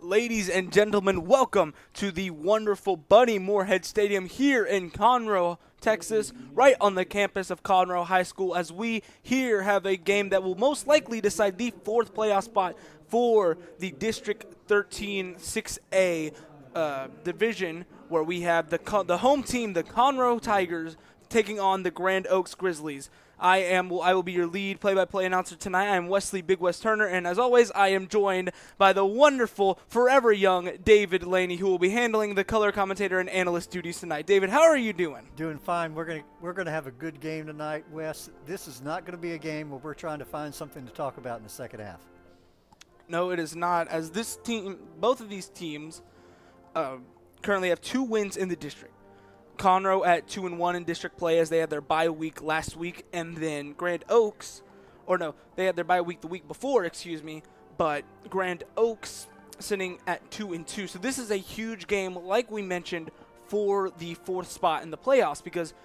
Ladies and gentlemen, welcome to the wonderful Buddy Moorhead Stadium here in Conroe, Texas, right on the campus of Conroe High School, as we here have a game that will most likely decide the fourth playoff spot for the District 13 6A division, where we have the home team, the Conroe Tigers, taking on the Grand Oaks Grizzlies. I will be your lead play-by-play announcer tonight. I am Wesley Big West Turner, and as always, I am joined by the wonderful, forever young David Laney, who will be handling the color commentator and analyst duties tonight. David, how are you doing? Doing fine. We're gonna have a good game tonight, Wes. This is not going to be a game where we're trying to find something to talk about in the second half. No, it is not. As both of these teams currently have 2 wins in the district. Conroe at 2-1 in district play, as they had their bye week last week, and then Grand Oaks, they had their bye week the week before, but Grand Oaks sitting at 2-2. So this is a huge game, like we mentioned, for the 4th spot in the playoffs, because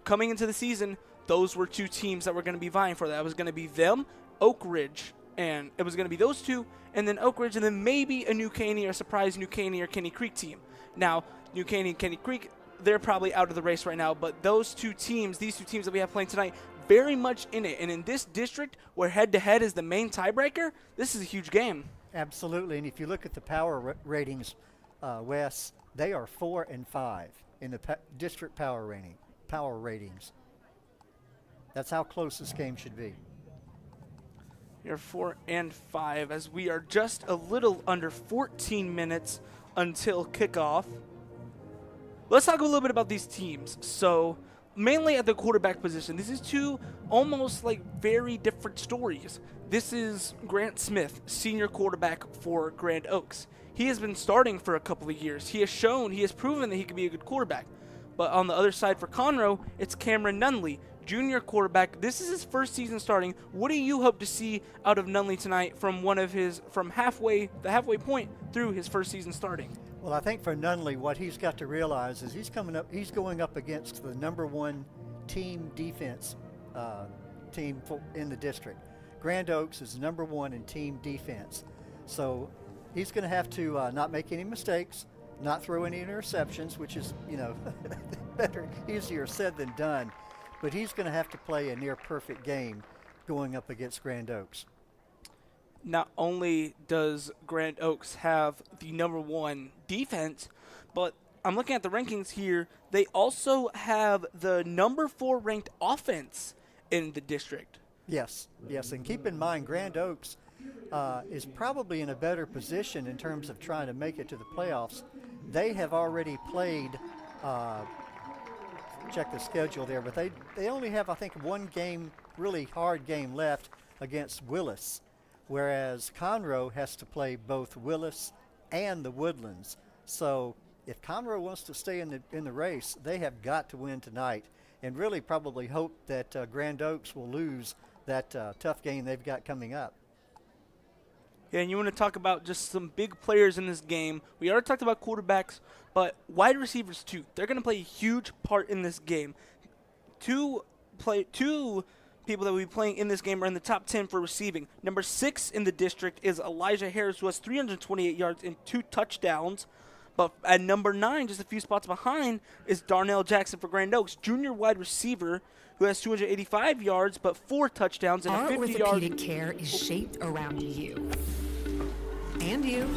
coming into the season, those were 2 teams that were going to be vying for that. It was going to be them, Oak Ridge, and it was going to be those 2, and then Oak Ridge, and then maybe a New Caney or surprise New Caney or Kenny Creek team. Now, New Caney and Kenny Creek, they're probably out of the race right now, but these 2 teams that we have playing tonight, very much in it. And in this district, where head-to-head is the main tiebreaker, this is a huge game. Absolutely, and if you look at the power ratings, Wes, they are 4 and 5 in the district power ratings. That's how close this game should be. You're 4 and 5, as we are just a little under 14 minutes until kickoff. Let's talk a little bit about these teams. So, mainly at the quarterback position, this is 2 almost like very different stories. This is Grant Smith, senior quarterback for Grand Oaks. He has been starting for a couple of years. He has proven that he can be a good quarterback. But on the other side for Conroe, it's Cameron Nunley, junior quarterback. This is his first season starting. What do you hope to see out of Nunley tonight from the halfway point through his first season starting? Well, I think for Nunley, what he's got to realize is he's going up against the #1 team defense team in the district. Grand Oaks is #1 in team defense. So he's going to have to not make any mistakes, not throw any interceptions, which is, easier said than done. But he's going to have to play a near perfect game going up against Grand Oaks. Not only does Grand Oaks have the #1 defense, but I'm looking at the rankings here. They also have the #4 ranked offense in the district. Yes, and keep in mind, Grand Oaks is probably in a better position in terms of trying to make it to the playoffs. They have already played, check the schedule there, but they only have, I think, 1 game, really hard game left against Willis, whereas Conroe has to play both Willis and the Woodlands. So if Conroe wants to stay in the race, they have got to win tonight, and really probably hope that Grand Oaks will lose that tough game they've got coming up. Yeah, and you want to talk about just some big players in this game. We already talked about quarterbacks, but wide receivers too. They're going to play a huge part in this game. Two people that will be playing in this game are in the top 10 for receiving. Number 6 in the district is Elijah Harris, who has 328 yards and 2 touchdowns. But at number 9, just a few spots behind, is Darnell Jackson for Grand Oaks, junior wide receiver, who has 285 yards but 4 touchdowns and Our a 50-yard. orthopedic care is shaped around you. And you.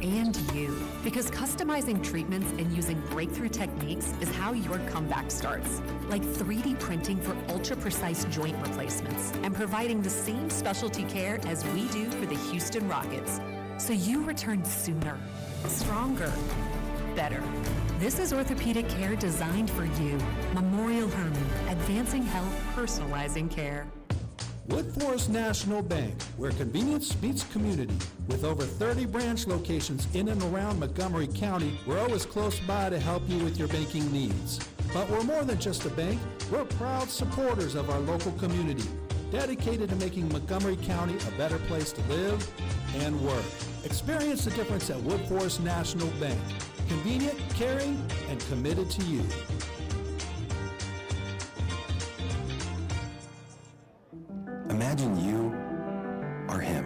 And you. Because customizing treatments and using breakthrough techniques is how your comeback starts. Like 3D printing for ultra-precise joint replacements and providing the same specialty care as we do for the Houston Rockets. So you return sooner, stronger, better. This is orthopedic care designed for you. Memorial Hermann, advancing health, personalizing care. Woodforest National Bank, where convenience meets community. With over 30 branch locations in and around Montgomery County, we're always close by to help you with your banking needs. But we're more than just a bank. We're proud supporters of our local community, dedicated to making Montgomery County a better place to live and work. Experience the difference at Woodforest National Bank. Convenient, caring, and committed to you. Imagine you are him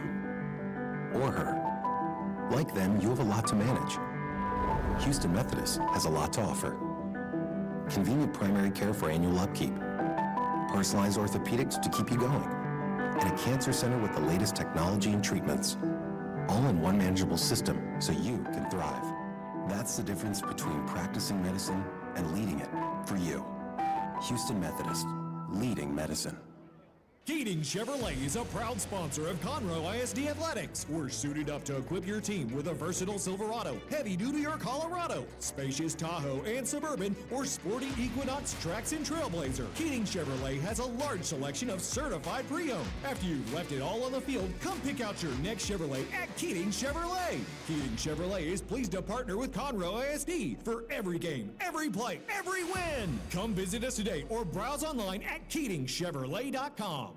or her. Like lot to manage. Houston Methodist has a lot to offer. Convenient primary care for annual upkeep, personalized orthopedics to keep you going, and a cancer center with the latest technology and treatments, all in one manageable system so you can thrive. That's the difference between practicing medicine and leading it for you. Houston Methodist, leading medicine. Keating Chevrolet is a proud sponsor of Conroe ISD Athletics. We're suited up to equip your team with a versatile Silverado, heavy-duty or Colorado, spacious Tahoe and Suburban, or sporty Equinox, Trax, and Trailblazer. Keating Chevrolet has a large selection of certified pre-owned. After you've left it all on the field, come pick out your next Chevrolet at Keating Chevrolet. Keating Chevrolet is pleased to partner with Conroe ISD for every game, every play, every win. Come visit us today or browse online at KeatingChevrolet.com.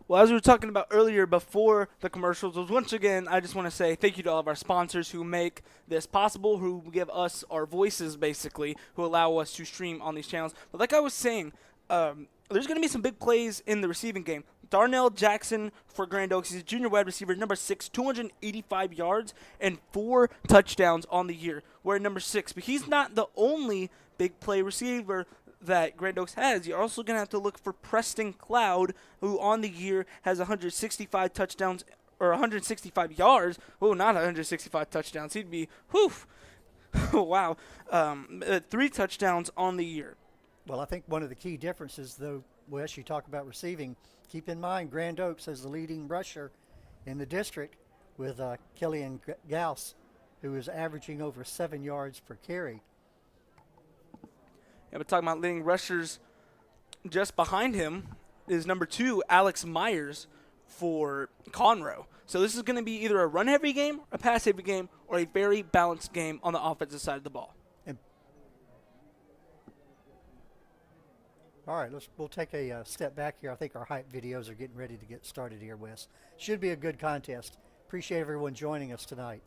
Well, as we were talking about earlier before the commercials, was once again, I just want to say thank you to all of our sponsors who make this possible, who give us our voices, basically, who allow us to stream on these channels. But like I was saying, there's going to be some big plays in the receiving game. Darnell Jackson for Grand Oaks. He's a junior wide receiver, number 6, 285 yards and 4 touchdowns on the year. We're at number 6. But he's not the only big play receiver that Grand Oaks has. You're also going to have to look for Preston Cloud, who on the year has 165 touchdowns, or 165 yards. Oh, not 165 touchdowns. He'd be, wow. 3 touchdowns on the year. Well, I think one of the key differences, though, Wes, you talk about receiving, keep in mind Grand Oaks has the leading rusher in the district with Killian Gauss, who is averaging over 7 yards per carry. Yeah, but talking about leading rushers, just behind him is number 2, Alex Myers for Conroe. So this is going to be either a run-heavy game, a pass-heavy game, or a very balanced game on the offensive side of the ball. All right, we'll take a step back here. I think our hype videos are getting ready to get started here, Wes. Should be a good contest. Appreciate everyone joining us tonight.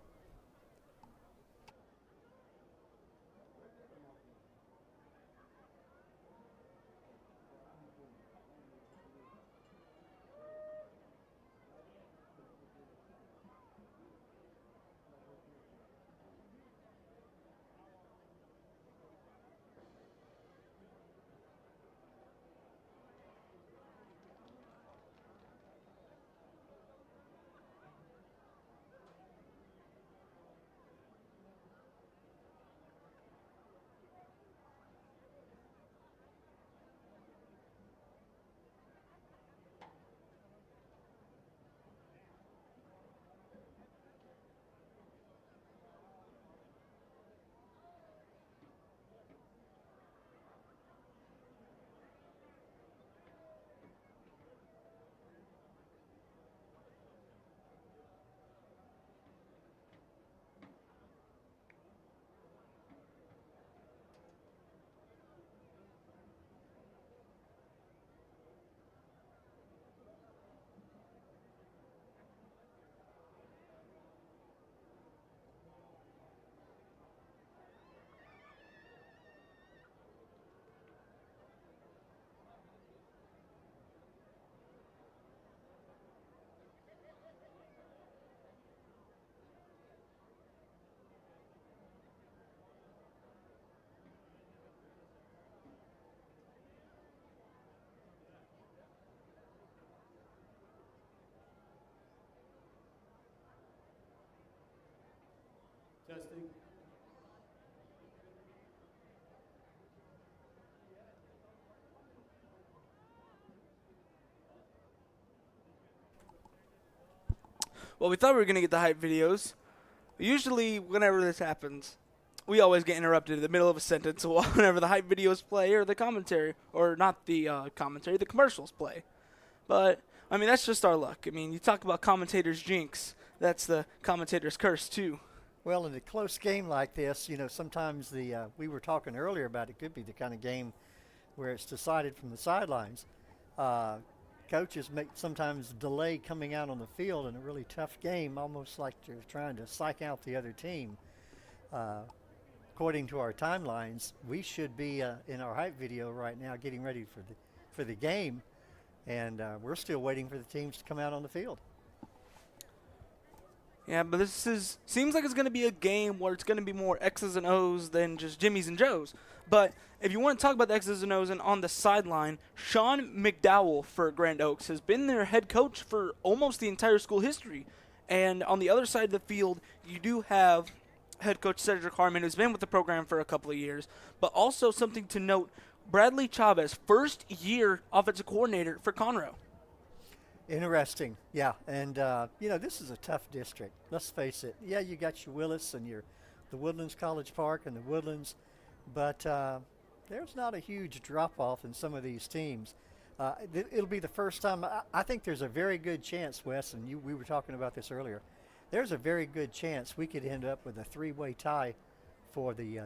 Testing. Well, we thought we were going to get the hype videos. Usually, whenever this happens, we always get interrupted in the middle of a sentence whenever the hype videos play or the commentary, or not the commentary, the commercials play. But, I mean, that's just our luck. I mean, you talk about commentators' jinx. That's the commentator's curse, too. Well, in a close game like this, sometimes we were talking earlier about it could be the kind of game where it's decided from the sidelines. Coaches sometimes delay coming out on the field in a really tough game, almost like they're trying to psych out the other team. According to our timelines, we should be in our hype video right now getting ready for the game. and we're still waiting for the teams to come out on the field. Yeah, but seems like it's going to be a game where it's going to be more X's and O's than just Jimmy's and Joe's. But if you want to talk about the X's and O's and on the sideline, Sean McDowell for Grand Oaks has been their head coach for almost the entire school history. And on the other side of the field, you do have head coach Cedric Harmon, who's been with the program for a couple of years. But also something to note, Bradley Chavez, first-year offensive coordinator for Conroe. Interesting, yeah, and this is a tough district. Let's face it. Yeah, you got your Willis and the Woodlands College Park and the Woodlands, but there's not a huge drop-off in some of these teams. It'll be the first time. I think there's a very good chance, Wes, and we were talking about this earlier. There's a very good chance we could end up with a three-way tie for the.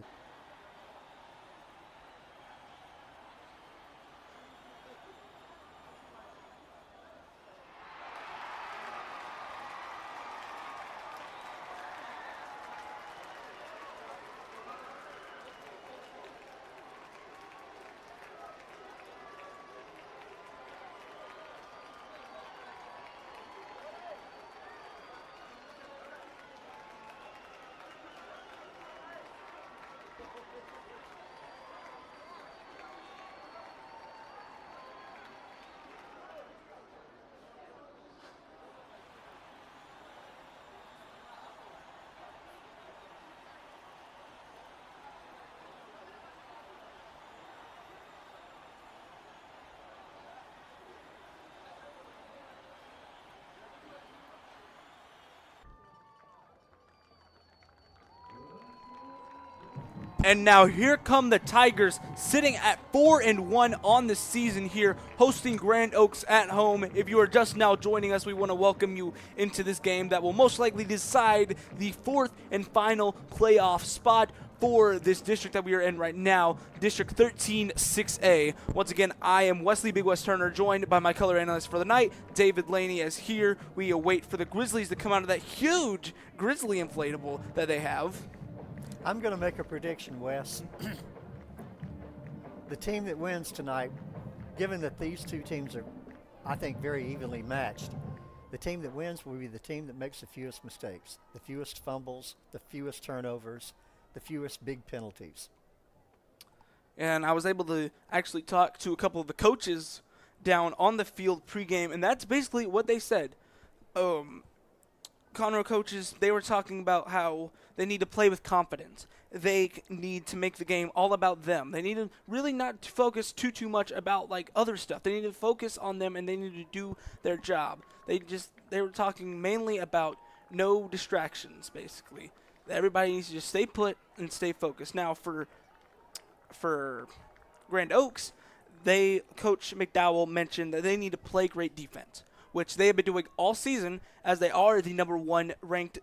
And now here come the Tigers, sitting at 4-1 on the season here, hosting Grand Oaks at home. If you are just now joining us, we want to welcome you into this game that will most likely decide the fourth and final playoff spot for this district that we are in right now, District 13 6A. Once again, I am Wesley Big West Turner, joined by my color analyst for the night, David Laney, is here. We await for the Grizzlies to come out of that huge Grizzly inflatable that they have. I'm going to make a prediction, Wes. The team that wins tonight, given that these two teams are, I think, very evenly matched, the team that wins will be the team that makes the fewest mistakes, the fewest fumbles, the fewest turnovers, the fewest big penalties. And I was able to actually talk to a couple of the coaches down on the field pregame, and that's basically what they said. Conroe coaches, they were talking about how they need to play with confidence. They need to make the game all about them. They need to really not focus too much about like other stuff. They need to focus on them, and they need to do their job. They were talking mainly about no distractions, basically. Everybody needs to just stay put and stay focused. Now for Grand Oaks, Coach McDowell mentioned that they need to play great defense, which they have been doing all season, as they are the number one ranked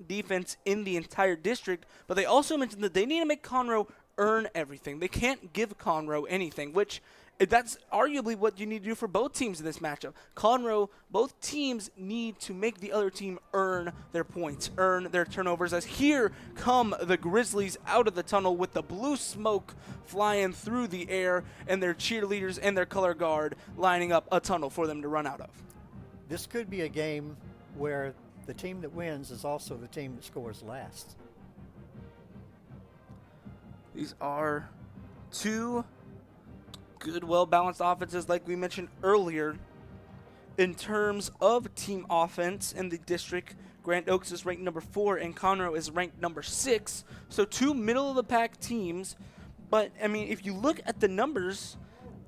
defense in the entire district. But they also mentioned that they need to make Conroe earn everything. They can't give Conroe anything, which that's arguably what you need to do for both teams in this matchup. Conroe, both teams need to make the other team earn their points, earn their turnovers, as here come the Grizzlies out of the tunnel with the blue smoke flying through the air and their cheerleaders and their color guard lining up a tunnel for them to run out of. This could be a game where the team that wins is also the team that scores last. These are two good, well-balanced offenses, like we mentioned earlier. In terms of team offense in the district, Grand Oaks is ranked number 4 and Conroe is ranked number 6. So two middle-of-the-pack teams. But, I mean, if you look at the numbers,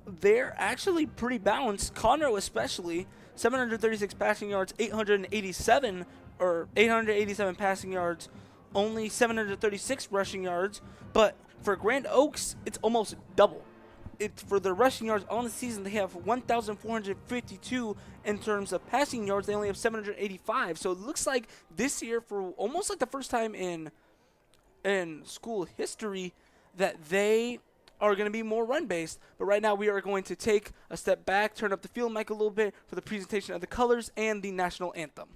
they're actually pretty balanced. Conroe especially, 736 passing yards, 887 passing yards, only 736 rushing yards. But for Grand Oaks, it's almost double. For their rushing yards on the season, they have 1,452. In terms of passing yards, they only have 785. So it looks like this year, for almost like the first time in school history, that they are going to be more run-based. But right now we are going to take a step back, turn up the field mic a little bit for the presentation of the colors and the national anthem.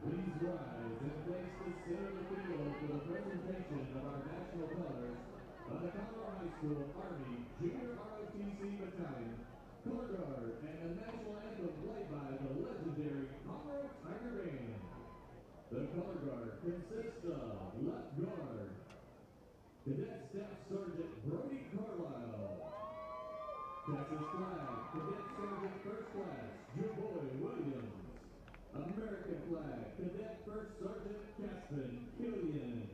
Please rise and face the center of the field for the presentation of our national colors of the Conroe High School Army Junior ROTC Battalion, color guard, and the national anthem played by the legendary Conroe Tiger Band. The color guard consists of left guard, Cadet Staff Sergeant Brody Carlisle. Texas Flag, Cadet Sergeant First Class Joboy Williams. American Flag, Cadet First Sergeant Caspin Killian.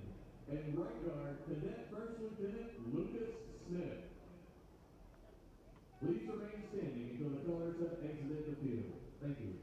And right guard, Cadet First Lieutenant Lucas Smith. Please remain standing until the colors have exited the field. Thank you.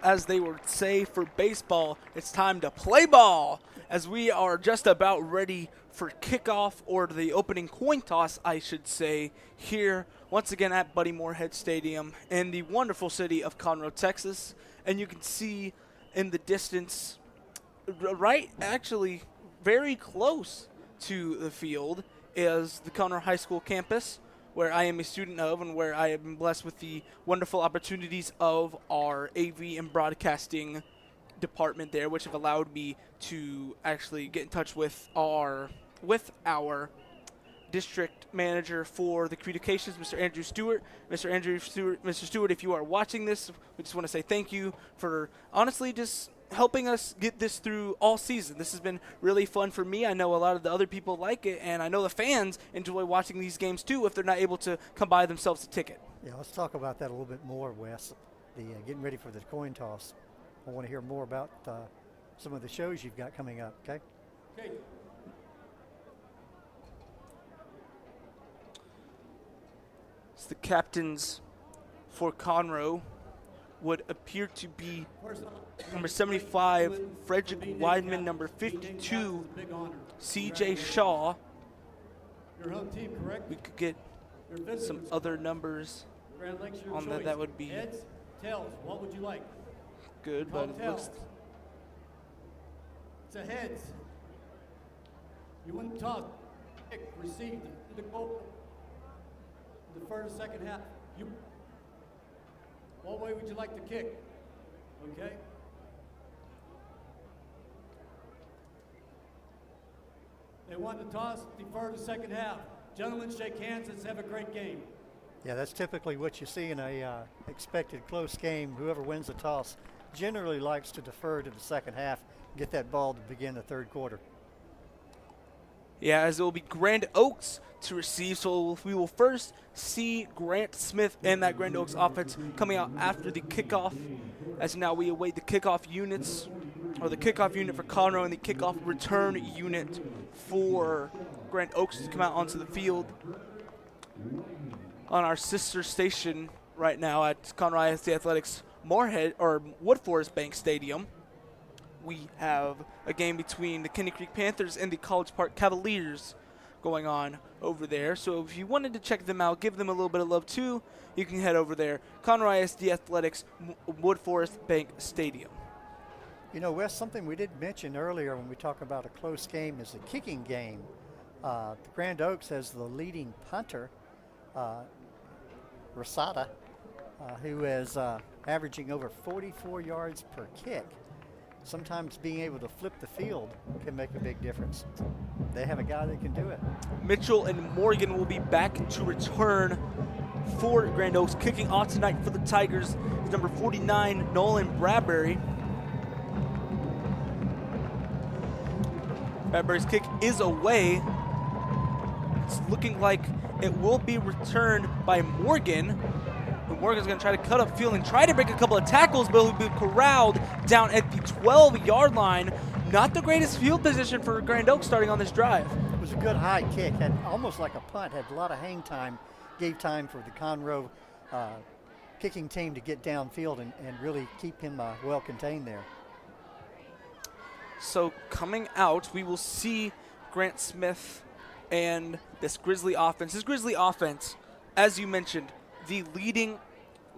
As they would say for baseball, it's time to play ball, as we are just about ready for kickoff, or the opening coin toss, I should say, here once again at Buddy Moorhead Stadium in the wonderful city of Conroe, Texas. And you can see in the distance, right, actually very close to the field, is the Conroe High School campus, where I am a student of and where I have been blessed with the wonderful opportunities of our AV and broadcasting department there, which have allowed me to actually get in touch with our district manager for the communications, Mr. Andrew Stewart. Mr. Stewart, if you are watching this, we just want to say thank you for honestly just helping us get this through all season. This has been really fun for me. I know a lot of the other people like it, and I know the fans enjoy watching these games too if they're not able to come buy themselves a ticket. Yeah, let's talk about that a little bit more, Wes. The getting ready for the coin toss. I want to hear more about some of the shows you've got coming up, okay? Okay. It's the captains for Conroe would appear to be number 75, Frederick Weidman, number 52, C.J. Shaw. Your home team, correct? We could get some other numbers on that. That would be heads, tails. What would you like? good, but it looks It's a heads. You wouldn't toss, kick, receive the goal. Defer to second half. What way would you like to kick? Okay. They won the toss, defer to second half. Gentlemen, shake hands. Let's have a great game. Yeah, that's typically what you see in a expected close game. Whoever wins the toss generally likes to defer to the second half, get that ball to begin the third quarter. Yeah, as it will be Grand Oaks to receive. So we will first see Grant Smith and that Grand Oaks offense coming out after the kickoff. As now we await the kickoff units, or the kickoff unit for Conroe and the kickoff return unit for Grand Oaks to come out onto the field. On our sister station right now at Conroe ISD Athletics Moorhead or Wood Forest Bank Stadium, we have a game between the Kenny Creek Panthers and the College Park Cavaliers going on over there. So if you wanted to check them out, give them a little bit of love too, you can head over there. Conroe ISD Athletics Wood Forest Bank Stadium. You know, Wes, something we did mention earlier when we talk about a close game is the kicking game. The Grand Oaks has the leading punter, Rosada, who is averaging over 44 yards per kick. Sometimes being able to flip the field can make a big difference. They have a guy that can do it. Mitchell and Morgan will be back to return for Grand Oaks. Kicking off tonight for the Tigers is number 49, Nolan Bradbury. Bradbury's kick is away. It's looking like it will be returned by Morgan. And Morgan's going to try to cut up field and try to break a couple of tackles, but he'll be corralled down at the 12-yard line. Not the greatest field position for Grand Oaks starting on this drive. It was a good high kick, had almost like a punt, had a lot of hang time, gave time for the Conroe kicking team to get downfield and really keep him well contained there. So coming out, we will see Grant Smith and this Grizzly offense. This Grizzly offense, as you mentioned, the leading,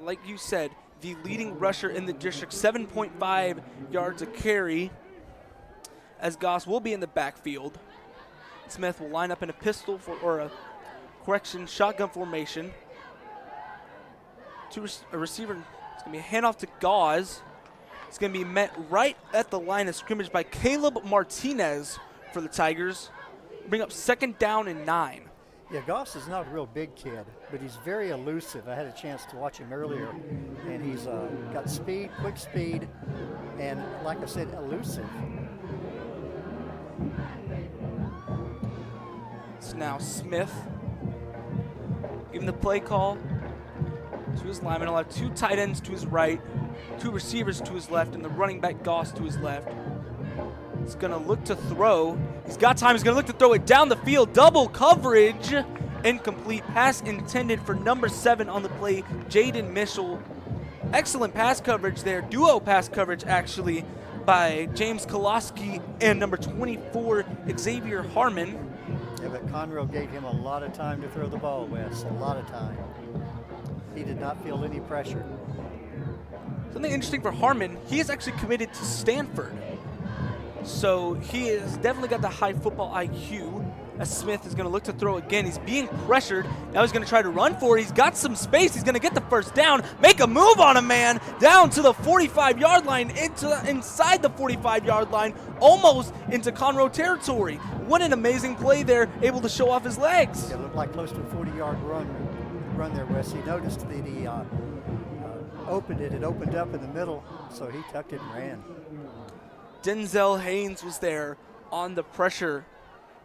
like you said, the leading rusher in the district, 7.5 yards a carry, as Goss will be in the backfield. Smith will line up in a pistol shotgun formation. To a receiver, it's going to be a handoff to Gauze. It's going to be met right at the line of scrimmage by Caleb Martinez for the Tigers. Bring up 2nd down and 9. Yeah, Goss is not a real big kid, but he's very elusive. I had a chance to watch him earlier, and he's got speed, quick speed, and like I said, elusive. It's now Smith giving the play call to his lineman. He'll have 2 tight ends to his right, 2 receivers to his left, and the running back Goss to his left. He's going to look to throw. He's got time. He's going to look to throw it down the field. Double coverage. Incomplete. Pass intended for number 7 on the play, Jaden Mitchell. Excellent pass coverage there. Duo pass coverage, actually, by James Koloski and number 24, Xavier Harmon. Yeah, but Conroe gave him a lot of time to throw the ball, Wes. A lot of time. He did not feel any pressure. Something interesting for Harmon, he is actually committed to Stanford. So he has definitely got the high football IQ. As Smith is going to look to throw again. He's being pressured. Now he's going to try to run for it. He's got some space. He's going to get the first down. Make a move on a man. Down to the 45-yard line. Inside the 45-yard line. Almost into Conroe territory. What an amazing play there. Able to show off his legs. It looked like close to a 40-yard run there, Wes. He noticed that he opened it. It opened up in the middle, so he tucked it and ran. Denzel Haynes was there on the pressure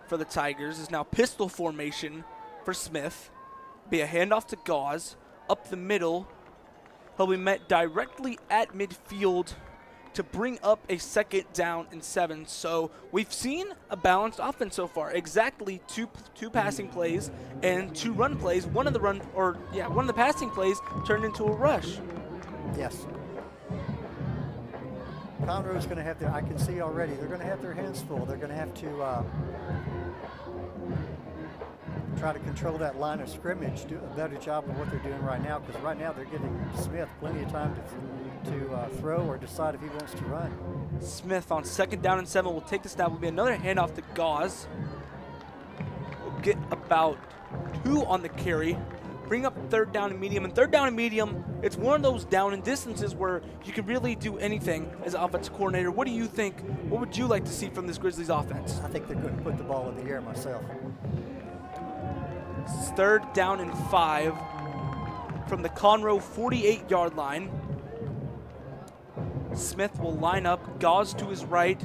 for the Tigers. Is now pistol formation for Smith. Be a handoff to Gauze. Up the middle. He'll be met directly at midfield to bring up a 2nd down and 7. So we've seen a balanced offense so far. Exactly two passing plays and 2 run plays. One of the passing plays turned into a rush. Yes. Conroe's going to have I can see already, they're going to have their hands full. They're going to have to try to control that line of scrimmage, do a better job of what they're doing right now, because right now they're giving Smith plenty of time to throw or decide if he wants to run. Smith on 2nd down and 7 will take the snap. Will be another handoff to Gauze. We'll get about 2 on the carry bring up third down and medium. And third down and medium, it's one of those down and distances where you can really do anything as an offensive coordinator. What do you think? What would you like to see from this Grizzlies offense? I think they're going to put the ball in the air myself. It's third down and 5 from the Conroe 48-yard line. Smith will line up, Gauze to his right,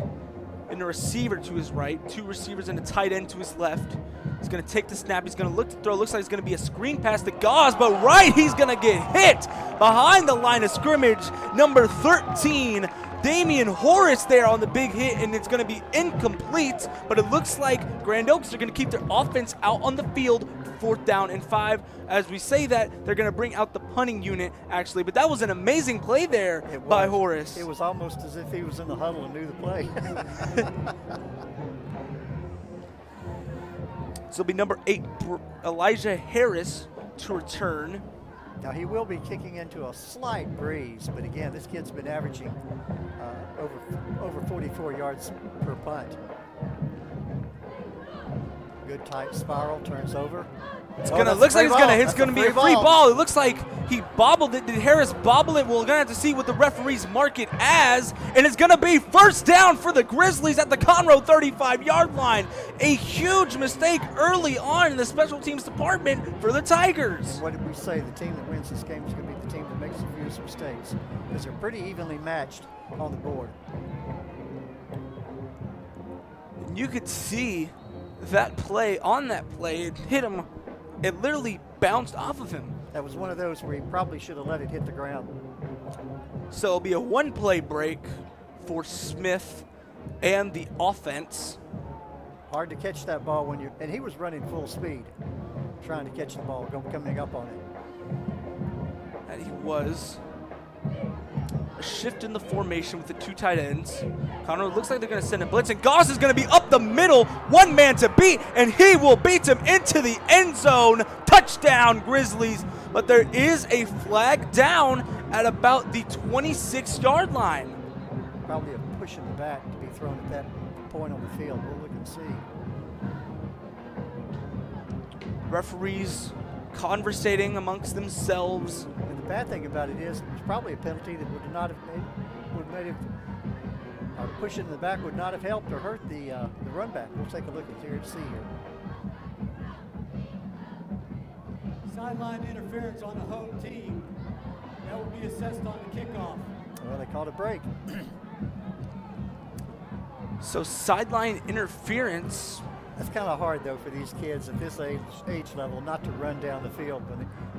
and a receiver to his right. 2 receivers and a tight end to his left. He's going to take the snap. He's going to look to throw. Looks like it's going to be a screen pass to Gauze, but right, he's going to get hit behind the line of scrimmage. Number 13, Damian Horace there on the big hit, and it's going to be incomplete, but it looks like Grand Oaks are going to keep their offense out on the field. 4th down and 5. As we say that, they're going to bring out the punting unit, actually. But that was an amazing play there by Horace. It was almost as if he was in the huddle and knew the play. So it'll be number 8, Elijah Harris, to return. Now, he will be kicking into a slight breeze, but again, this kid's been averaging over 44 yards per punt. Good tight spiral, turns over. Looks like it's gonna be a free ball. It looks like he bobbled it. Did Harris bobble it? We're gonna have to see what the referees mark it as, and it's gonna be first down for the Grizzlies at the Conroe 35-yard line. A huge mistake early on in the special teams department for the Tigers. What did we say? The team that wins this game is gonna be the team that makes the fewest mistakes, because they're pretty evenly matched on the board. And you could see that play, on that play, it hit him. It literally bounced off of him. That was one of those where he probably should have let it hit the ground. So it'll be a 1-play break for Smith and the offense. Hard to catch that ball when and he was running full speed, trying to catch the ball, coming up on it. And he was. A shift in the formation with the 2 tight ends. Conroe looks like they're going to send a blitz, and Gauze is going to be up the middle, one man to beat, and he will beat him into the end zone. Touchdown, Grizzlies. But there is a flag down at about the 26-yard line. Probably a push in the back to be thrown at that point on the field. We'll look and see. Referees conversating amongst themselves. And the bad thing about it is, it was probably a penalty that would not have made it. Pushing in the back would not have helped or hurt the run back. We'll take a look at here and see here. Sideline interference on the home team. That will be assessed on the kickoff. Well, they called a break. So sideline interference. That's kind of hard, though, for these kids at this age level not to run down the field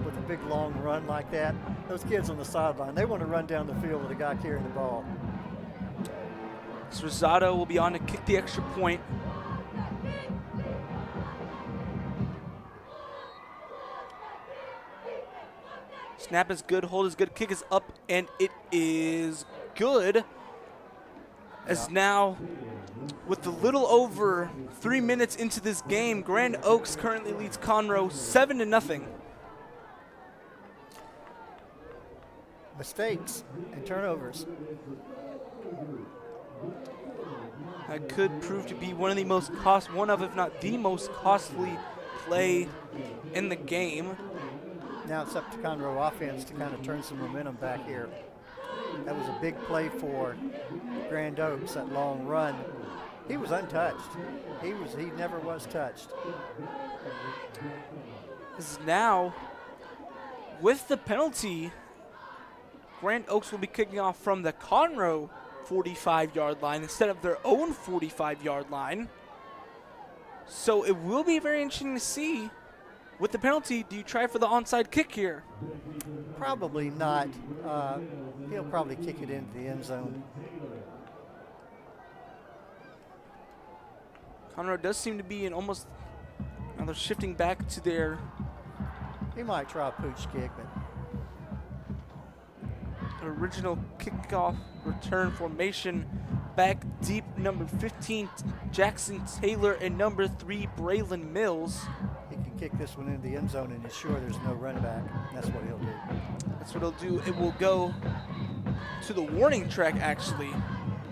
with a big, long run like that. Those kids on the sideline, they want to run down the field with a guy carrying the ball. So Rosado will be on to kick the extra point. Snap is good, hold is good, kick is up, and it is good. As now, with a little over 3 minutes into this game, Grand Oaks currently leads Conroe 7-0. Mistakes and turnovers. That could prove to be one of, if not the most costly play in the game. Now it's up to Conroe offense to kind of turn some momentum back here. That was a big play for Grand Oaks, that long run. He was untouched. He never was touched. Is now, with the penalty, Grand Oaks will be kicking off from the Conroe 45-yard line instead of their own 45-yard line. So it will be very interesting to see. With the penalty, do you try for the onside kick here? Probably not. He'll probably kick it into the end zone. Conroe does seem to be in almost, now they're shifting back to their. He might try a pooch kick, but original kickoff return formation. Back deep, number 15, Jackson Taylor, and number 3, Braylon Mills. He can kick this one into the end zone and ensure there's no run back. That's what he'll do. That's what he'll do. It will go to the warning track, actually,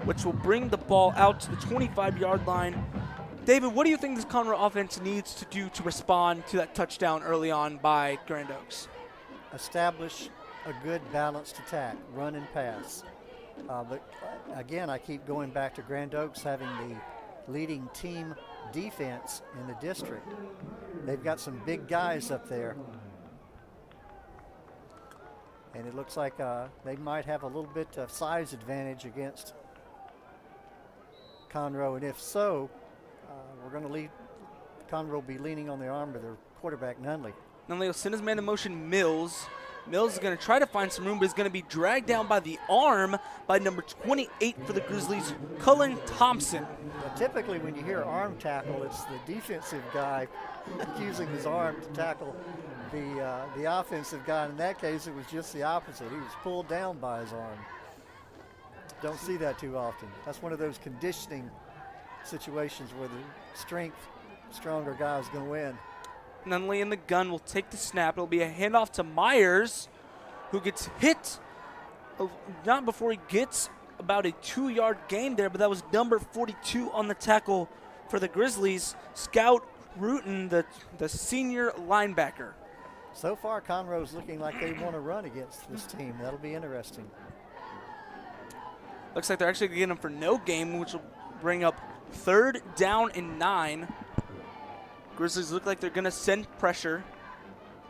which will bring the ball out to the 25-yard line. David, what do you think this Conroe offense needs to do to respond to that touchdown early on by Grand Oaks? Establish a good balanced attack, run and pass. But again, I keep going back to Grand Oaks having the leading team defense in the district. They've got some big guys up there. And it looks like they might have a little bit of size advantage against Conroe. And if so, we're going to leave Conroe will be leaning on the arm of their quarterback, Nunley. Nunley will send his man in motion, Mills. Mills is going to try to find some room, but is going to be dragged down by the arm by number 28 for the Grizzlies, Cullen Thompson. Well, typically when you hear arm tackle, it's the defensive guy using his arm to tackle the offensive guy. In that case, it was just the opposite. He was pulled down by his arm. Don't see that too often. That's one of those conditioning situations where the stronger guy is going to win. Nunley in the gun will take the snap. It'll be a handoff to Myers, who gets hit not before he gets about a 2-yard gain there, but that was number 42 on the tackle for the Grizzlies, Scout Rutan, the senior linebacker. So far, Conroe's looking like they want to run against this team. That'll be interesting. Looks like they're actually going to get him for no gain, which will bring up 3rd down and 9. Grizzlies look like they're going to send pressure.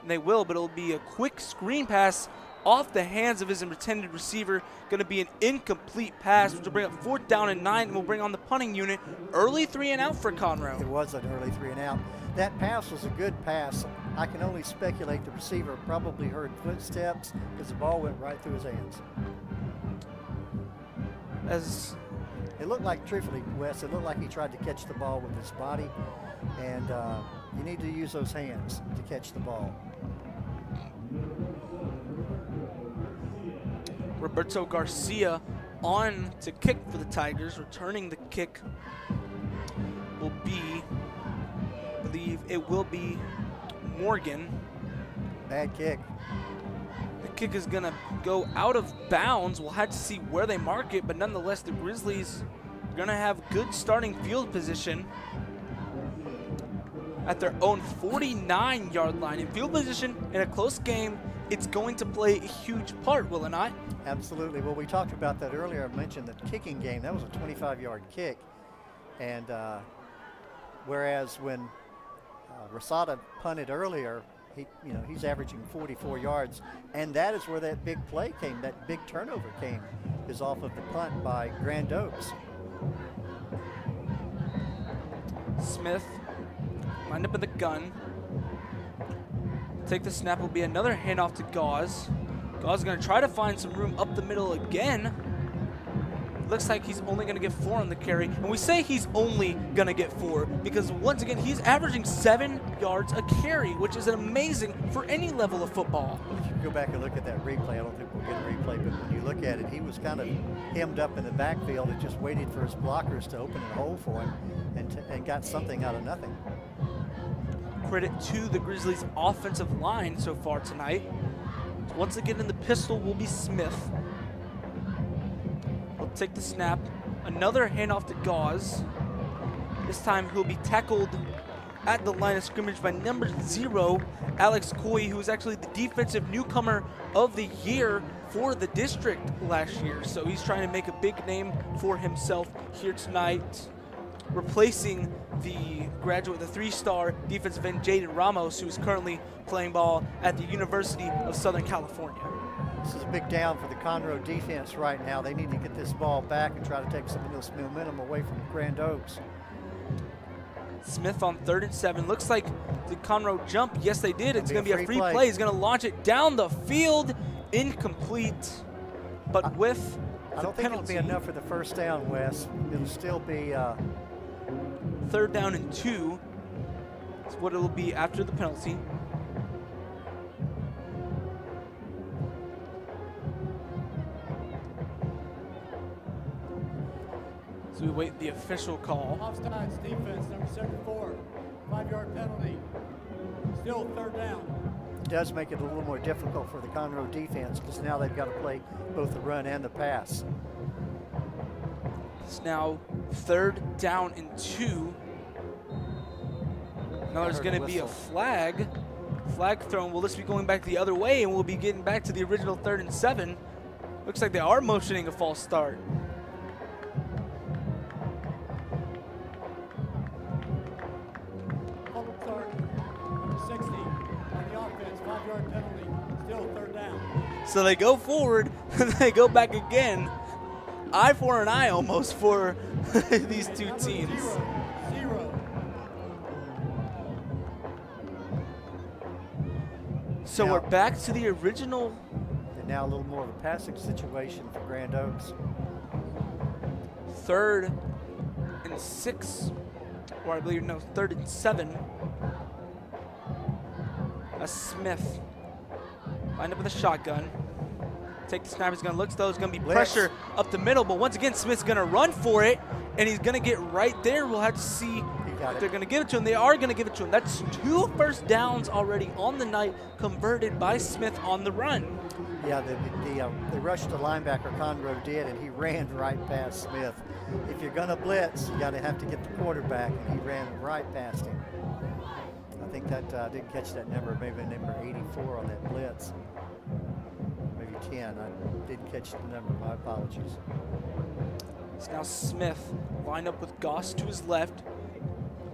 And they will, but it'll be a quick screen pass off the hands of his intended receiver. Going to be an incomplete pass, which will bring up 4th down and 9, and will bring on the punting unit. Early 3 and out for Conroe. It was an early 3 and out. That pass was a good pass. I can only speculate the receiver probably heard footsteps because the ball went right through his hands. As it looked like, truthfully, Wes, it looked like he tried to catch the ball with his body, and you need to use those hands to catch the ball. Roberto Garcia on to kick for the Tigers. Returning the kick will be, I believe it will be Morgan. Bad kick. The kick is going to go out of bounds. We'll have to see where they mark it, but nonetheless, the Grizzlies are going to have good starting field position at their own 49-yard line. In field position in a close game, it's going to play a huge part, will it not? Absolutely. Well, we talked about that earlier. I mentioned the kicking game. That was a 25-yard kick. And whereas when Rosada punted earlier, he's averaging 44 yards. And that is where that big play came, that big turnover came, is off of the punt by Grand Oaks. Smith lined up in the gun. Take the snap, will be another handoff to Gauze. Gauze is going to try to find some room up the middle again. Looks like he's only going to get 4 on the carry. And we say he's only going to get 4 because, once again, he's averaging 7 yards a carry, which is amazing for any level of football. If you go back and look at that replay, I don't think we'll get a replay, but when you look at it, he was kind of hemmed up in the backfield and just waited for his blockers to open a hole for him and got something out of nothing. Credit to the Grizzlies' offensive line so far tonight. Once again in the pistol will be Smith. He'll take the snap. Another handoff to Gauze. This time he'll be tackled at the line of scrimmage by number 0, Alex Coy, who was actually the defensive newcomer of the year for the district last year. So he's trying to make a big name for himself here tonight, replacing the graduate, the 3-star defensive end Jaden Ramos, who is currently playing ball at the University of Southern California. This is a big down for the Conroe defense right now. They need to get this ball back and try to take some of this momentum away from Grand Oaks. Smith on 3rd and 7. Looks like the Conroe jump. Yes, they did. It's going to be a free play. He's going to launch it down the field. Incomplete, but with I don't think it'll be enough for the first down, Wes. It'll still be 3rd down and 2. That's what it'll be after the penalty. So we wait the official call. Offsides defense, number 74, 5-yard penalty. Still 3rd down. It does make it a little more difficult for the Conroe defense because now they've got to play both the run and the pass. It's now 3rd down and 2. Now there's going to be a flag thrown. Will this be going back the other way, and we'll be getting back to the original 3rd and 7? Looks like they are motioning a false start. Fumble start, number 60 on the offense, 5-yard penalty, still 3rd down. So they go forward, they go back again. Eye for an eye almost for these two Number teams. 0. So Now- we're back to the original. And now a little more of a passing situation for Grand Oaks. 3rd and 6, or I believe, no, 3rd and 7. A Smith lined up with a shotgun. Take the snap. He's going to look as though there's going to be Blitz. pressure up the middle, but once again, Smith's going to run for it, and he's going to get right there. We'll have to see got if it. they're going to give it to him. They are going to give it to him. That's 2 first downs already on the night, converted by Smith on the run. Yeah, they rushed the linebacker, Conroe did, and he ran right past Smith. If you're going to blitz, you got to have to get the quarterback, and he ran right past him. I think that I didn't catch that number, maybe number 84 on that blitz. Maybe 10. I didn't catch the number. My apologies. It's now Smith lined up with Goss to his left.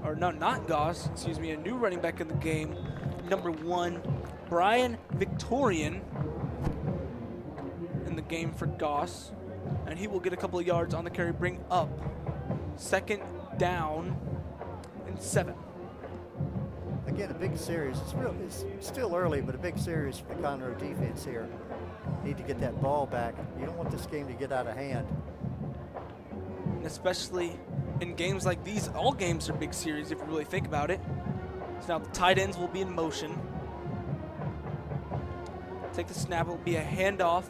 Or no, not Goss, excuse me, a new running back in the game. Number 1, Brian Victorian in the game for Goss. And he will get a couple of yards on the carry, bring up 2nd down and 7. Again, a big series. It's still early, but a big series for the Conroe defense here. Need to get that ball back. You don't want this game to get out of hand. And especially in games like these, all games are big series if you really think about it. So now the tight ends will be in motion. Take the snap, it will be a handoff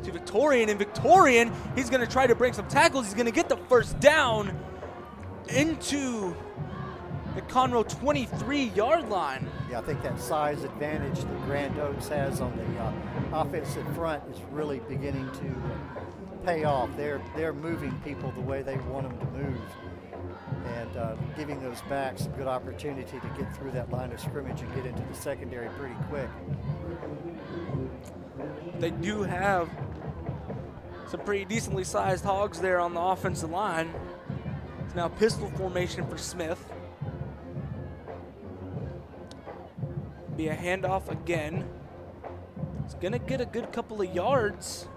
to Victorian, and Victorian, he's going to try to break some tackles. He's going to get the 1st down into the Conroe 23-yard line. Yeah, I think that size advantage that Grand Oaks has on the offensive front is really beginning to pay off. They're moving people the way they want them to move, and giving those backs a good opportunity to get through that line of scrimmage and get into the secondary pretty quick. They do have some pretty decently sized hogs there on the offensive line. It's now pistol formation for Smith. Be a handoff again. It's gonna get a good couple of yards.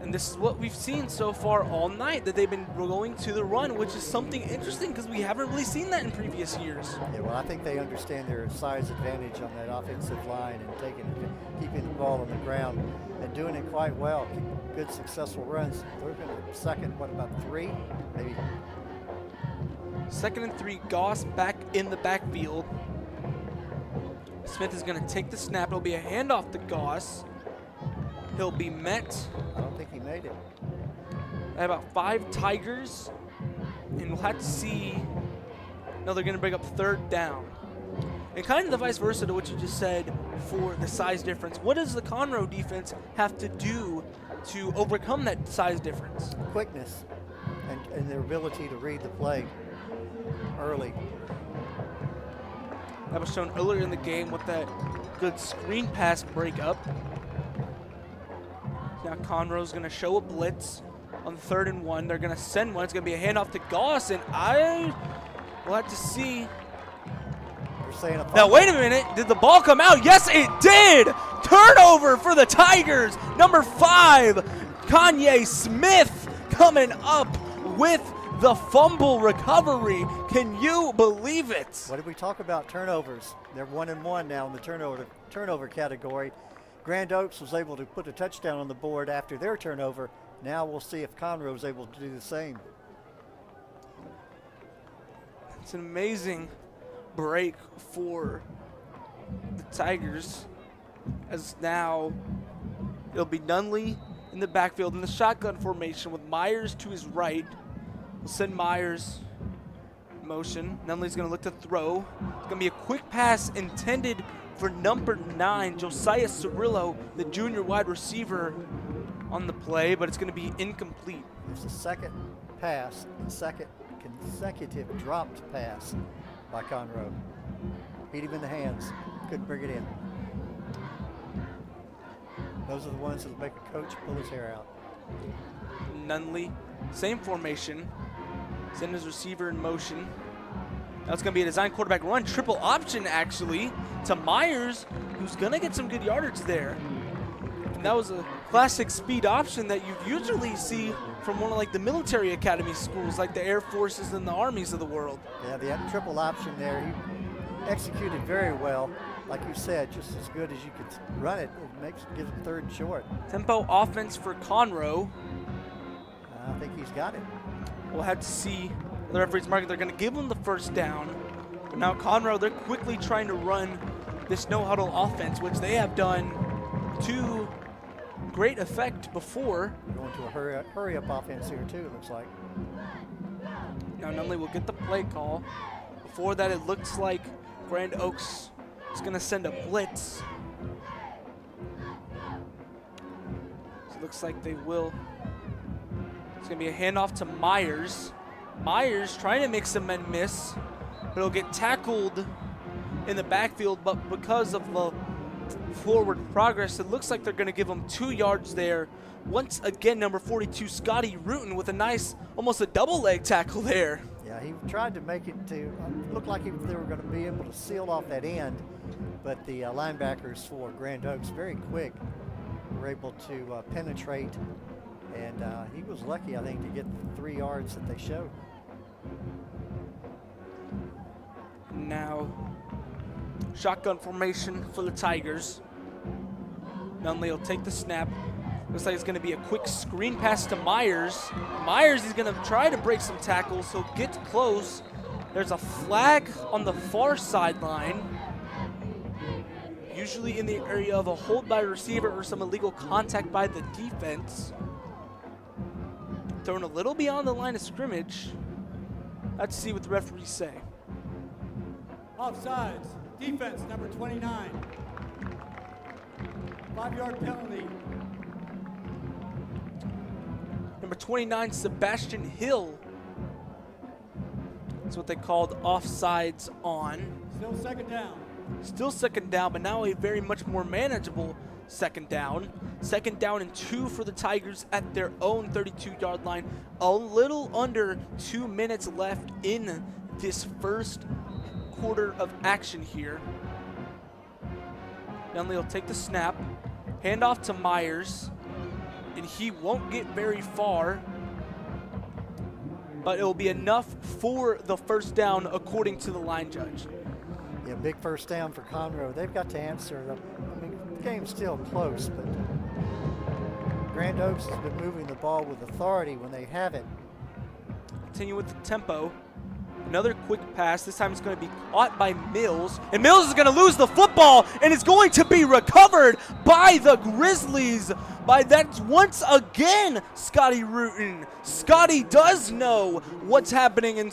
And this is what we've seen so far all night, that they've been going to the run, which is something interesting because we haven't really seen that in previous years. Yeah, well, I think they understand their size advantage on that offensive line and keeping the ball on the ground and doing it quite well. Keep good, successful runs. They're going to 2nd, what about 3? Maybe. 2nd and 3, Goss back in the backfield. Smith is going to take the snap. It'll be a handoff to Goss. He'll be met. I don't think he made it. At about 5 Tigers, and we'll have to see. No, they're going to bring up 3rd down. And kind of the vice versa to what you just said for the size difference. What does the Conroe defense have to do to overcome that size difference? Quickness and their ability to read the play early. That was shown earlier in the game with that good screen pass breakup. Now Conroe's going to show a blitz on 3rd and 1. They're going to send one. It's going to be a handoff to Goss, and we'll have to see. They're saying a Now, wait a minute. Did the ball come out? Yes, it did. Turnover for the Tigers. Number 5, Kanye Smith coming up with the fumble recovery. Can you believe it? What did we talk about? Turnovers. They're 1-1 now in the turnover category. Grand Oaks was able to put a touchdown on the board after their turnover. Now we'll see if Conroe is able to do the same. It's an amazing break for the Tigers, as now it'll be Nunley in the backfield in the shotgun formation with Myers to his right. We'll send Myers in motion. Nunley's going to look to throw. It's going to be a quick pass intended for number 9, Josiah Cirillo, the junior wide receiver on the play, but it's going to be incomplete. It's the 2nd pass and 2nd consecutive dropped pass by Conroe. Beat him in the hands. Couldn't bring it in. Those are the ones that'll make a coach pull his hair out. Nunley, same formation. Send his receiver in motion. That's going to be a design quarterback run. Triple option, actually, to Myers, who's going to get some good yardage there. And that was a classic speed option that you usually see from one of like the military academy schools, like the Air Forces and the Armies of the world. Yeah, the triple option there, he executed very well. Like you said, just as good as you could run it. It gives him third and short. Tempo offense for Conroe. I think he's got it. We'll have to see the referee's market. They're going to give him the first down. But now Conroe, they're quickly trying to run this no-huddle offense, which they have done to great effect before. Going to a hurry-up offense here, too, it looks like. Now Nunley will get the play call. Before that, it looks like Grand Oaks is going to send a blitz. So it looks like they will. It's going to be a handoff to Myers. Myers trying to make some men miss, but he'll get tackled in the backfield, but because of the forward progress, it looks like they're going to give him 2 yards there. Once again, number 42, Scotty Rutan, with a nice, almost a double leg tackle there. Yeah, he tried to make it to look like they were going to be able to seal off that end, but the linebackers for Grand Oaks, very quick, were able to penetrate, and he was lucky, I think, to get the 3 yards that they showed. Now, shotgun formation for the Tigers. Nunley will take the snap. Looks like it's going to be a quick screen pass to Myers. Myers is going to try to break some tackles. He'll get close. There's a flag on the far sideline. Usually in the area of a hold by a receiver or some illegal contact by the defense. Thrown a little beyond the line of scrimmage. Let's see what the referees say. Offsides. Defense, number 29. 5-yard penalty. Number 29, Sebastian Hill. That's what they called offsides on. Still second down. Still second down, but now a very much more manageable second down. Second down and 2 for the Tigers at their own 32-yard line. A little under 2 minutes left in this first quarter of action here. Nunley will take the snap, hand off to Myers, and he won't get very far, but it will be enough for the first down according to the line judge. Yeah, big first down for Conroe. They've got to answer. I mean, the game's still close, but Grand Oaks has been moving the ball with authority when they have it. Continue with the tempo. Another quick pass. This time it's going to be caught by Mills. And Mills is going to lose the football, and it's going to be recovered by the Grizzlies. That's once again Scotty Rutan. Scotty does know what's happening in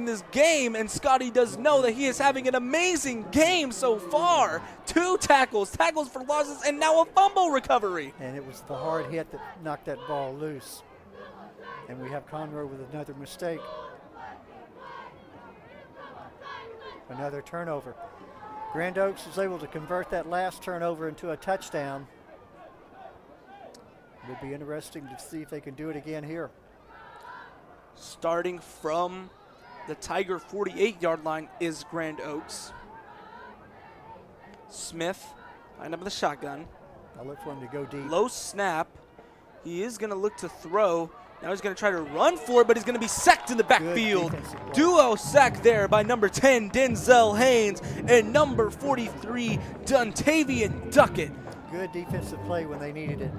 this game, and Scotty does know that he is having an amazing game so far. 2 tackles for losses, and now a fumble recovery. And it was the hard hit that knocked that ball loose. And we have Conroe with another mistake. Another turnover. Grand Oaks was able to convert that last turnover into a touchdown. It'll be interesting to see if they can do it again here. Starting from the Tiger 48-yard line is Grand Oaks. Smith, lined up with the shotgun. I'll look for him to go deep. Low snap. He is going to look to throw. Now he's going to try to run for it, but he's going to be sacked in the backfield. Duo sack there by number 10, Denzel Haynes, and number 43, Duntavian Duckett. Good defensive play when they needed it.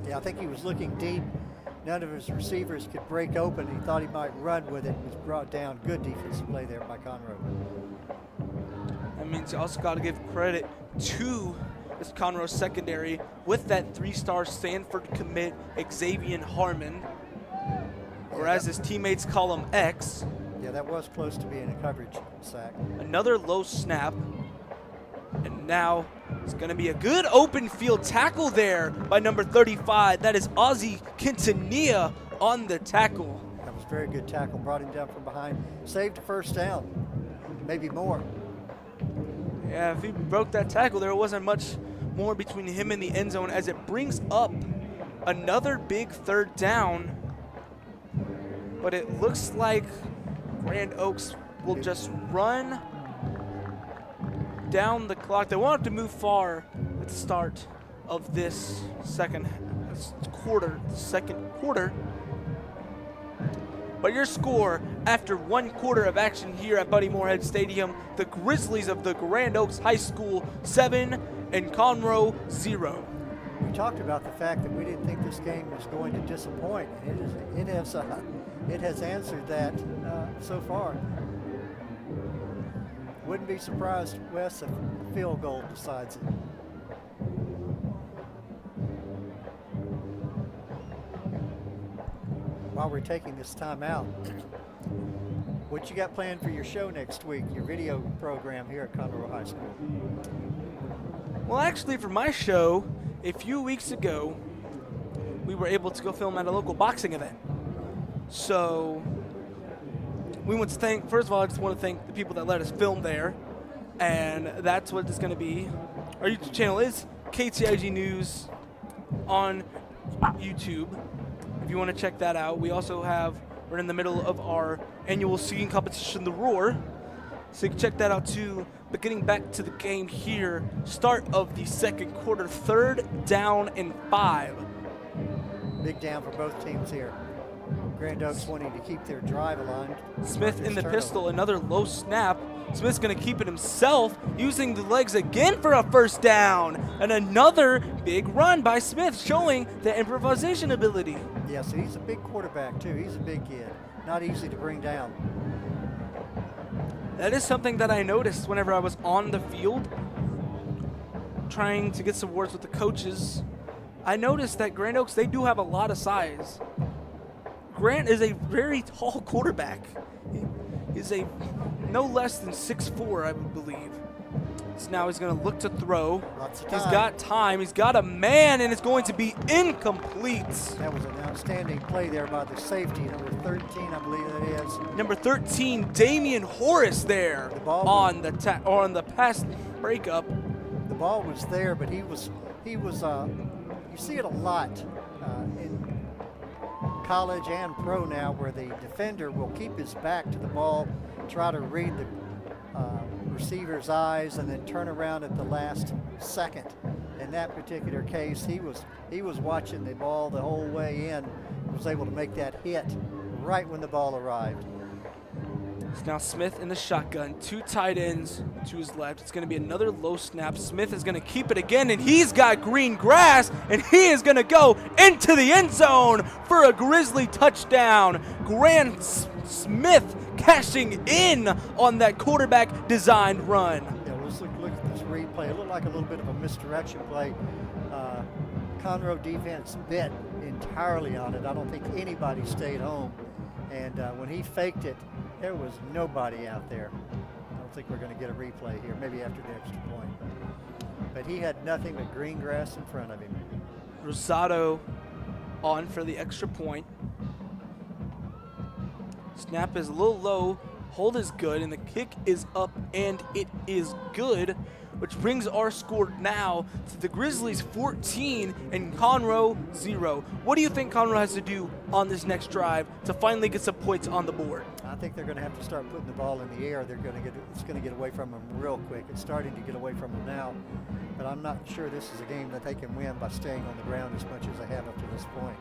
Yeah, I think he was looking deep. None of his receivers could break open. He thought he might run with it. He was brought down. Good defensive play there by Conroe. That means you also got to give credit to this Conroe secondary with that 3-star Stanford commit, Xavier Harmon, or as his teammates call him, X. Yeah, that was close to being a coverage sack. Another low snap, and now it's going to be a good open field tackle there by number 35. That is Ozzie Quintanilla on the tackle. That was a very good tackle. Brought him down from behind. Saved a first down, maybe more. Yeah, if he broke that tackle, there wasn't much more between him and the end zone as it brings up another big third down. But it looks like Grand Oaks will just run down the clock. They won't have to move far at the start of this second quarter. But your score after 1 quarter of action here at Buddy Moorhead Stadium, the Grizzlies of the Grand Oaks High School 7 and Conroe 0. We talked about the fact that we didn't think this game was going to disappoint. It has answered that so far. Wouldn't be surprised, Wes, if a field goal decides it. While we're taking this time out, what you got planned for your show next week, your video program here at Conroe High School? Well, actually, for my show, a few weeks ago, we were able to go film at a local boxing event. So we want to thank, first of all, I just want to thank the people that let us film there. And that's what it's going to be. Our YouTube channel is KTIG News on YouTube. If you want to check that out. We also we're in the middle of our annual singing competition, The Roar. So you can check that out too. But getting back to the game here, start of the second quarter, 3rd down and 5. Big down for both teams here. Grand Oaks wanting to keep their drive aligned. Smith in the pistol, another low snap. Smith's going to keep it himself, using the legs again for a first down. And another big run by Smith, showing the improvisation ability. Yeah, so he's a big quarterback too. He's a big kid. Not easy to bring down. That is something that I noticed whenever I was on the field, trying to get some words with the coaches. I noticed that Grand Oaks, they do have a lot of size. Grant is a very tall quarterback. He's a no less than 6'4", I would believe. So now he's going to look to throw. He's got time. He's got a man, and it's going to be incomplete. That was an outstanding play there by the safety, number 13, I believe that is. Number 13, Damian Horace there on the pass breakup. The ball was there, but he was. You see it a lot in college and pro now, where the defender will keep his back to the ball, try to read the receiver's eyes, and then turn around at the last second. In that particular case, he was watching the ball the whole way in, was able to make that hit right when the ball arrived. It's now Smith in the shotgun, 2 tight ends to his left. It's going to be another low snap. Smith is going to keep it again, and he's got green grass, and he is going to go into the end zone for a Grizzly touchdown. Grant Smith cashing in on that quarterback designed run. Yeah, let's look at this replay. It looked like a little bit of a misdirection play. Conroe defense bit entirely on it. I don't think anybody stayed home. And when he faked it, there was nobody out there. I don't think we're going to get a replay here, maybe after the extra point. But he had nothing but green grass in front of him. Rosado on for the extra point. Snap is a little low, hold is good, and the kick is up, and it is good, which brings our score now to the Grizzlies 14 and Conroe 0. What do you think Conroe has to do on this next drive to finally get some points on the board? I think they're going to have to start putting the ball in the air. It's going to get away from them real quick. It's starting to get away from them now, but I'm not sure this is a game that they can win by staying on the ground as much as they have up to this point.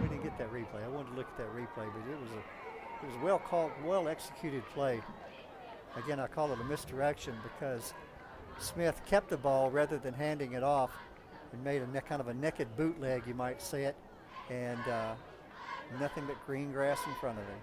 We didn't get that replay. I wanted to look at that replay, but it was a well called, well executed play. Again, I call it a misdirection because Smith kept the ball rather than handing it off and made a kind of a naked bootleg, you might say it, and nothing but green grass in front of him.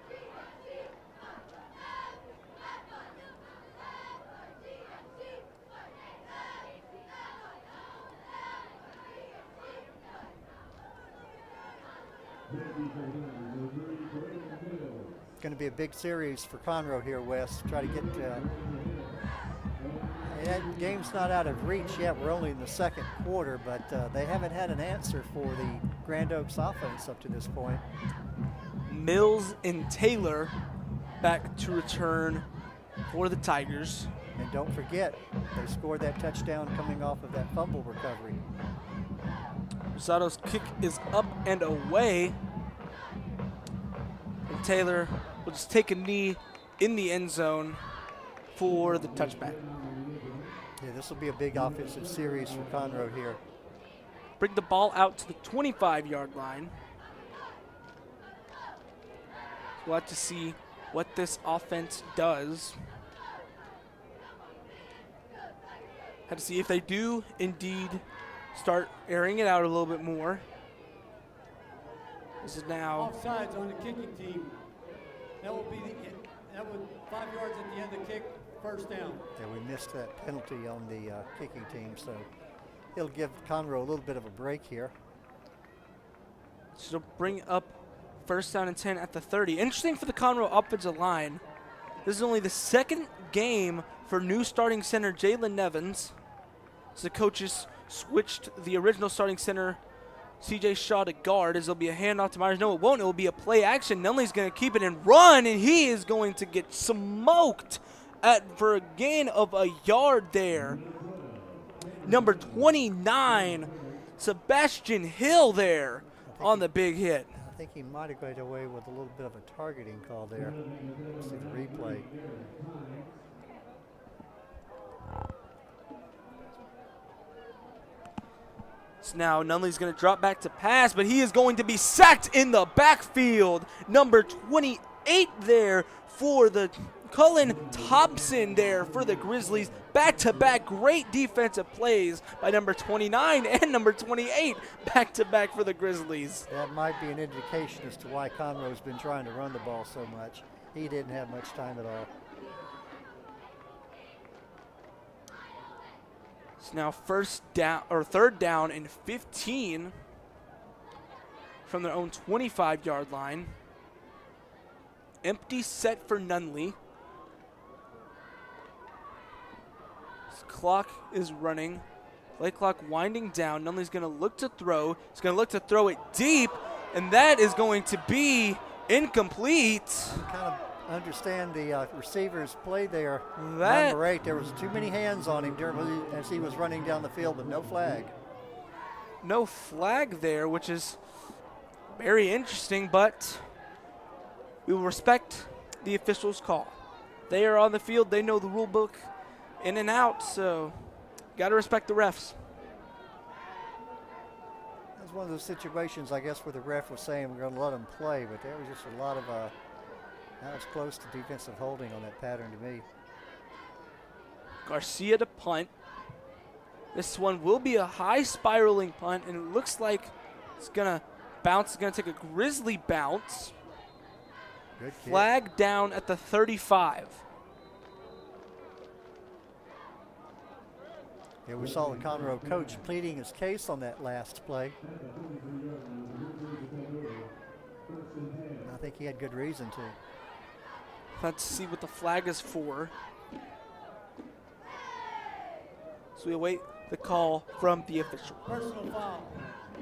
Going to be a big series for Conroe here, Wes. Try to get that game's not out of reach yet. We're only in the second quarter, but they haven't had an answer for the Grand Oaks offense up to this point. Mills and Taylor back to return for the Tigers. And don't forget, they scored that touchdown coming off of that fumble recovery. Rosado's kick is up and away. And Taylor will just take a knee in the end zone for the touchback. Yeah, this will be a big offensive series for Conroe here. Bring the ball out to the 25-yard line. We'll have to see what this offense does. Have to see if they do indeed start airing it out a little bit more. This is now Offsides on the kicking team. That will be 5 yards at the end of the kick, first down. Yeah, we missed that penalty on the kicking team, so it'll give Conroe a little bit of a break here. So bring up first down and 10 at the 30. Interesting for the Conroe offensive line. This is only the second game for new starting center Jalen Nevins. So the coaches switched the original starting center CJ Shaw to guard, as there'll be a handoff to Myers. No, it won't. It will be a play action. Nunley's going to keep it and run, and he is going to get smoked for a gain of a yard there. Number 29, Sebastian Hill there on the big hit. I think he might have got away with a little bit of a targeting call there. Let's see the replay. So now Nunley's going to drop back to pass, but he is going to be sacked in the backfield. Number 28 there for the Cullen Thompson there for the Grizzlies. Back-to-back great defensive plays by number 29 and number 28 back-to-back for the Grizzlies. That might be an indication as to why Conroe's been trying to run the ball so much. He didn't have much time at all. It's now third down and 15 from their own 25-yard line. Empty set for Nunley. This clock is running. Play clock winding down. Nunley's going to look to throw. He's going to look to throw it deep, and that is going to be incomplete. Kind of understand the receiver's play there. That- Number 8, there was too many hands on him as he was running down the field, but no flag. No flag there, which is very interesting, but we will respect the officials' call. They are on the field. They know the rule book in and out, so got to respect the refs. That's one of those situations, I guess, where the ref was saying we're going to let them play, but there was just a lot of that was close to defensive holding on that pattern to me. Garcia to punt. This one will be a high spiraling punt, and it looks like it's going to bounce. It's going to take a Grizzly bounce. Good kick. Flag down at the 35. Yeah, we saw the Conroe coach pleading his case on that last play. I think he had good reason to. Let's see what the flag is for. So we await the call from the official. Personal foul,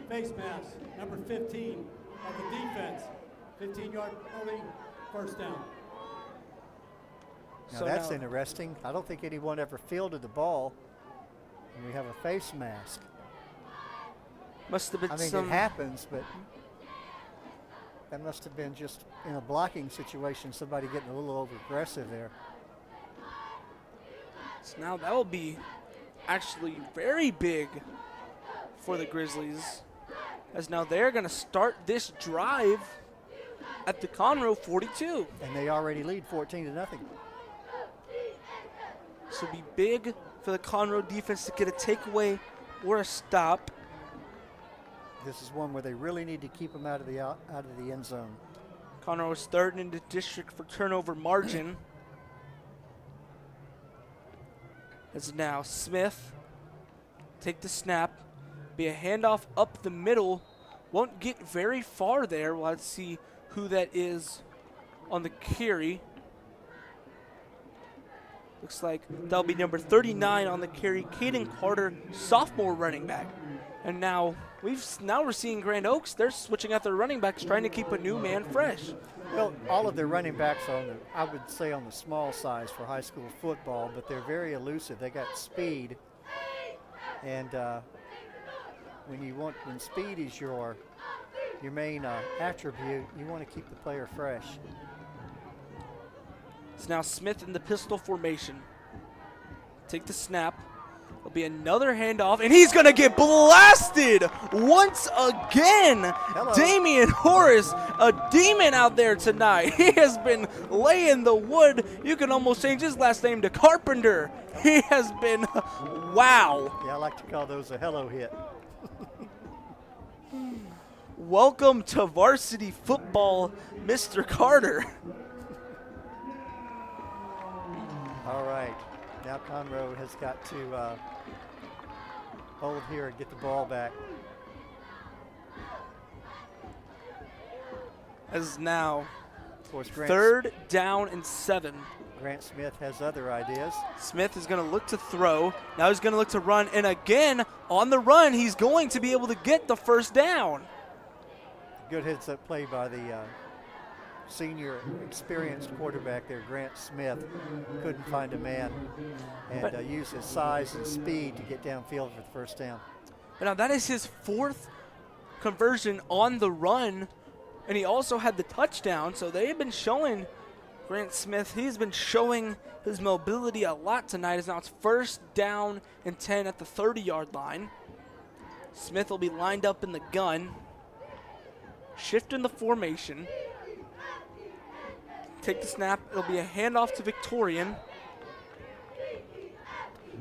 face mask, number 15 of the defense. 15-yard penalty, first down. Now So that's now- interesting. I don't think anyone ever fielded the ball. And we have a face mask. Must have been I mean, some. it happens, but that must have been just in a blocking situation, somebody getting a little over aggressive there. So now that will be actually very big for the Grizzlies, as now they're going to start this drive at the Conroe 42. And they already lead 14-0. So it'll be big for the Conroe defense to get a takeaway or a stop. This is one where they really need to keep them out of the end zone. Conroe is third in the district for turnover margin. As now Smith take the snap, be a handoff up the middle. Won't get very far there. We'll have to see who that is on the carry. Looks like that'll be number 39 on the carry, Caden Carter, sophomore running back. And now Now we're seeing Grand Oaks. They're switching out their running backs, trying to keep a new man fresh. Well, all of their running backs are I would say on the small size for high school football, but they're very elusive. They got speed, and when speed is your main attribute, you want to keep the player fresh. It's now Smith in the pistol formation. Take the snap. It'll be another handoff, and he's going to get blasted once again. Hello. Damian Horace, a demon out there tonight. He has been laying the wood. You can almost change his last name to Carpenter. He has been, wow. Yeah, I like to call those a hello hit. Welcome to varsity football, Mr. Carter. All right. Now Conroe has got to hold here and get the ball back. As now Of course, 3rd down and 7. Grant Smith has other ideas. Smith is going to look to throw. Now he's going to look to run. And again, on the run, he's going to be able to get the first down. Good heads-up play by the senior experienced quarterback there, Grant Smith. Couldn't find a man and used his size and speed to get downfield for the first down. Now that is his 4th conversion on the run, and he also had the touchdown. So they have been showing Grant Smith, he's been showing his mobility a lot tonight. As now it's 1st down and 10 at the 30-yard line. Smith will be lined up in the gun, shifting the formation. Take the snap. It'll be a handoff to Victorian.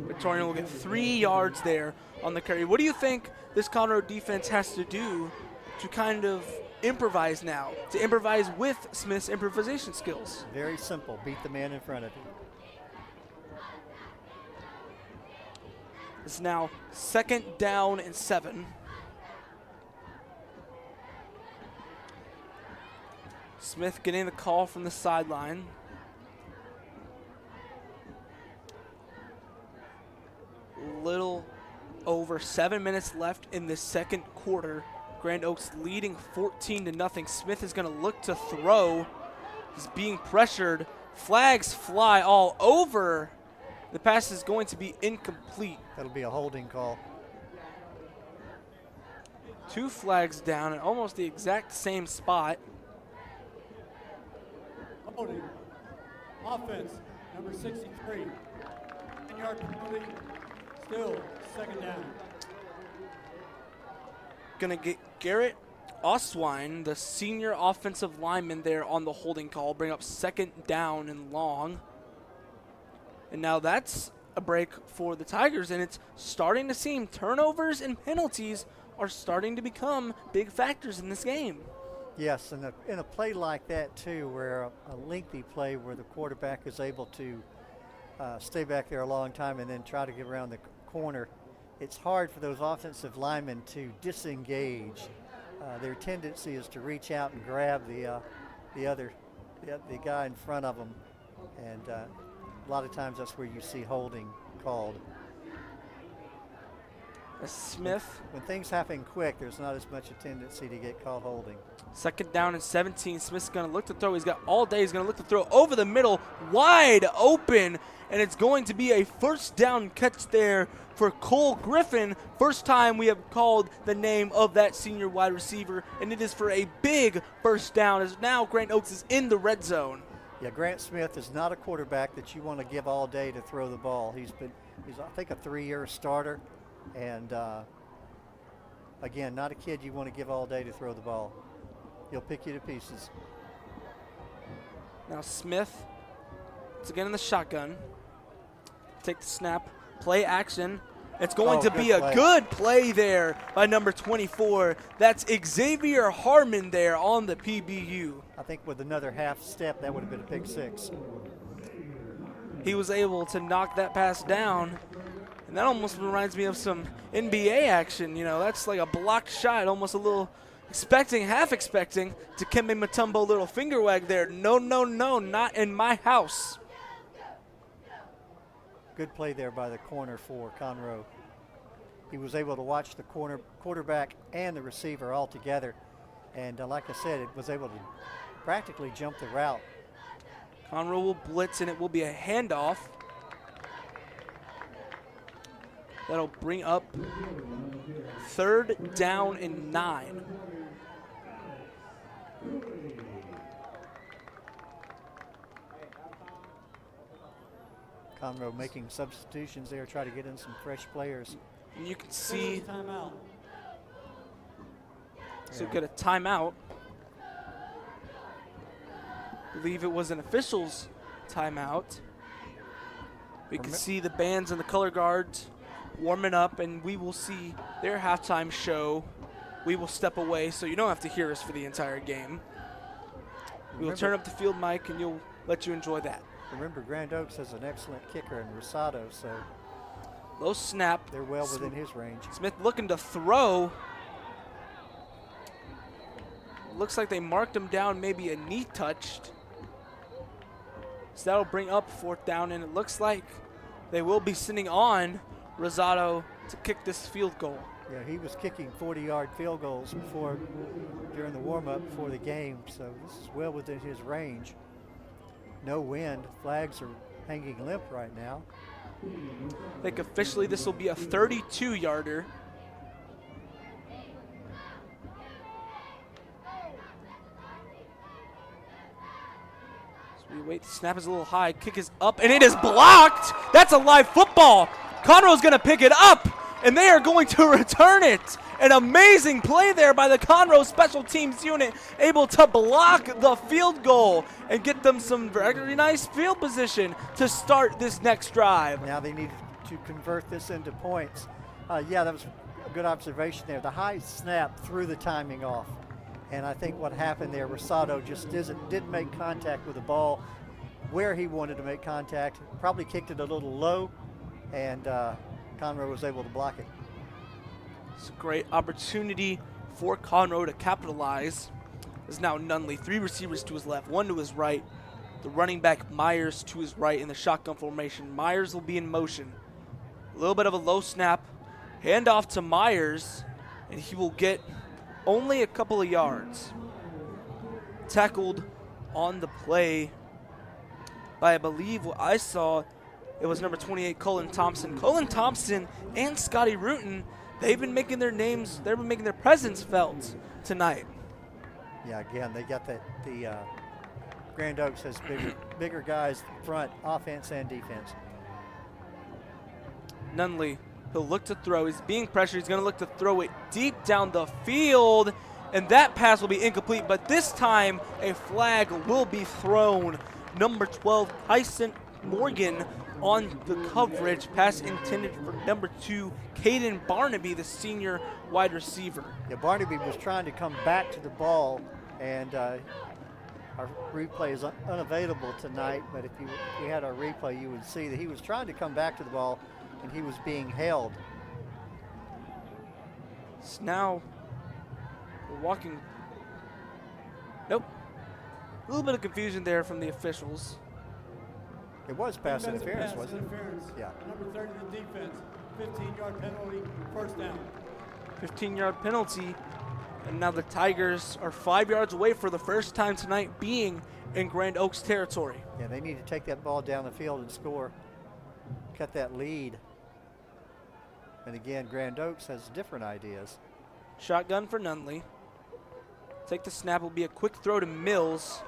Victorian will get 3 yards there on the carry. What do you think this Conroe defense has to do to kind of improvise now, to improvise with Smith's improvisation skills? Very simple. Beat the man in front of you. It's now 2nd down and 7. Smith getting the call from the sideline. Little over 7 minutes left in the 2nd quarter. Grand Oaks leading 14-0. Smith is going to look to throw. He's being pressured. Flags fly all over. The pass is going to be incomplete. That'll be a holding call. 2 flags down at almost the exact same spot. Holding. Offense, number 63. 10-yard penalty. Still 2nd down. Going to get Garrett Oswine, the senior offensive lineman there on the holding call, bring up 2nd down and long. And now that's a break for the Tigers, and it's starting to seem turnovers and penalties are starting to become big factors in this game. Yes, and in a play like that, too, where a lengthy play where the quarterback is able to stay back there a long time and then try to get around the corner, it's hard for those offensive linemen to disengage. Their tendency is to reach out and grab the guy in front of them, and a lot of times that's where you see holding called. Smith. When things happen quick, there's not as much a tendency to get called holding. 2nd down and 17. Smith's going to look to throw. He's got all day. He's going to look to throw over the middle, wide open, and it's going to be a 1st down catch there for Cole Griffin. First time we have called the name of that senior wide receiver, and it is for a big 1st down, as now Grand Oaks is in the red zone. Yeah, Grant Smith is not a quarterback that you want to give all day to throw the ball. He's I think a 3-year starter, and again, not a kid you want to give all day to throw the ball. He'll pick you to pieces. Now Smith, it's again in the shotgun. Take the snap, play action. It's going to be a good play there by number 24. That's Xavier Harmon there on the PBU. I think with another half step, that would have been a pick 6. He was able to knock that pass down, and that almost reminds me of some NBA action. You know, that's like a blocked shot, almost a little half expecting Dikembe Mutombo little finger wag there. No, no, no, not in my house. Good play there by the corner for Conroe. he was able to watch the quarterback and the receiver all together. And like I said, it was able to practically jump the route. Conroe will blitz, and it will be a handoff. That'll bring up 3rd down and 9. Conroe making substitutions there, try to get in some fresh players. And you can see, Timeout. so get a timeout. I believe it was an official's timeout. We can see the bands and the color guards warming up, and we will see their halftime show. We will step away so you don't have to hear us for the entire game. We will turn up the field mic, and you'll let you enjoy that. Remember, Grand Oaks has an excellent kicker in Rosado, so Low snap. they're well within his range. Smith looking to throw. Looks like they marked him down, maybe a knee touched. So that'll bring up 4th down, and it looks like they will be sending on Rosado to kick this field goal. Yeah, he was kicking 40-yard field goals during the warm-up before the game, so this is well within his range. No wind. Flags are hanging limp right now. I think officially this will be a 32-yarder. So we wait. The snap is a little high. Kick is up, and it is blocked. That's a live football. Conroe's going to pick it up, and they are going to return it. An amazing play there by the Conroe special teams unit, able to block the field goal and get them some very nice field position to start this next drive. Now they need to convert this into points. Yeah, that was a good observation there. The high snap threw the timing off. And I think what happened there, Rosado just didn't make contact with the ball where he wanted to make contact. Probably kicked it a little low, and Conroe was able to block it. It's a great opportunity for Conroe to capitalize. Is now Nunley, 3 receivers to his left, 1 to his right. The running back Myers to his right in the shotgun formation. Myers will be in motion. A little bit of a low snap. Handoff to Myers, and he will get only a couple of yards. Tackled on the play by, I believe what I saw, it was number 28, Colin Thompson. Colin Thompson and Scotty Rutan, they've been making their presence felt tonight. Yeah, again, they got that. The Grand Oaks has bigger guys front, offense and defense. Nunley, he'll look to throw. He's being pressured. He's going to look to throw it deep down the field, and that pass will be incomplete. But this time, a flag will be thrown. Number 12, Tyson Morgan on the coverage. Pass intended for number 2, Caden Barnaby, the senior wide receiver. Yeah, Barnaby was trying to come back to the ball, and our replay is unavailable tonight, but if we had our replay, you would see that he was trying to come back to the ball, and he was being held. So now we're walking. Nope. A little bit of confusion there from the officials. It was pass interference, Pass wasn't it? interference. Yeah. Number 30 to the defense. 15-yard penalty, 1st down. 15-yard penalty. And now the Tigers are 5 yards away for the first time tonight being in Grand Oaks territory. Yeah, they need to take that ball down the field and score. Cut that lead. And again, Grand Oaks has different ideas. Shotgun for Nunley. Take the snap. Will be a quick throw to Mills.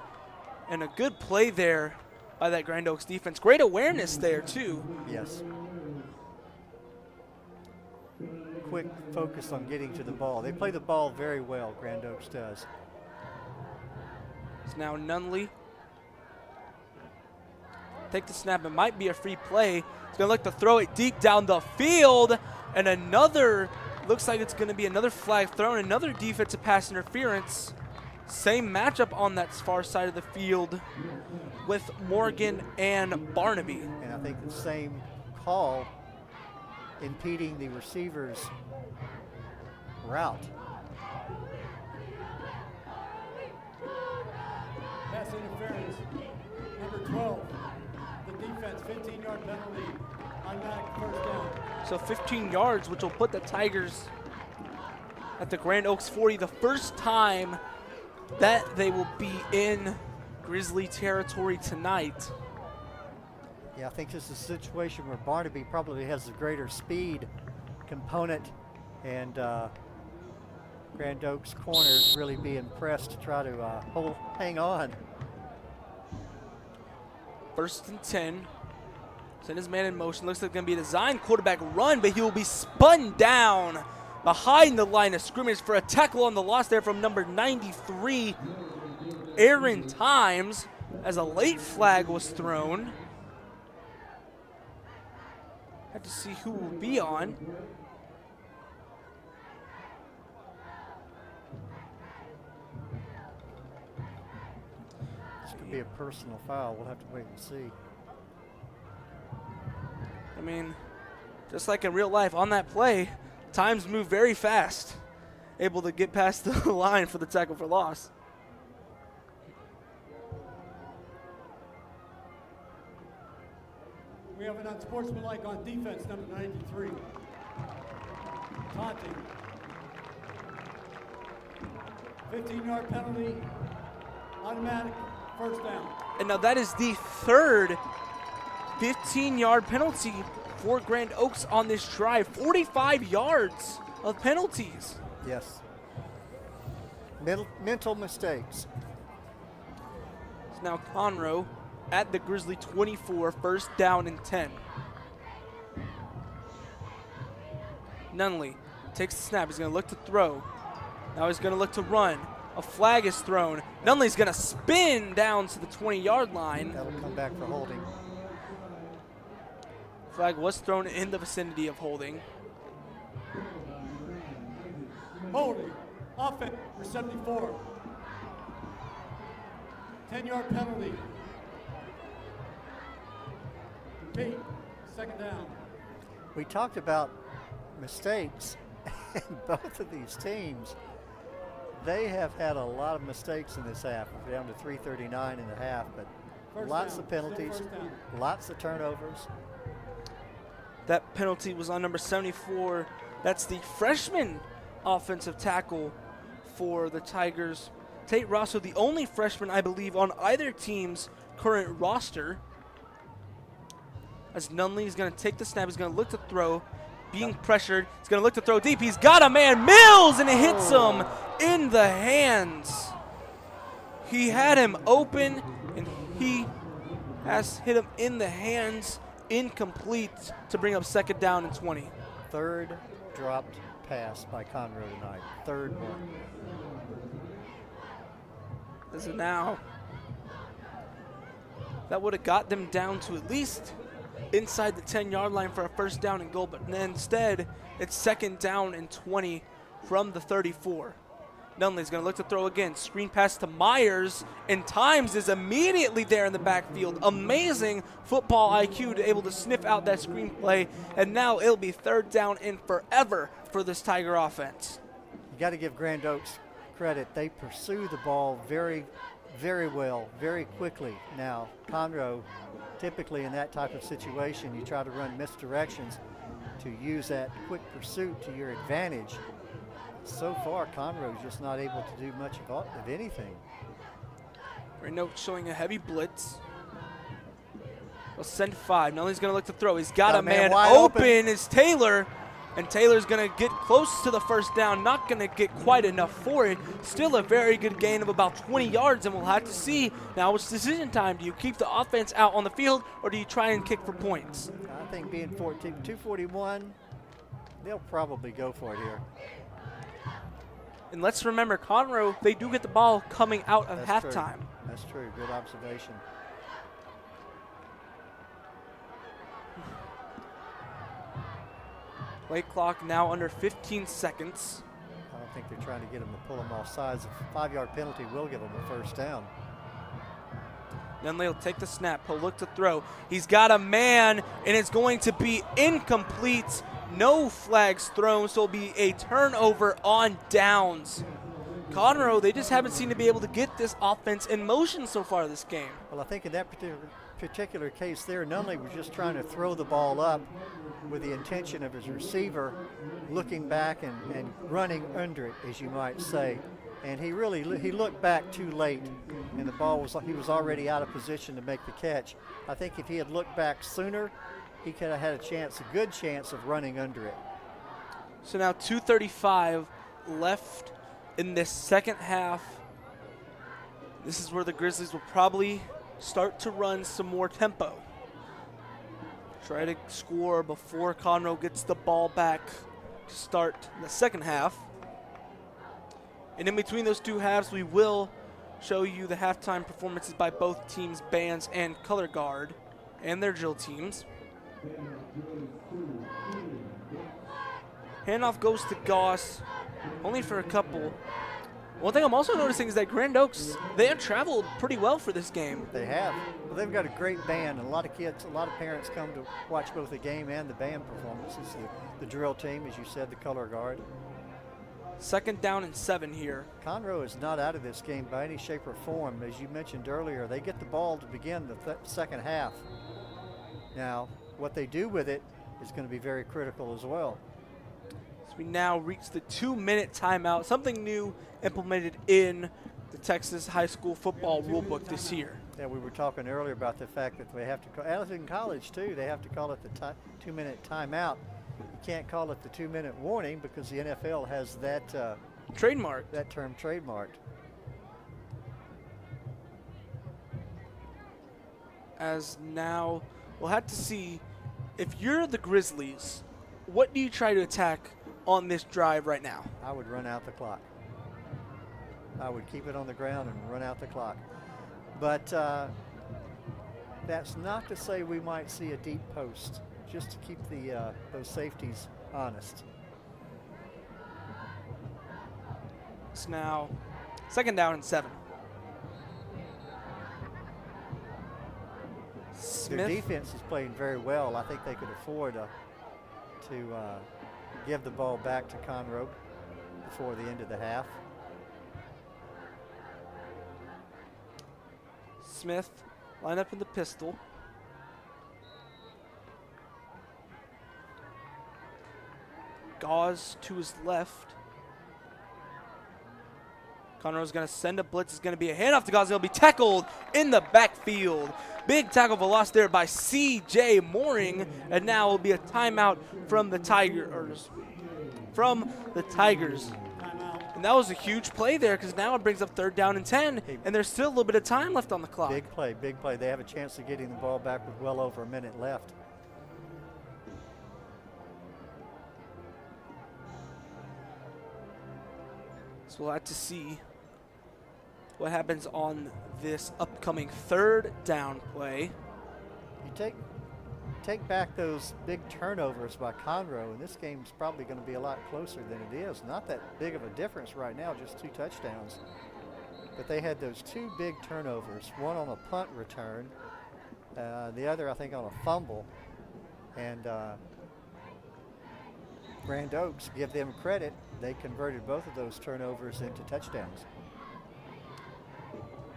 And a good play there by that Grand Oaks defense. Great awareness there, too. Yes. Quick focus on getting to the ball. They play the ball very well, Grand Oaks does. It's now Nunley. Take the snap. It might be a free play. He's going to look to throw it deep down the field. And another, looks like it's going to be another flag thrown, another defensive pass interference. Same matchup on that far side of the field with Morgan and Barnaby. And I think the same call impeding the receiver's route. Pass interference. Number 12, the defense 15-yard penalty. Automatic first down. So 15 yards, which will put the Tigers at the Grand Oaks 40, the first time that they will be in Grizzly territory tonight. Yeah, I think this is a situation where Barnaby probably has the greater speed component, and Grand Oaks corners really being pressed to try to hang on. 1st and 10. Send his man in motion. Looks like it's going to be a designed quarterback run, but he will be spun down behind the line of scrimmage for a tackle on the loss there from number 93, Aaron Times, as a late flag was thrown. Had to see who will be on. This could be a personal foul. We'll have to wait and see. I mean, just like in real life, on that play, Times move very fast, able to get past the line for the tackle for loss. We have an unsportsmanlike on defense, number 93. Taunting. 15-yard penalty, automatic first down. And now that is the third 15-yard penalty for Grand Oaks on this drive. 45 yards of penalties. Yes. Mental mistakes. It's now Conroe at the Grizzly 24, 1st down and 10. Nunley takes the snap. He's going to look to throw. Now he's going to look to run. A flag is thrown. Nunley's going to spin down to the 20-yard line. That'll come back for holding. Flag was thrown in the vicinity of holding. Holding. Offense for 74. 10-yard penalty. Repeat. 2nd down. We talked about mistakes, and both of these teams, they have had a lot of mistakes in this half. We're down to 3:39 in the half, but lots of penalties, lots of turnovers. That penalty was on number 74. That's the freshman offensive tackle for the Tigers. Tate Rosso, the only freshman, I believe, on either team's current roster. As Nunley is going to take the snap, he's going to look to throw, being pressured. He's going to look to throw deep. He's got a man, Mills, and it hits him in the hands. He had him open, and he has hit him in the hands. Incomplete to bring up 2nd down and 20. Third dropped pass by Conroe tonight. Third one. This is now. That would have got them down to at least inside the 10-yard line for a 1st down and goal, but instead it's 2nd down and 20 from the 34. Nunley's going to look to throw again. Screen pass to Myers, and Times is immediately there in the backfield. Amazing football IQ to able to sniff out that screen play, and now it'll be 3rd down and forever for this Tiger offense. You got to give Grand Oaks credit. They pursue the ball very, very well, very quickly. Now, Conroe, typically in that type of situation, you try to run misdirections to use that quick pursuit to your advantage. So far, Conroe's just not able to do much of anything. Renault showing a heavy blitz. We'll send 5. Nunley's going to look to throw. He's got a man open. Is Taylor. And Taylor's going to get close to the 1st down. Not going to get quite enough for it. Still a very good gain of about 20 yards. And we'll have to see now it's decision time. Do you keep the offense out on the field, or do you try and kick for points? I think being 241, they'll probably go for it here. And let's remember, Conroe, they do get the ball coming out of That's halftime. True. That's true. Good observation. Play clock now under 15 seconds. I don't think they're trying to get him to pull him off sides. A 5-yard penalty will give him a 1st down. Nunley will take the snap. He'll look to throw. He's got a man, and it's going to be incomplete. No flags thrown, so it'll be a turnover on downs. Conroe, they just haven't seemed to be able to get this offense in motion so far this game. Well, I think in that particular case there, Nunley was just trying to throw the ball up with the intention of his receiver looking back and running under it, as you might say. And he looked back too late, and the ball he was already out of position to make the catch. I think if he had looked back sooner, he could have had a good chance of running under it. So now 2:35 left in this second half. This is where the Grizzlies will probably start to run some more tempo. Try to score before Conroe gets the ball back to start the second half. And in between those two halves, we will show you the halftime performances by both teams' bands and color guard and their drill teams. Handoff goes to Goss, only for a couple. One thing I'm also noticing is that Grand Oaks, they have traveled pretty well for this game. They have. Well, they've got a great band, and a lot of kids, a lot of parents come to watch both the game and the band performances. The drill team, as you said, the color guard. 2nd down and 7 here. Conroe is not out of this game by any shape or form. As you mentioned earlier, they get the ball to begin the second half. Now, what they do with it is going to be very critical as well. So we now reach the 2-minute timeout, something new implemented in the Texas high school football rulebook this year. Yeah, we were talking earlier about the fact that they have to call, as in college too, they have to call it the 2-minute timeout. You can't call it the 2-minute warning because the NFL has that trademark. That term trademarked. As now we'll have to see, if you're the Grizzlies, what do you try to attack on this drive right now? I would run out the clock. I would keep it on the ground and run out the clock. But that's not to say we might see a deep post, just to keep those safeties honest. It's now 2nd down and 7. Their defense is playing very well. I think they could afford to give the ball back to Conroe before the end of the half. Smith line up in the pistol. Gauze to his left. Conroe's going to send a blitz. It's going to be a handoff to Gauze. He'll be tackled in the backfield. Big tackle for loss there by C.J. Mooring. And now will be a timeout from the Tigers. And that was a huge play there because now it brings up 3rd down and 10. And there's still a little bit of time left on the clock. Big play, big play. They have a chance of getting the ball back with well over a minute left. So we'll have to see what happens on this upcoming 3rd down play. You take back those big turnovers by Conroe, and this game's probably going to be a lot closer than it is. Not that big of a difference right now, just 2 touchdowns. But they had those 2 big turnovers, one on a punt return, the other I think on a fumble. And Grand Oaks, give them credit, they converted both of those turnovers into touchdowns.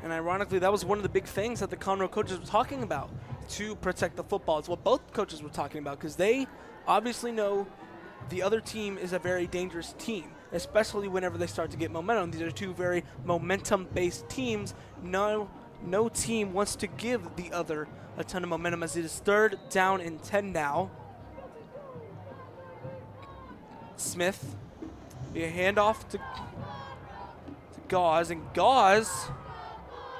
And ironically, that was one of the big things that the Conroe coaches were talking about to protect the football. It's what both coaches were talking about because they obviously know the other team is a very dangerous team, especially whenever they start to get momentum. These are 2 very momentum-based teams. No team wants to give the other a ton of momentum as it is 3rd down and 10 now. Smith, be a handoff to Gauze, and Gauze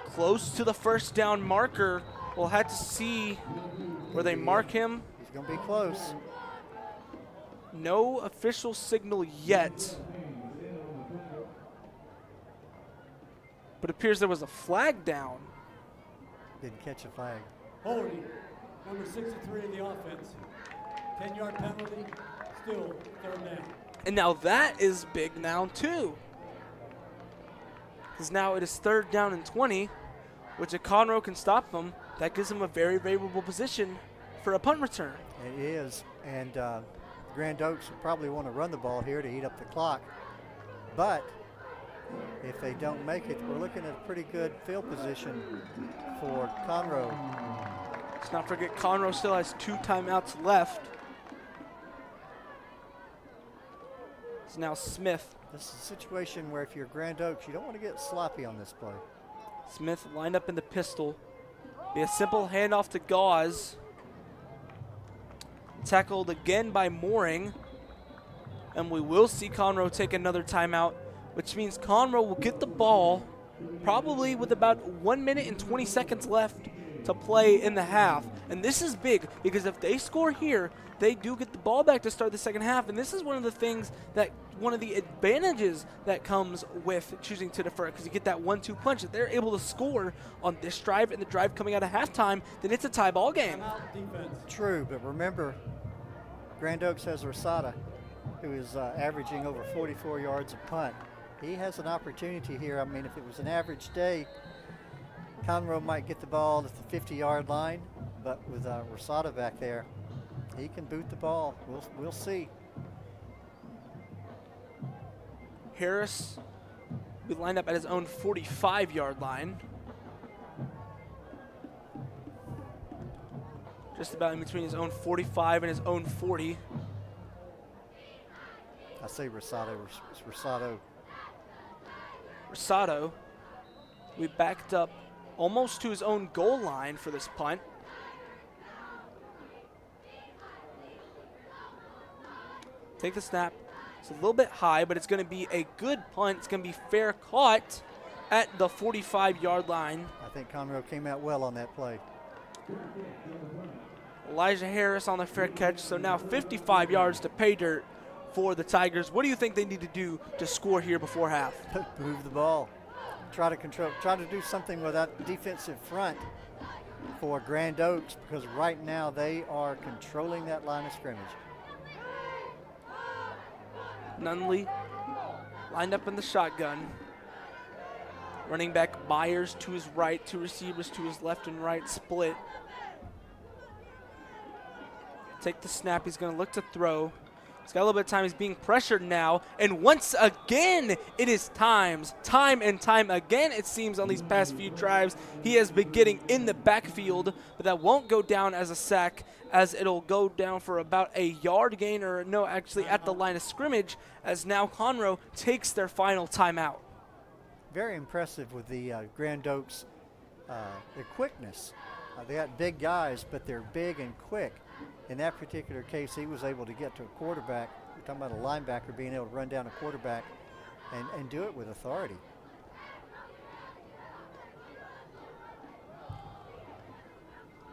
close to the 1st down marker. We'll have to see where they mark him. He's going to be close. No official signal yet. But it appears there was a flag down. Didn't catch a flag. Holding, number 63 in the offense. 10-yard penalty, still 3rd down. And now that is big now too. Because now it is 3rd down and 20, which if Conroe can stop them, that gives them a very favorable position for a punt return. It is, and Grand Oaks will probably want to run the ball here to eat up the clock. But if they don't make it, we're looking at a pretty good field position for Conroe. Let's not forget Conroe still has 2 timeouts left. It's now Smith. This is a situation where if you're Grand Oaks, you don't want to get sloppy on this play. Smith lined up in the pistol. Be a simple handoff to Gauze. Tackled again by Mooring. And we will see Conroe take another timeout, which means Conroe will get the ball probably with about 1 minute and 20 seconds left to play in the half. And this is big because if they score here, they do get the ball back to start the second half. And this is one of the things that, one of the advantages that comes with choosing to defer, because you get that 1-2 punch. If they're able to score on this drive and the drive coming out of halftime, then it's a tie ball game. True, but remember, Grand Oaks has Rosada, who is averaging over 44 yards a punt. He has an opportunity here. I mean, if it was an average day, Conroe might get the ball at the 50-yard line, but with Rosada back there, he can boot the ball. We'll see. Harris will be lined up at his own 45-yard line. Just about in between his own 45 and his own 40. I say Rosado. Rosado. Rosado, we backed up almost to his own goal line for this punt. Take the snap. It's a little bit high, but it's going to be a good punt. It's going to be fair caught at the 45-yard line. I think Conroe came out well on that play. Elijah Harris on the fair catch. So now 55 yards to pay dirt for the Tigers. What do you think they need to do to score here before half? Move the ball. Try to do something with that defensive front for Grand Oaks, because right now they are controlling that line of scrimmage. Nunley lined up in the shotgun. Running back Myers to his right, 2 receivers to his left and right split. Take the snap. He's going to look to throw. He's got a little bit of time. He's being pressured now. And once again, it is time and time again, it seems, on these past few drives. He has been getting in the backfield, but that won't go down as a sack, as it'll go down for about a yard gain, or no, actually at the line of scrimmage, as now Conroe takes their final timeout. Very impressive with the Grand Oaks, their quickness. They got big guys, but they're big and quick. In that particular case, he was able to get to a quarterback. We're talking about a linebacker being able to run down a quarterback and do it with authority.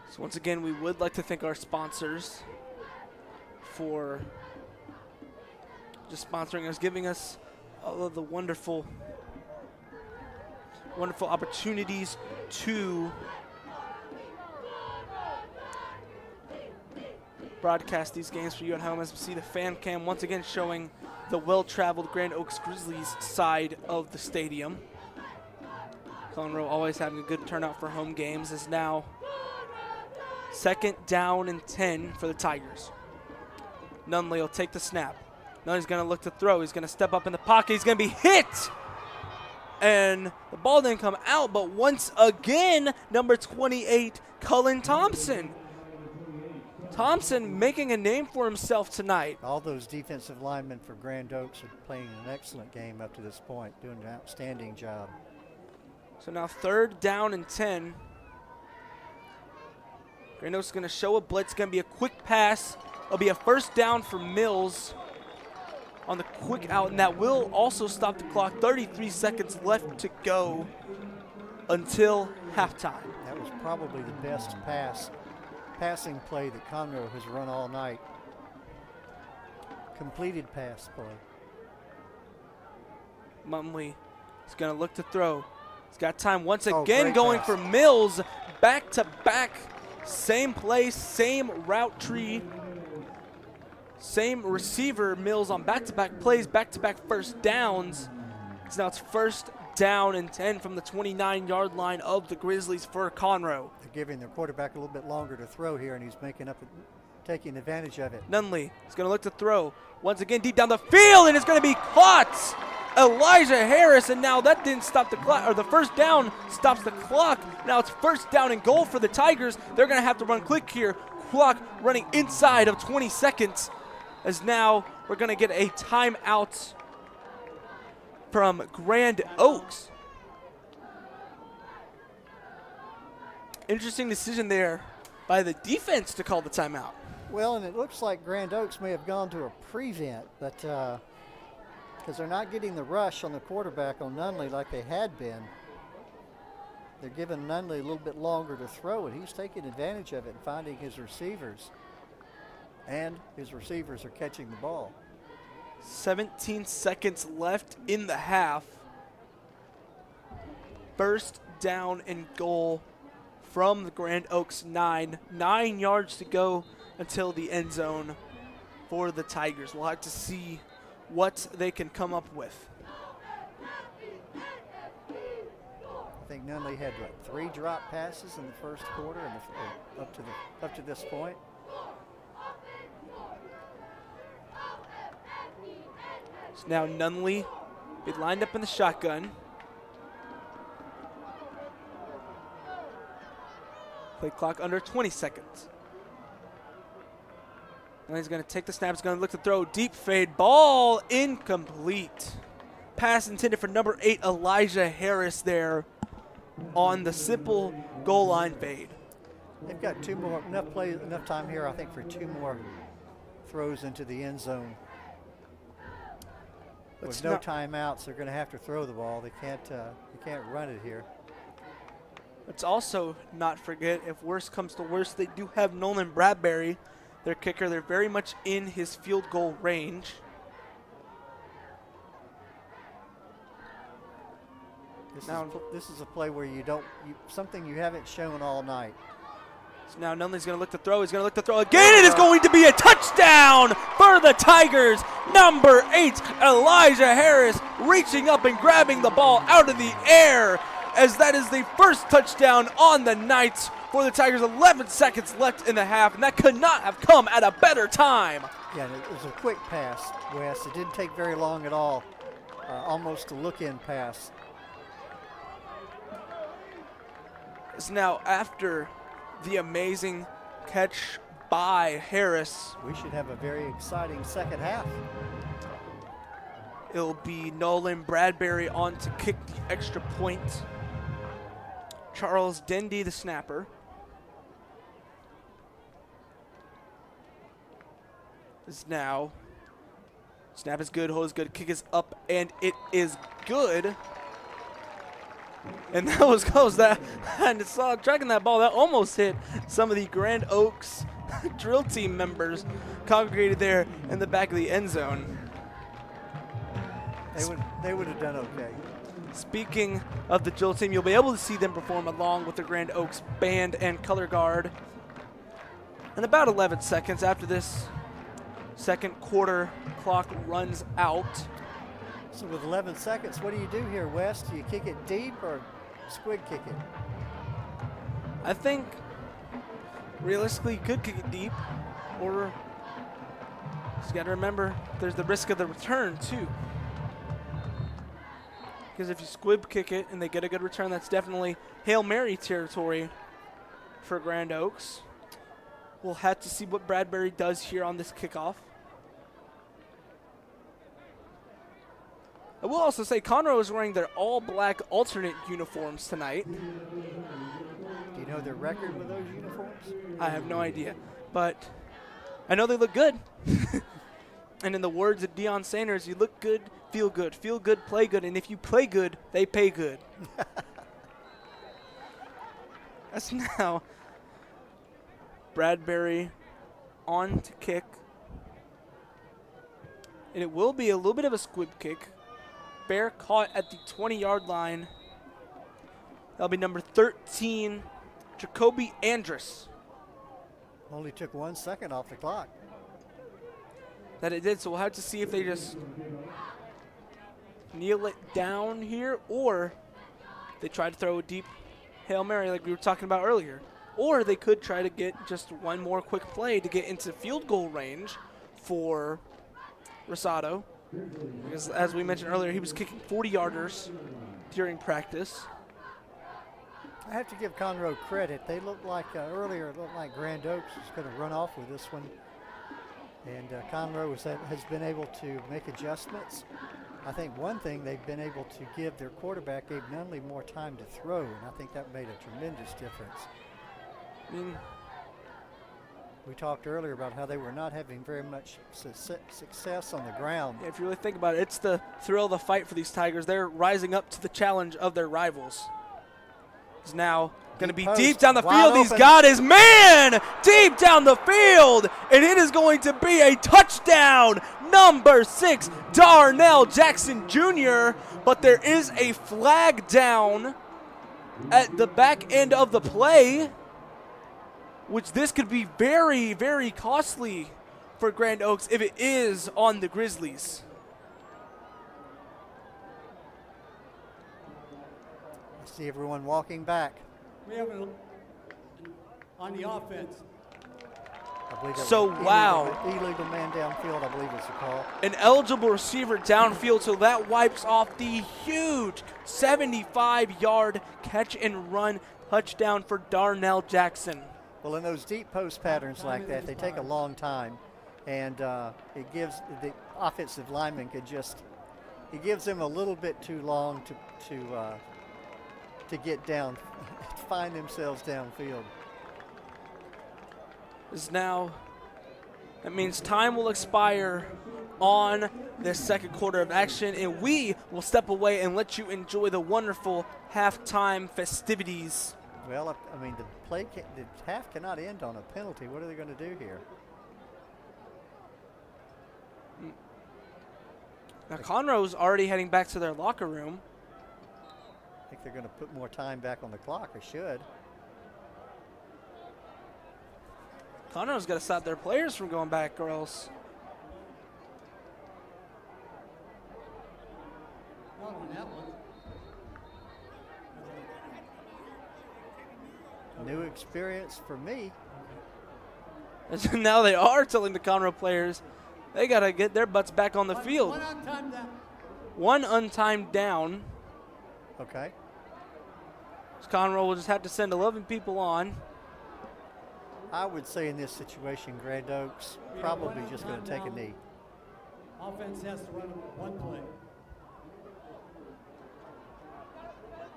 So once again, we would like to thank our sponsors for just sponsoring us, giving us all of the wonderful opportunities to broadcast these games for you at home, as we see the fan cam once again showing the well-traveled Grand Oaks Grizzlies side of the stadium. Conroe always having a good turnout for home games. Is now 2nd down and 10 for the Tigers. Nunley will take the snap. Nunley's going to look to throw. He's going to step up in the pocket. He's going to be hit. And the ball didn't come out, but once again, number 28, Cullen Thompson. Thompson making a name for himself tonight. All those defensive linemen for Grand Oaks are playing an excellent game up to this point, doing an outstanding job. So now 3rd down and 10. Grand Oaks is going to show a blitz. Going to be a quick pass. It'll be a 1st down for Mills on the quick out, and that will also stop the clock. 33 seconds left to go until halftime. That was probably the best passing play that Conroe has run all night. Completed pass play. Mumley is going to look to throw. He's got time once again, going pass for Mills. Back to back. Same play, same route tree. Same receiver, Mills, on back-to-back plays, back-to-back 1st downs. So now it's 1st down and 10 from the 29-yard line of the Grizzlies for Conroe. They're giving their quarterback a little bit longer to throw here, and he's taking advantage of it. Nunley is going to look to throw. Once again, deep down the field, and it's going to be caught Elijah Harris, and now that didn't stop the clock, or the first down stops the clock. Now it's first down and goal for the Tigers. They're going to have to run quick here. Clock running inside of 20 seconds, as now we're going to get a timeout from Grand Oaks. Interesting decision there by the defense to call the timeout. Well, and it looks like Grand Oaks may have gone to a prevent, but because they're not getting the rush on the quarterback on Nunley like they had been. They're giving Nunley a little bit longer to throw, and he's taking advantage of it and finding his receivers. And his receivers are catching the ball. 17 seconds left in the half. First down and goal from the Grand Oaks 9. 9 yards to go until the end zone for the Tigers. We'll have to see what they can come up with. I think Nunley had, what, 3 drop passes in the first quarter and up to this point. So now Nunley be lined up in the shotgun. Play clock under 20 seconds. Now he's going to take the snap. He's going to look to throw. Deep fade. Ball incomplete. Pass intended for number 8, Elijah Harris there on the simple goal line fade. They've got enough time here, I think, for 2 more throws into the end zone. With no timeouts, they're going to have to throw the ball. They can't run it here. Let's also not forget, if worse comes to worse, they do have Nolan Bradbury, their kicker. They're very much in his field goal range. This is a play where something you haven't shown all night. So now Nunley's going to look to throw. He's going to look to throw again. It is going to be a touchdown for the Tigers. Number 8, Elijah Harris, reaching up and grabbing the ball out of the air, as that is the first touchdown on the night for the Tigers. 11 seconds left in the half, and that could not have come at a better time. Yeah, it was a quick pass, Wes. It didn't take very long at all. Almost a look-in pass. So now after the amazing catch by Harris, we should have a very exciting second half. It'll be Nolan Bradbury on to kick the extra point. Charles Dendy, the snapper. Is now. Snap is good, hold is good, kick is up, and it is good. And that was close. And saw tracking that ball, that almost hit some of the Grand Oaks drill team members congregated there in the back of the end zone. They would have done okay. Speaking of the drill team, you'll be able to see them perform along with the Grand Oaks band and color guard. In about 11 seconds after this second quarter clock runs out. So with 11 seconds, what do you do here, Wes? Do you kick it deep or squid kick it? I think realistically you could kick it deep, or just got to remember there's the risk of the return too. Because if you squib kick it and they get a good return, that's definitely Hail Mary territory for Grand Oaks. We'll have to see what Bradbury does here on this kickoff. I will also say Conroe is wearing their all-black alternate uniforms tonight. Do you know their record with those uniforms? I have no idea, but I know they look good. And in the words of Deion Sanders, you look good, feel good, play good, and if you play good, they pay good. That's now Bradbury on to kick. And it will be a little bit of a squib kick. Bear caught at the 20-yard line. That'll be number 13, Jacoby Andrus. Only took 1 second off the clock. That it did, so we'll have to see if they just kneel it down here, or they try to throw a deep Hail Mary like we were talking about earlier. Or they could try to get just one more quick play to get into field goal range for Rosado. Because as we mentioned earlier, he was kicking 40-yarders during practice. I have to give Conroe credit. They looked like earlier, it looked like Grand Oaks was going to run off with this one. And Conroe has been able to make adjustments. I think one thing they've been able to give their quarterback, Gabe Nunley, more time to throw, and I think that made a tremendous difference. I mean, we talked earlier about how they were not having very much success on the ground. if you really think about it, it's the thrill of the fight for these Tigers. They're rising up to the challenge of their rivals. He's now going to be Post, deep down the wide field. He's open. got his man deep down the field, and it is going to be a touchdown. Number 6, Darnell Jackson Jr., but there is a flag down at the back end of the play, which this could be very, very costly for Grand Oaks if it is on the Grizzlies. I see everyone walking back. We have on the offense. I believe that So, was an wow. illegal man downfield, I believe is the call. An eligible receiver downfield, so that wipes off the huge 75-yard catch and run touchdown for Darnell Jackson. Well, in those deep post patterns like that, they take a long time, and it gives the offensive lineman it gives them a little bit too long to get down, to find themselves downfield. That means time will expire on this second quarter of action, and we will step away and let you enjoy the wonderful halftime festivities. Well, I mean, the half cannot end on a penalty. What are they going to do here? Now, Conroe's already heading back to their locker room. I think they're going to put more time back on the clock, or should. Conroe's got to stop their players from going back, or else. Not on that one. New experience for me. Now they are telling the Conroe players they got to get their butts back on the field. One on time down. One untimed down. Okay. So Conroe will just have to send 11 people on. I would say in this situation, Grand Oaks probably just going to take a knee. Offense has to run one play.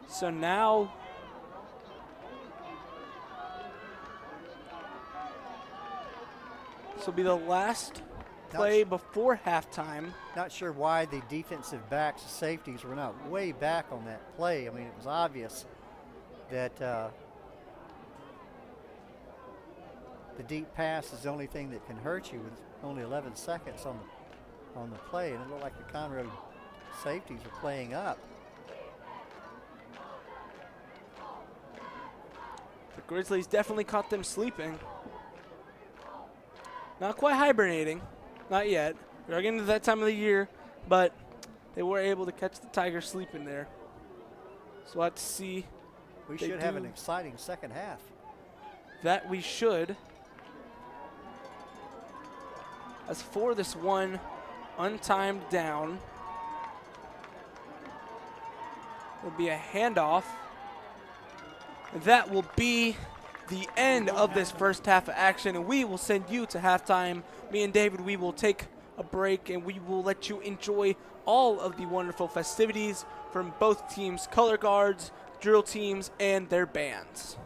So now this will be the last play before halftime. Not sure why the defensive backs, safeties, were not way back on that play. I mean, it was obvious that the deep pass is the only thing that can hurt you with only 11 seconds on the play, and it looked like the Conroe safeties were playing up. The Grizzlies definitely caught them sleeping. Not quite hibernating, not yet. We are getting to that time of the year, but they were able to catch the Tigers sleeping there. So we'll have to see. We should have an exciting second half. That we should. As for this one untimed down, it'll be a handoff. That will be the end of this first half of action, and we will send you to halftime. Me and David, we will take a break, and we will let you enjoy all of the wonderful festivities from both teams' color guards, drill teams, and their bands.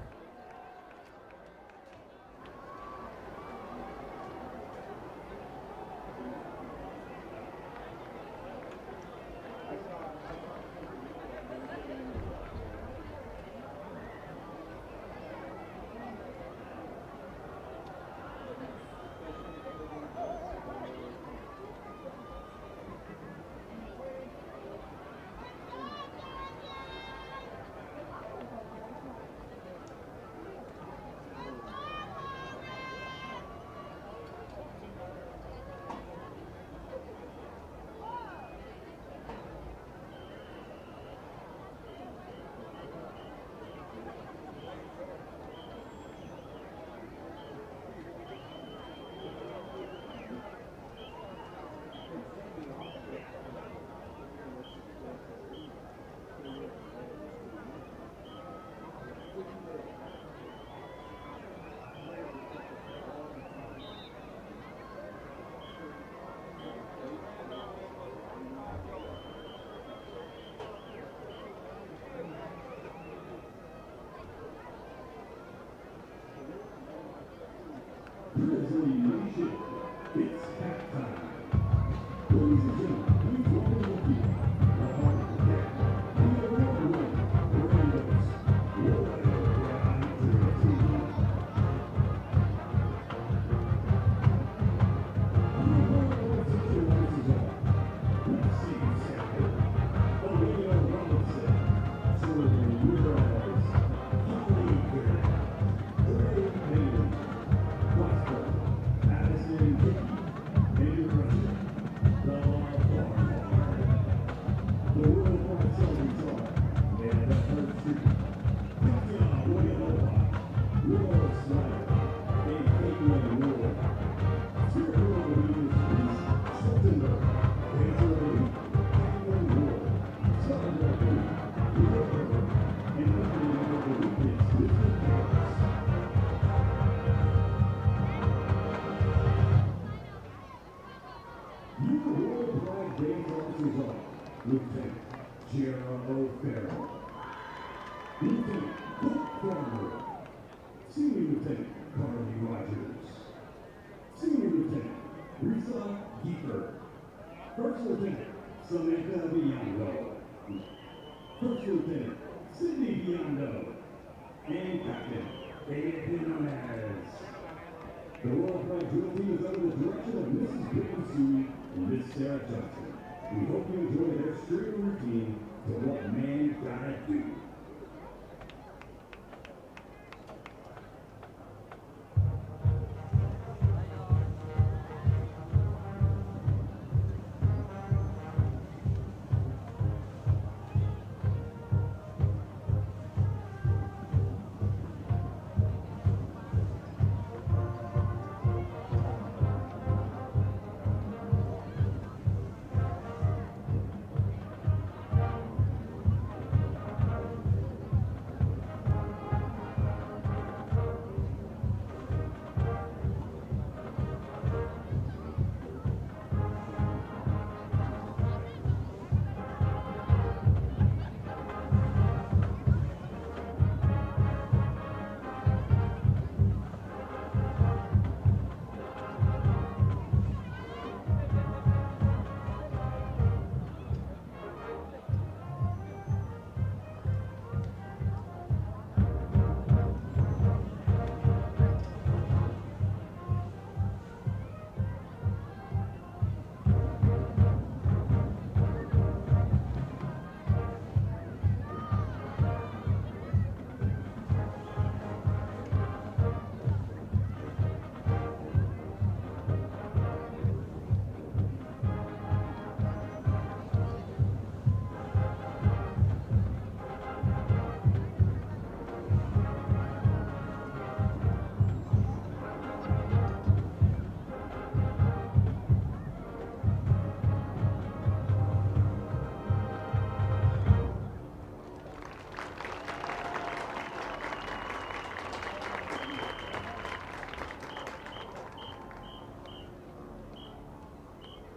Grizzly Nation, it's halftime. Ladies and gentlemen, please welcome the field, the heart of the deck, the award-winning Orlando's Warrior Pride Team. Lieutenant Gerald O'Farrell, Lieutenant Conroe, Senior Lieutenant Carly Rogers, Senior Lieutenant Risa Giefer, First Lieutenant Samantha Biondo, First Lieutenant Sydney Biondo, and Captain David Jimenez. The Royal Pride Drill Team is under the direction of Mrs. Brittany and Miss Sarah Johnson. We hope you enjoy their straight routine to what man gotta do.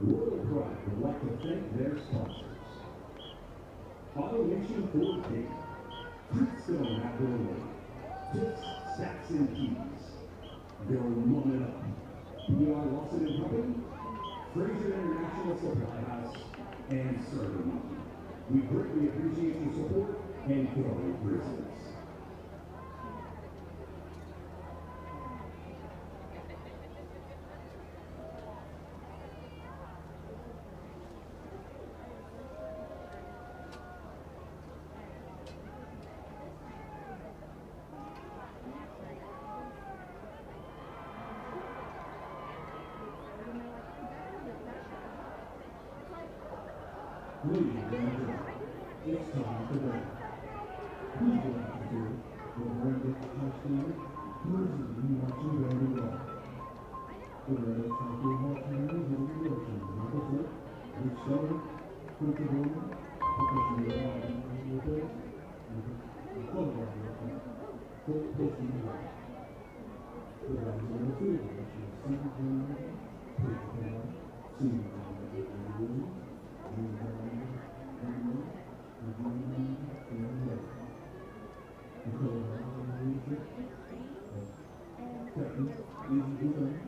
Royal Pride would like to thank their sponsors. Automation Ford King, Creekstone Outdoor Lake, Tips, Stacks and Keys, They're Woman Up, B.R. Lawson and Company, Fraser International Supply House, and Server Monkey. We greatly appreciate your support and go Grizzlies. Ladies and gentlemen, it's time for that. Please go out to do the Orlando touchdown. Grizzlies, we want you very well. The Orlando touchdown touchdown is on the motion. Number 4, Rich Sullivan, Quinton Bowman, professional with us, and qualified with us, fourth posting the line. The Rams on the field, which is Senior General, Senior General, Captain, ladies and gentlemen,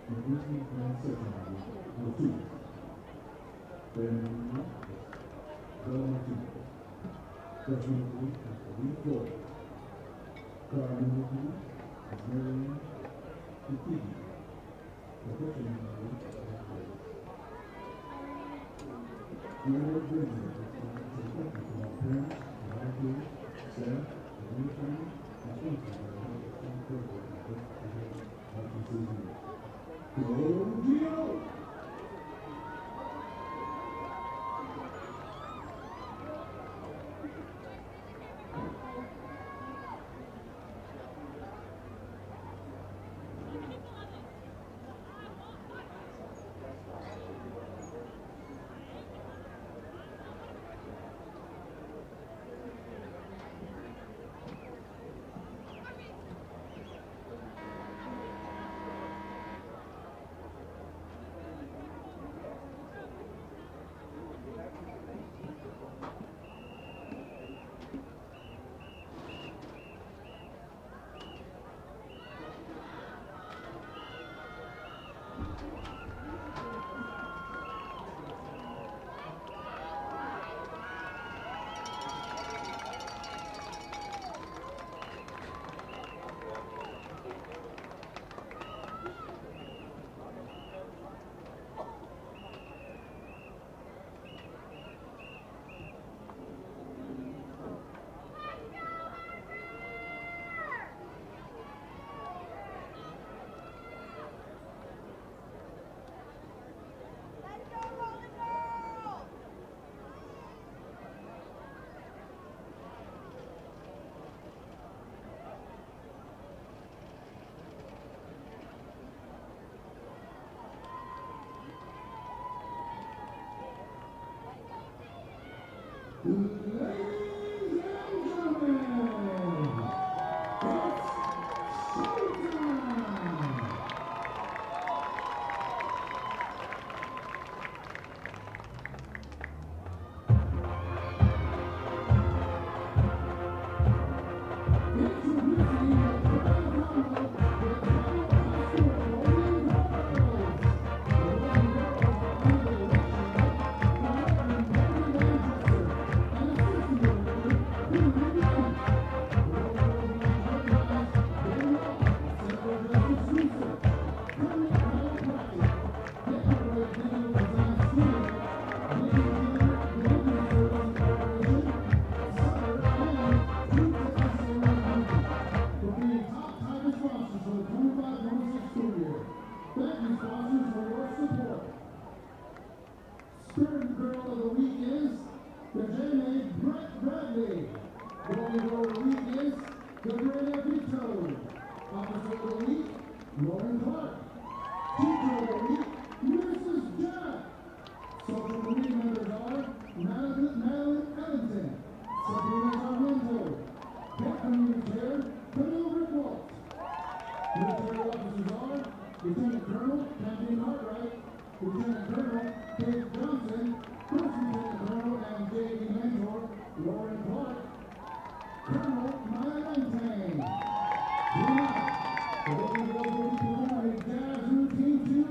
and Grizzlies and section number 2. Player number 1, Bella Martinez. Freshman number 3 is Lee Floyd. Guard number 2 is Marianne Kikiki. The freshman number 8 is Grace. The award Grizzlies is reflected from our parents, volunteers, staff, administrators, and sponsors that are helping us further in this season. Go Gio! Ladies and gentlemen, it's showtime! Spirit Girl of the Week is the J-Made Brett Bradley. Golden Girl of the Week is the Brenda Vito. Officer of the Week, Lauren Clark. Teacher of the Week, Mrs. Jack. Social Media members are Madeline Ellington, Sabrina Sarmiento, Pet Communicator, Camille Rickwalt. Military officers are Lieutenant Colonel Kathleen Cartwright, Lieutenant Colonel Dave Johnson, First Lieutenant Colonel and JV Mentor Lauren Clark, Colonel Maya Lentang. Tonight, the Golden Girls will be performing a jazz routine to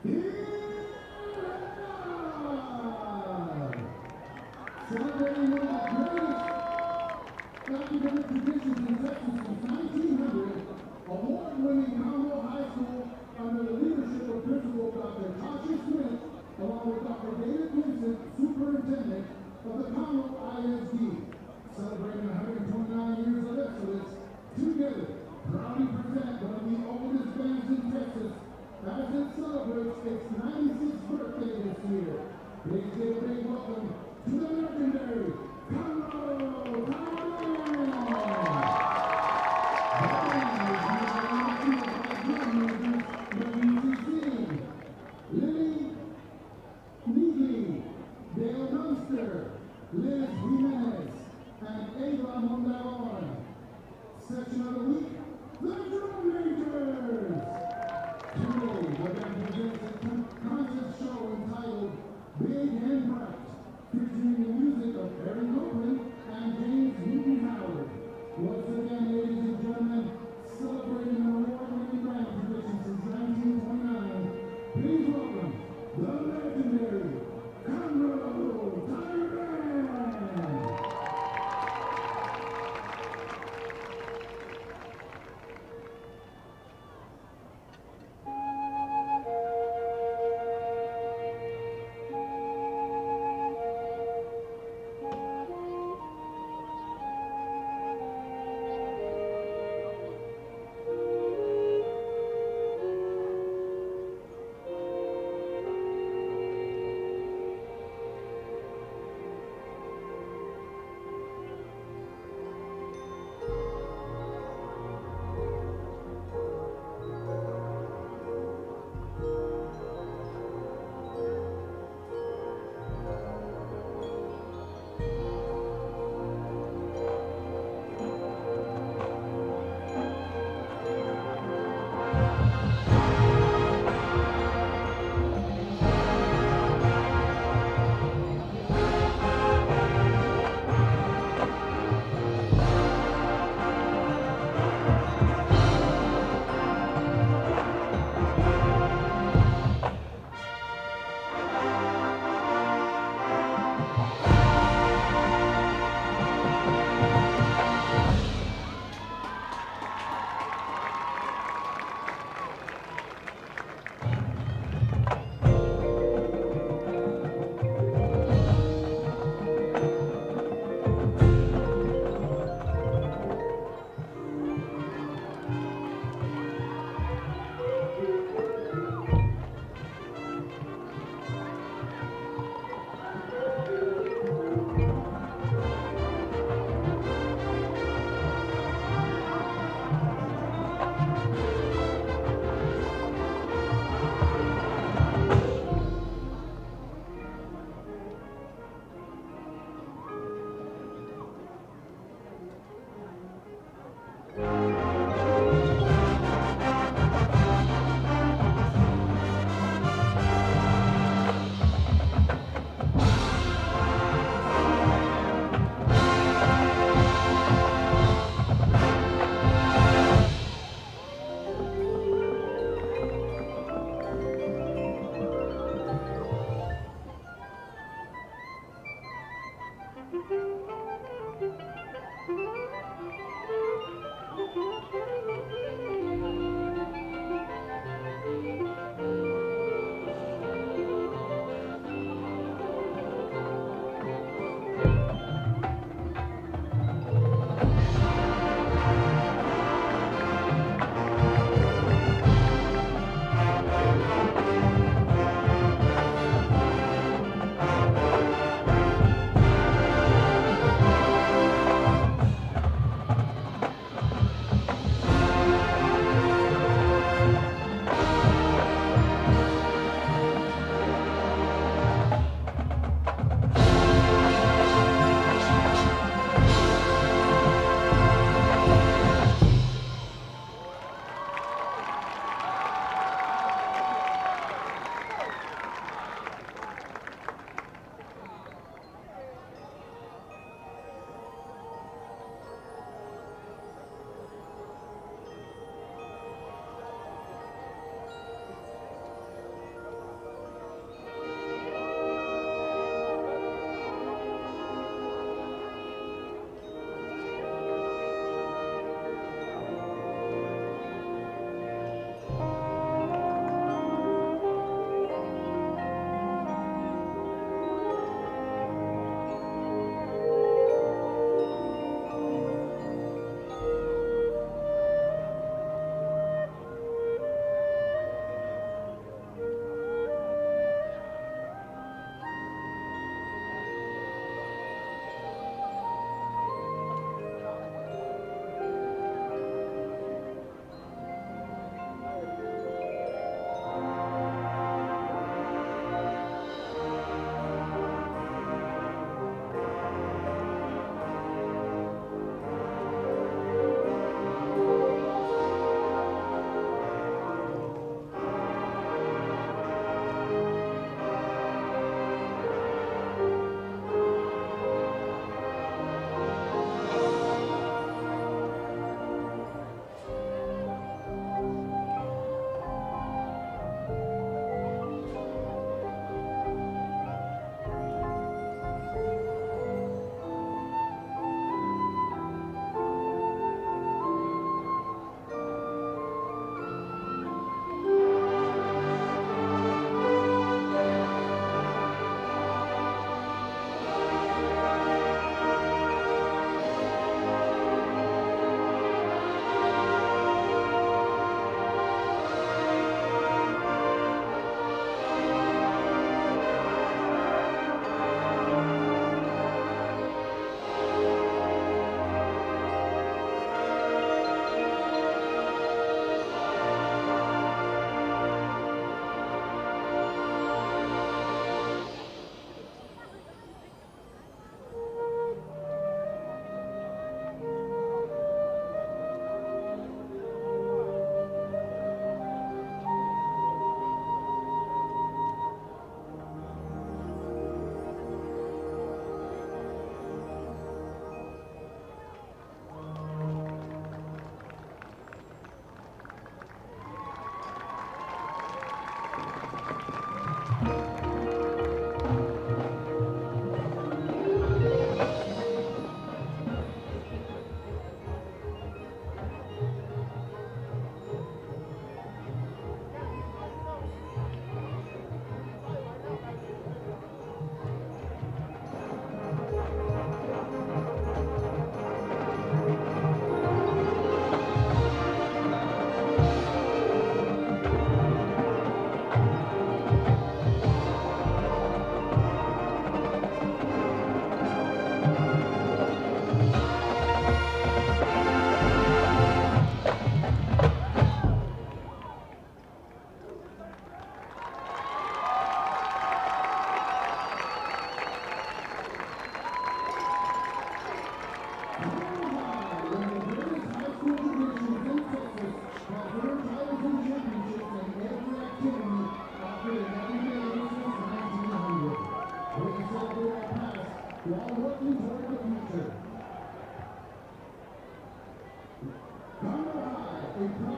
Celebrating one of the greatest academic traditions in Texas since 1900, award-winning Conroe High School under the leadership of Principal Dr. Tasha Smith, along with Dr. David Vincent, Superintendent of the Conroe ISD, celebrating 129 years of excellence, together proudly present one of the oldest bands in Texas as it celebrates its 96th birthday this year. Please give a big welcome to the legendary Conroe Lily Neely, Dale Munster, Liz Jimenez, and Ava Mondaron. Section of the week, the Drum Rangers. Today, the band presents a concert show entitled Big and Bright, featuring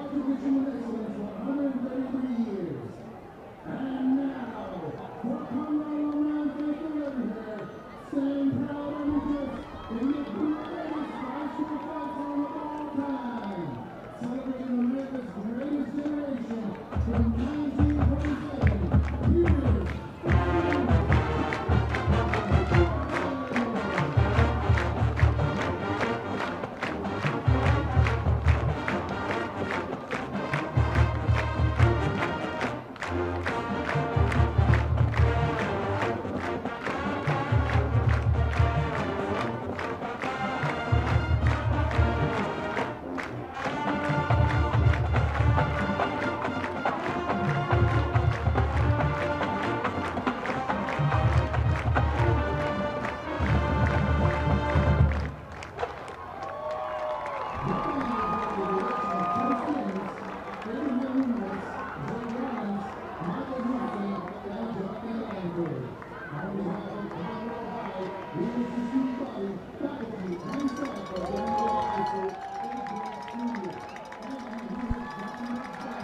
Education Excellence 133 years. And now, for Conroe around faithful everywhere, staying proud and just in the greatest national fight song of all time. Celebrating America's greatest generation from 1927. Here's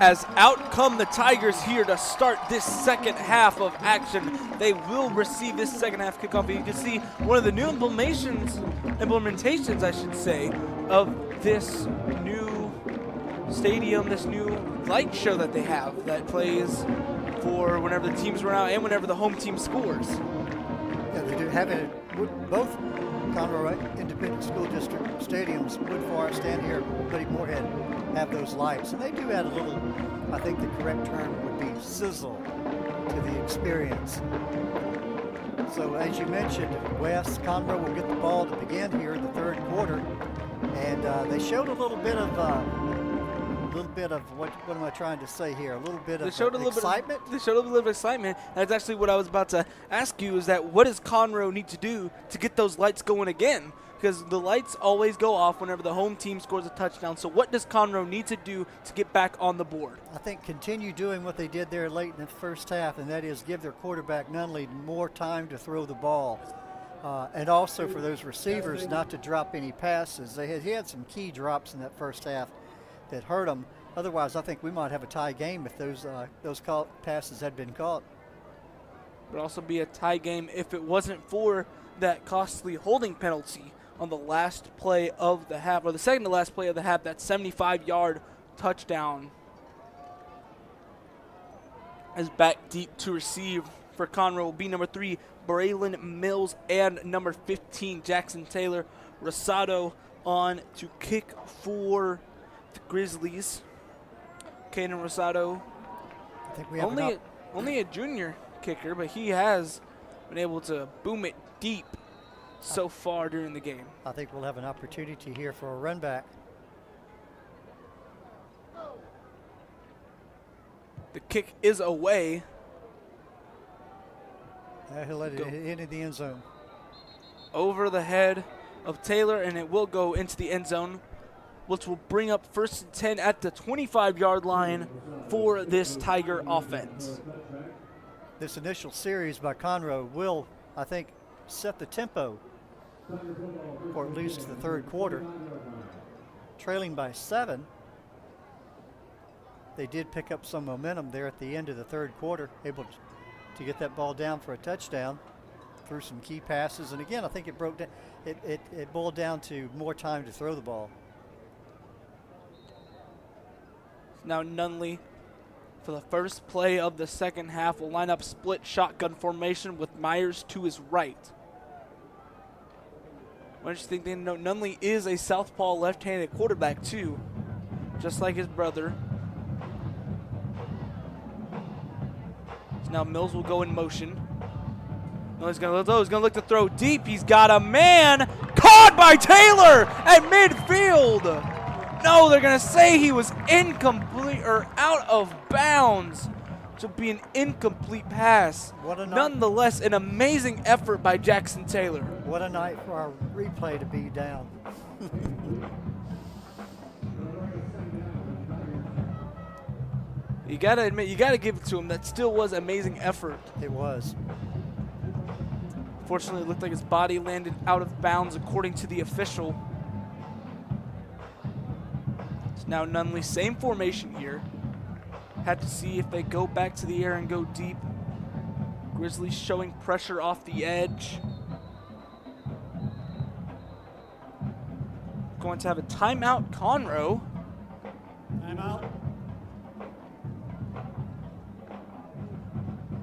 As out come the Tigers here to start this second half of action. They will receive this second half kickoff. You can see one of the new implementations, I should say, of this new stadium, this new light show that they have that plays for whenever the teams run out and whenever the home team scores. Yeah, they do have it at both Conroe Independent School District stadiums, Wood Forest and here, Buddy Moorhead, have those lights. And they do add a little, I think the correct term would be sizzle to the experience. So as you mentioned, Wes, Conroe will get the ball to begin here in the third quarter. And they showed a little bit of what am I trying to say here? A little bit of excitement. They showed a little bit of excitement. That's actually what I was about to ask you, is that what does Conroe need to do to get those lights going again? Because the lights always go off whenever the home team scores a touchdown. So what does Conroe need to do to get back on the board? I think continue doing what they did there late in the first half, and that is give their quarterback Nunley more time to throw the ball. And also for those receivers not to drop any passes. He had some key drops in that first half that hurt them. Otherwise, I think we might have a tie game if those passes had been caught. It would also be a tie game if it wasn't for that costly holding penalty on the last play of the half, or the second to last play of the half, that 75-yard touchdown. As back deep to receive for Conroe will be number 3, Braylon Mills, and number 15, Jackson Taylor. Rosado on to kick for the Grizzlies. Caden Rosado, I think we have only a junior kicker, but he has been able to boom it deep so far during the game. I think we'll have an opportunity here for a run back. The kick is away. He'll let it into the end zone. Over the head of Taylor, and it will go into the end zone, which will bring up 1st and 10 at the 25-yard line for this Tiger offense. This initial series by Conroe will, I think, set the tempo for at least the third quarter. Trailing by 7. They did pick up some momentum there at the end of the third quarter, able to get that ball down for a touchdown through some key passes. And again, I think it broke down. It boiled down to more time to throw the ball. Now Nunley, for the first play of the second half, will line up split shotgun formation with Myers to his right. One interesting thing to note, Nunley is a southpaw left-handed quarterback too, just like his brother. So now Mills will go in motion. Mills going to look to throw deep. He's got a man caught by Taylor at midfield. No, they're going to say he was incomplete or out of bounds. Which will be an incomplete pass. Nonetheless, an amazing effort by Jackson Taylor. What a night for our replay to be down. You got to admit, you got to give it to him. That still was amazing effort. It was. Fortunately, it looked like his body landed out of bounds according to the official. Now Nunley, same formation here. Had to see if they go back to the air and go deep. Grizzlies showing pressure off the edge. Going to have a timeout, Conroe. Timeout.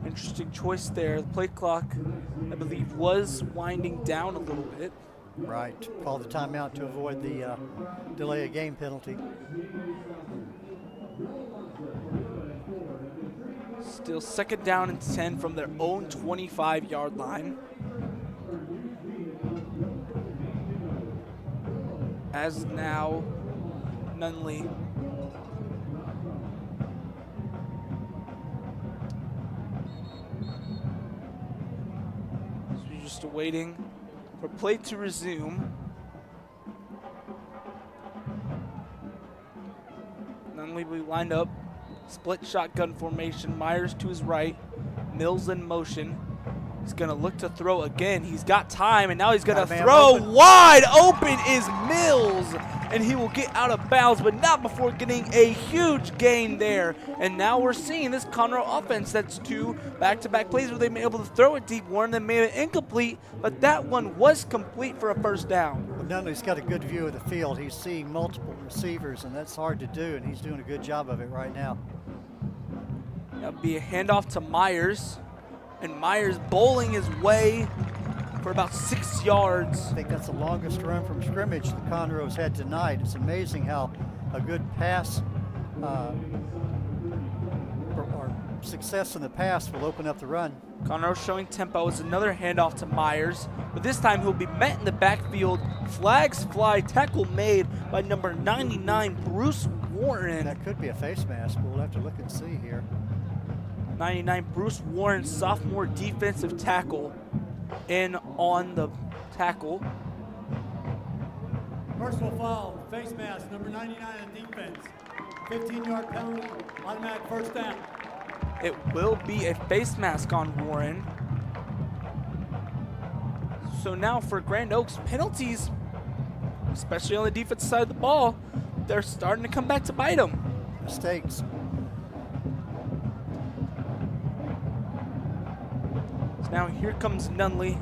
Interesting choice there. The play clock, I believe, was winding down a little bit. Right. Call the timeout to avoid the delay of game penalty. Still 2nd down and 10 from their own 25-yard line. As now Nunley so we're just waiting for play to resume. Nunley will be lined up. Split shotgun formation. Myers to his right. Mills in motion. He's going to look to throw again. He's got time, and now he's going to throw. Open. Wide open is Mills, and he will get out of bounds, but not before getting a huge gain there. And now we're seeing this Conroe offense. That's 2 back-to-back plays where they've been able to throw it deep. One of them made it incomplete, but that one was complete for a 1st down. Well, Nunley's got a good view of the field. He's seeing multiple receivers, and that's hard to do, and he's doing a good job of it right now. That'll be a handoff to Myers. And Myers bowling his way for about 6 yards. I think that's the longest run from scrimmage the Conroe's had tonight. It's amazing how a good pass or success in the pass will open up the run. Conroe showing tempo as another handoff to Myers, but this time he'll be met in the backfield. Flags fly, tackle made by number 99, Bruce Warren. That could be a face mask. We'll have to look and see here. 99, Bruce Warren, sophomore defensive tackle, in on the tackle. Personal foul, face mask, number 99 on defense. 15-yard penalty, automatic 1st down. It will be a face mask on Warren. So now for Grand Oaks, penalties, especially on the defensive side of the ball, they're starting to come back to bite them. Mistakes. So now here comes Nunley.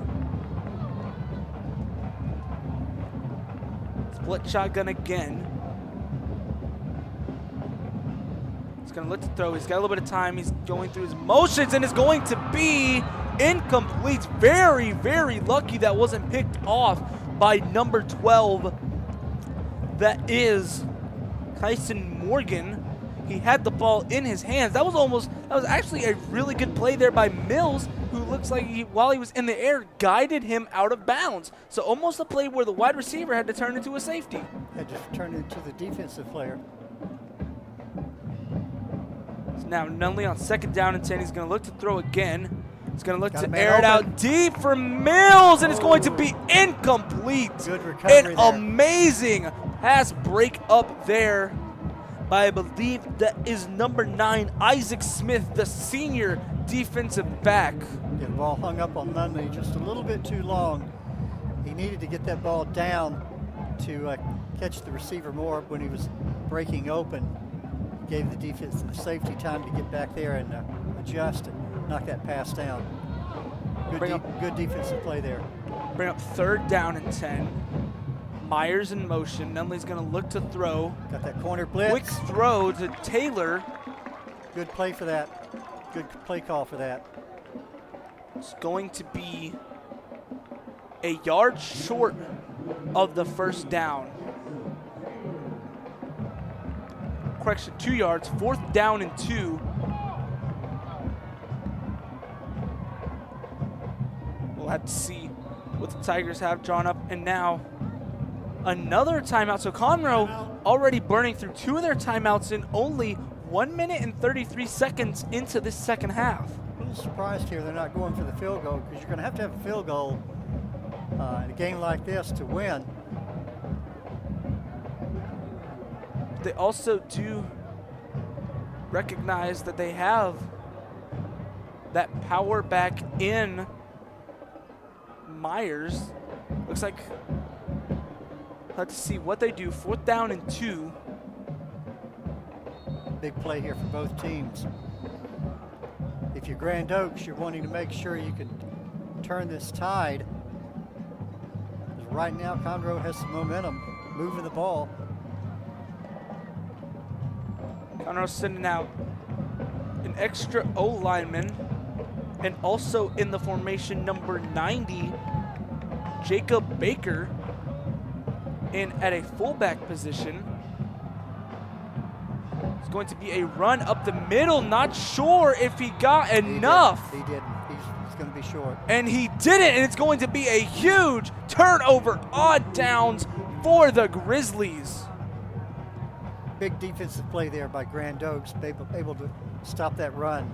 Split shotgun again. He's going to look to throw. He's got a little bit of time. He's going through his motions, and it's going to be incomplete. Very, very lucky that wasn't picked off by number 12. That is Tyson Morgan. He had the ball in his hands. That was actually a really good play there by Mills, who looks like while he was in the air, guided him out of bounds. So almost a play where the wide receiver had to turn into a safety. Had to turn it into the defensive player. So now Nunley on 2nd down and 10. He's going to look to throw again. He's going to look to man air it open. out deep for Mills, and it's going to be incomplete. Good recovery An there. amazing pass break up there by, I believe that is number 9, Isaac Smith, the senior defensive back. Yeah, the ball hung up on Nunley just a little bit too long. He needed to get that ball down to catch the receiver more when he was breaking open. Gave the defense the safety time to get back there and adjust and knock that pass down. Good defensive play there. Bring up 3rd down and 10. Myers in motion. Nunley's going to look to throw. Got that corner blitz. Quick throw to Taylor. Good play for that. Good play call for that. It's going to be a yard short of the 1st down. Correction, 2 yards. 4th down and 2. We'll have to see what the Tigers have drawn up. And now another timeout. So Conroe already burning through 2 of their timeouts in only 1 minute and 33 seconds into this 2nd half. A little surprised here they're not going for the field goal, because you're going to have a field goal in a game like this to win. They also do recognize that they have that power back in Myers. Looks like, let's see what they do. 4th down and 2. big play here for both teams. If you're Grand Oaks, you're wanting to make sure you can turn this tide. Right now, Conroe has some momentum, moving the ball. Conroe sending out an extra O lineman, and also in the formation number 90, Jacob Baker, in at a fullback position. It's going to be a run up the middle. Not sure if he got enough. He didn't. He's going to be short. And he didn't, and it's going to be a huge turnover on downs for the Grizzlies. Big defensive play there by Grand Oaks, able to stop that run.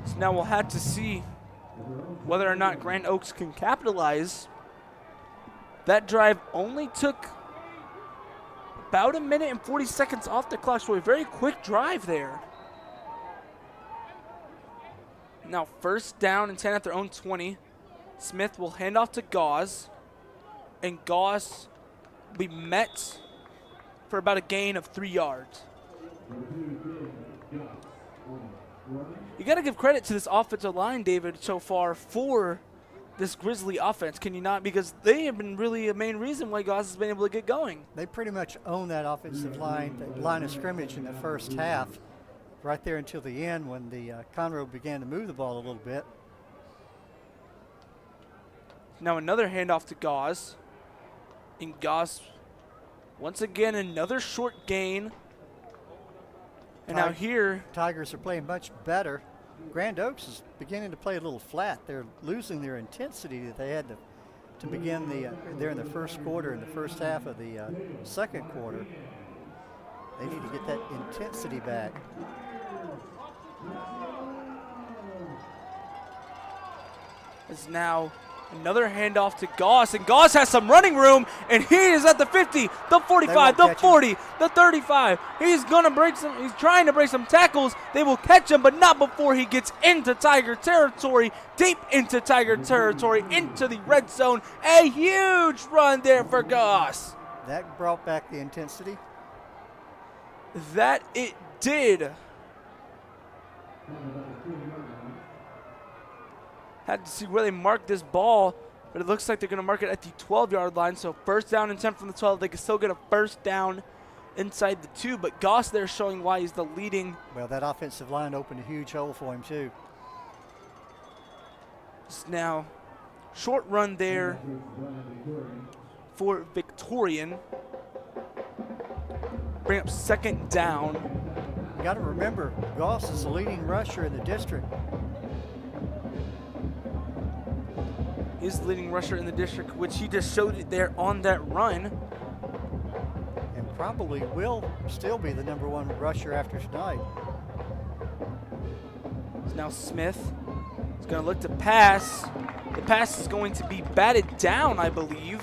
So now we'll have to see whether or not Grand Oaks can capitalize. That drive only took about 1 minute and 40 seconds off the clock, so a very quick drive there. Now 1st down and 10 at their own 20. Smith will hand off to Gauze, and Gauze will be met for about a gain of 3 yards. You got to give credit to this offensive line, David, so far for this Grizzly offense, can you not? Because they have been really a main reason why Gauze has been able to get going. They pretty much own that offensive line, the line of scrimmage in the first half, right there until the end when the Conroe began to move the ball a little bit. Now another handoff to Gauze. And Gauze, once again, another short gain. And now here, Tigers are playing much better. Grand Oaks is beginning to play a little flat. They're losing their intensity that they had to begin there in the first quarter and the first half of the second quarter. They need to get that intensity back. is now another handoff to Gauze, and Gauze has some running room, and he is at the 50, the 45, the 40, the 35. He's trying to break some tackles. They will catch him, but not before he gets into Tiger territory, deep into Tiger territory, into the red zone. A huge run there for Gauze. That brought back the intensity. That it did. Had to see where they marked this ball, but it looks like they're going to mark it at the 12-yard line. So first down and 10 from the 12. They can still get a first down inside the 2, but Gauze there showing why he's the leading. Well, that offensive line opened a huge hole for him, too. It's now short run there for Victorian. Bring up second down. You got to remember, Gauze is the leading rusher in the district. He's the leading rusher in the district, which he just showed it there on that run. And probably will still be the #1 rusher after tonight. It's now Smith. He's going to look to pass. The pass is going to be batted down, I believe.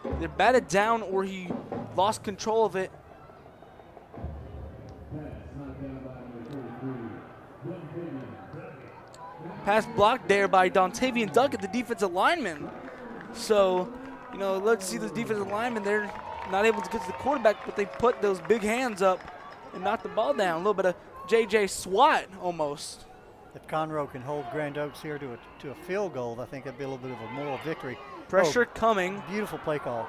Either batted down or he lost control of it. Pass blocked there by Dontavian Duckett, the defensive lineman. So, let's see the defensive lineman. They're not able to get to the quarterback, but they put those big hands up and knocked the ball down. A little bit of J.J. SWAT almost. If Conroe can hold Grand Oaks here to a field goal, I think that'd be a little bit of a moral victory. Pressure coming. Beautiful play call.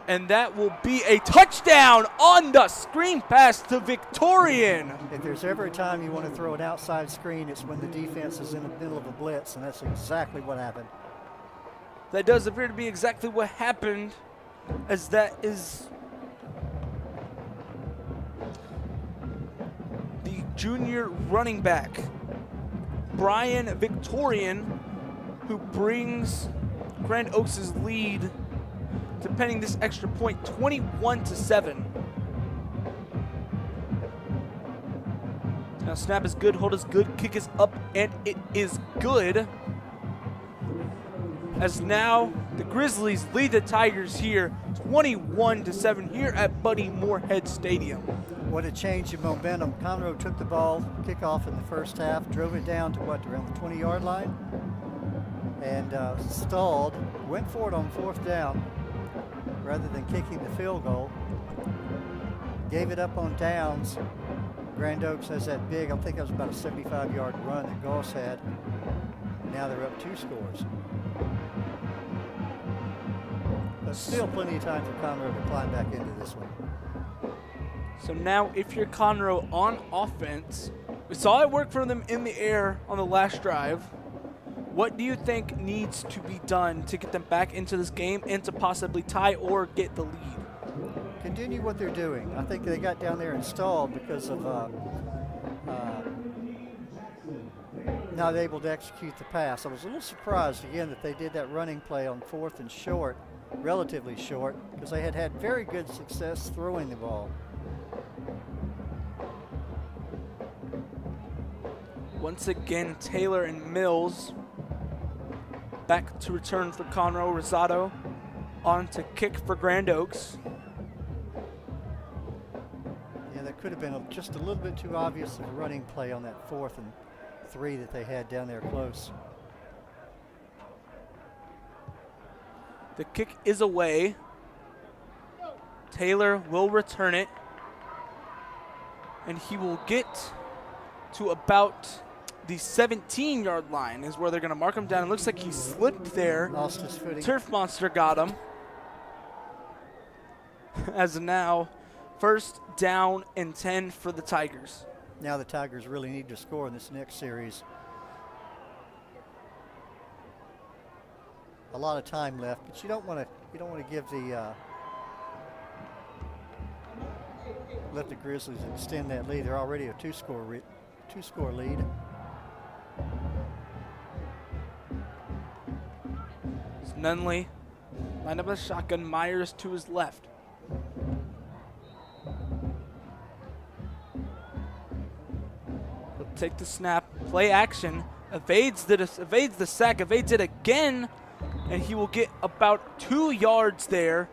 And that will be a touchdown on the screen pass to Victorian. If there's ever a time you want to throw an outside screen, it's when the defense is in the middle of a blitz, and that's exactly what happened. That does appear to be exactly what happened, as that is the junior running back, Brian Victorian, who brings Grand Oaks' lead to penning this extra point, 21-7. Now snap is good, hold is good, kick is up, and it is good. As now the Grizzlies lead the Tigers here, 21-7 here at Buddy Moorhead Stadium. What a change in momentum. Conroe took the ball, kickoff in the first half, drove it down to around the 20-yard line, and stalled, went for it on 4th down, rather than kicking the field goal. Gave it up on downs. Grand Oaks has that big, I think that was about a 75-yard run that Goss had. Now they're up 2 scores. But still plenty of time for Conroe to climb back into this one. So now if you're Conroe on offense, we saw it work for them in the air on the last drive. What do you think needs to be done to get them back into this game and to possibly tie or get the lead? Continue what they're doing. I think they got down there and stalled because of not able to execute the pass. I was a little surprised again that they did that running play on 4th and short, relatively short, because they had very good success throwing the ball. Once again, Taylor and Mills back to return for Conroe. Rosado on to kick for Grand Oaks. Yeah, that could have been just a little bit too obvious of a running play on that 4th and 3 that they had down there close. The kick is away. Taylor will return it. And he will get to about the 17-yard line is where they're going to mark him down. It looks like he slipped there. Lost his footing. Turf Monster got him. As now, 1st down and 10 for the Tigers. Now the Tigers really need to score in this next series. A lot of time left, but you don't want to give the let the Grizzlies extend that lead. They're already a two-score lead. It's Nunley lined up a shotgun. Myers to his left. He'll take the snap, play action, evades the sack, evades it again, and he will get about 2 yards there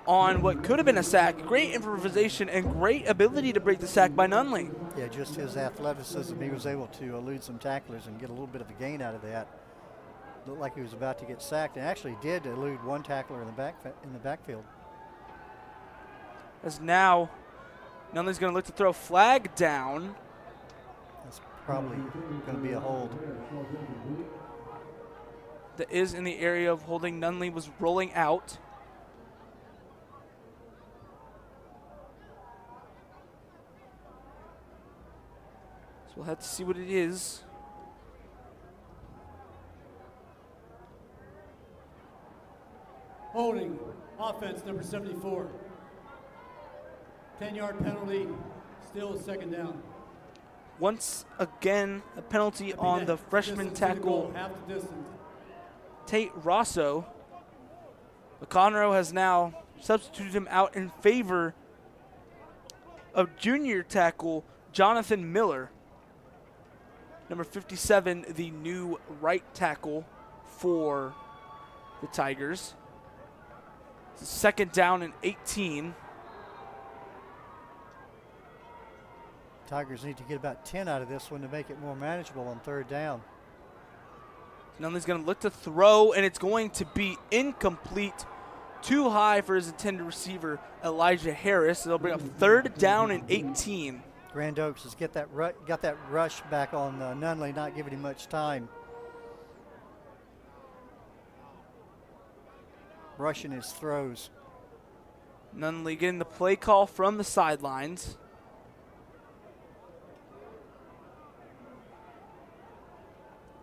on what could have been a sack. Great improvisation and great ability to break the sack by Nunley. Yeah, just his athleticism. He was able to elude some tacklers and get a little bit of a gain out of that. Looked like he was about to get sacked, and actually did elude one tackler in the backfield. As now, Nunley's going to look to throw flag down. That's probably going to be a hold. That is in the area of holding. Nunley was rolling out. So we'll have to see what it is. Holding, offense number 74. 10-yard penalty, still 2nd down. Once again, a penalty on the freshman tackle, Half the distance. Tate Rosso. Conroe has now substituted him out in favor of junior tackle Jonathan Miller. Number 57, the new right tackle for the Tigers. It's 2nd down and 18. Tigers need to get about 10 out of this one to make it more manageable on 3rd down. Nunley's going to look to throw, and it's going to be incomplete. Too high for his intended receiver, Elijah Harris. They'll bring up 3rd down and 18. Grand Oaks has got that rush back on Nunley, not giving him much time. Rushing his throws. Nunley getting the play call from the sidelines.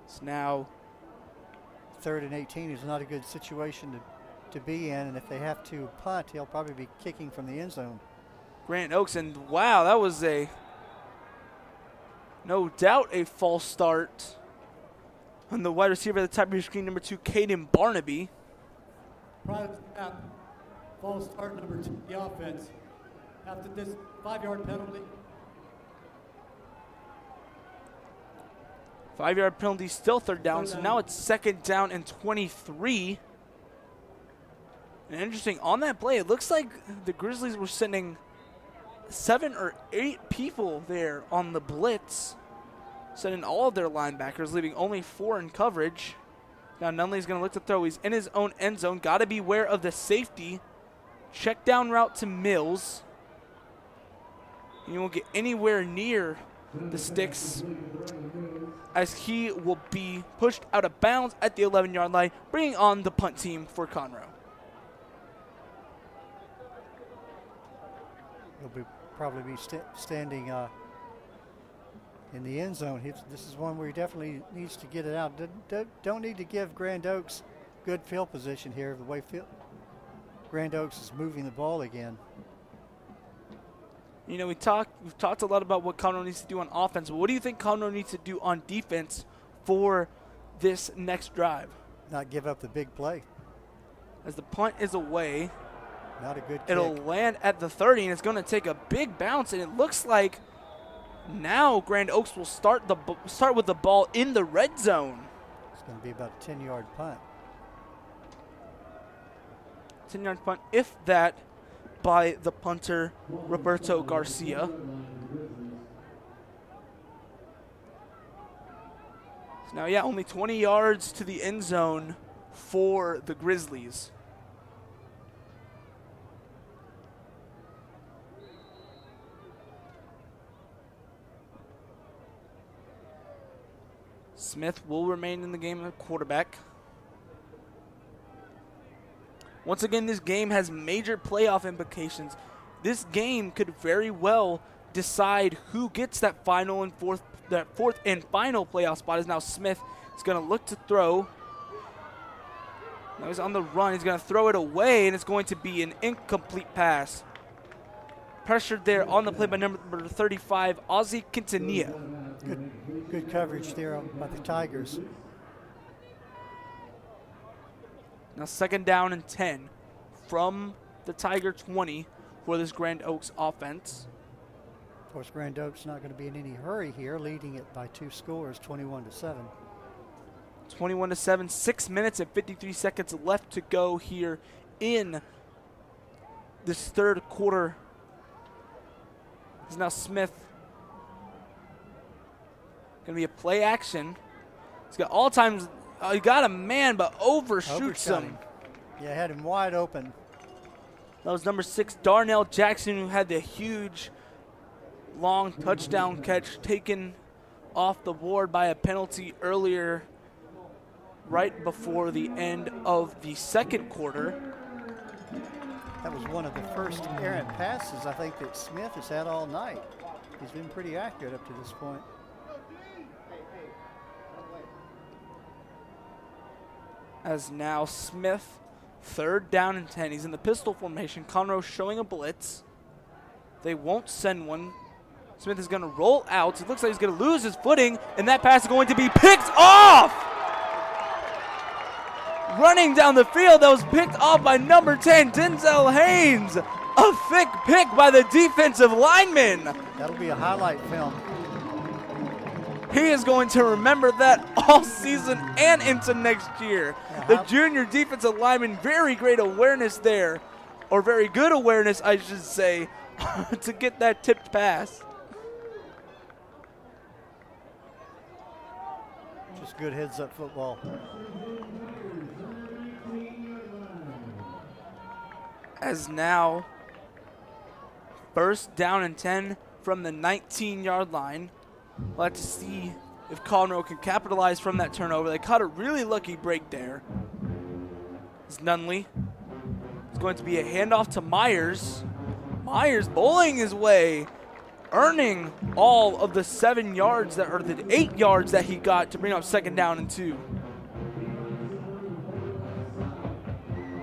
It's now 3rd and 18 is not a good situation to be in, and if they have to punt, he'll probably be kicking from the end zone. Grand Oaks, and wow, that was no doubt a false start on the wide receiver at the top of your screen, number 2, Caden Barnaby. Private snap, false start number 2, the offense. After this 5-yard penalty. 5-yard penalty, still 3rd down, so now it's 2nd down and 23. And interesting, on that play, it looks like the Grizzlies were sending 7 or 8 people there on the blitz, sending all of their linebackers, leaving only 4 in coverage. Now Nunley's going to look to throw. He's in his own end zone. Got to beware of the safety check down route to Mills. And you won't get anywhere near the sticks as he will be pushed out of bounds at the 11-yard line, bringing on the punt team for Conroe. He'll probably be standing in the end zone. This is one where he definitely needs to get it out. Don't need to give Grand Oaks good field position here. The way Grand Oaks is moving the ball again. You know, we've talked a lot about what Conroe needs to do on offense, but what do you think Conroe needs to do on defense for this next drive? Not give up the big play. As the punt is away, not a good kick. It'll land at the 30, and it's going to take a big bounce, and it looks like now Grand Oaks will start with the ball in the red zone. It's going to be about a 10-yard punt. 10-yard punt, if that, by the punter, Roberto Garcia. So now, yeah, only 20 yards to the end zone for the Grizzlies. Smith will remain in the game at quarterback. Once again, this game has major playoff implications. This game could very well decide who gets that fourth and final playoff spot. As now Smith is going to look to throw. Now he's on the run. He's going to throw it away, and it's going to be an incomplete pass. Pressured there on the play by number 35, Ozzie Quintanilla. Good coverage there by the Tigers. Now 2nd down and 10 from the Tiger 20 for this Grand Oaks offense. Of course, Grand Oaks not going to be in any hurry here, leading it by 2 scores, 21-7. 21-7, 6 minutes and 53 seconds left to go here in this third quarter. It's now Smith. Going to be a play action. He's got all times. He got a man, but overshoots him. Yeah, had him wide open. That was number 6, Darnell Jackson, who had the huge, long touchdown catch taken off the board by a penalty earlier, right before the end of the second quarter. That was one of the first errant passes I think that Smith has had all night. He's been pretty accurate up to this point. As now Smith, 3rd down and 10. He's in the pistol formation. Conroe showing a blitz. They won't send one. Smith is going to roll out. It looks like he's going to lose his footing, and that pass is going to be picked off! Running down the field, that was picked off by number 10, Denzel Haynes. A thick pick by the defensive lineman. That'll be a highlight film. He is going to remember that all season and into next year. The junior defensive lineman, very great awareness there, or very good awareness, I should say, to get that tipped pass. Just good heads-up football. As now, 1st down and 10 from the 19-yard line. We'll have to see if Conroe can capitalize from that turnover. They caught a really lucky break there. It's Nunley. It's going to be a handoff to Myers. Myers bowling his way, earning all of the 7 yards that, or the 8 yards that he got to bring up 2nd down and 2.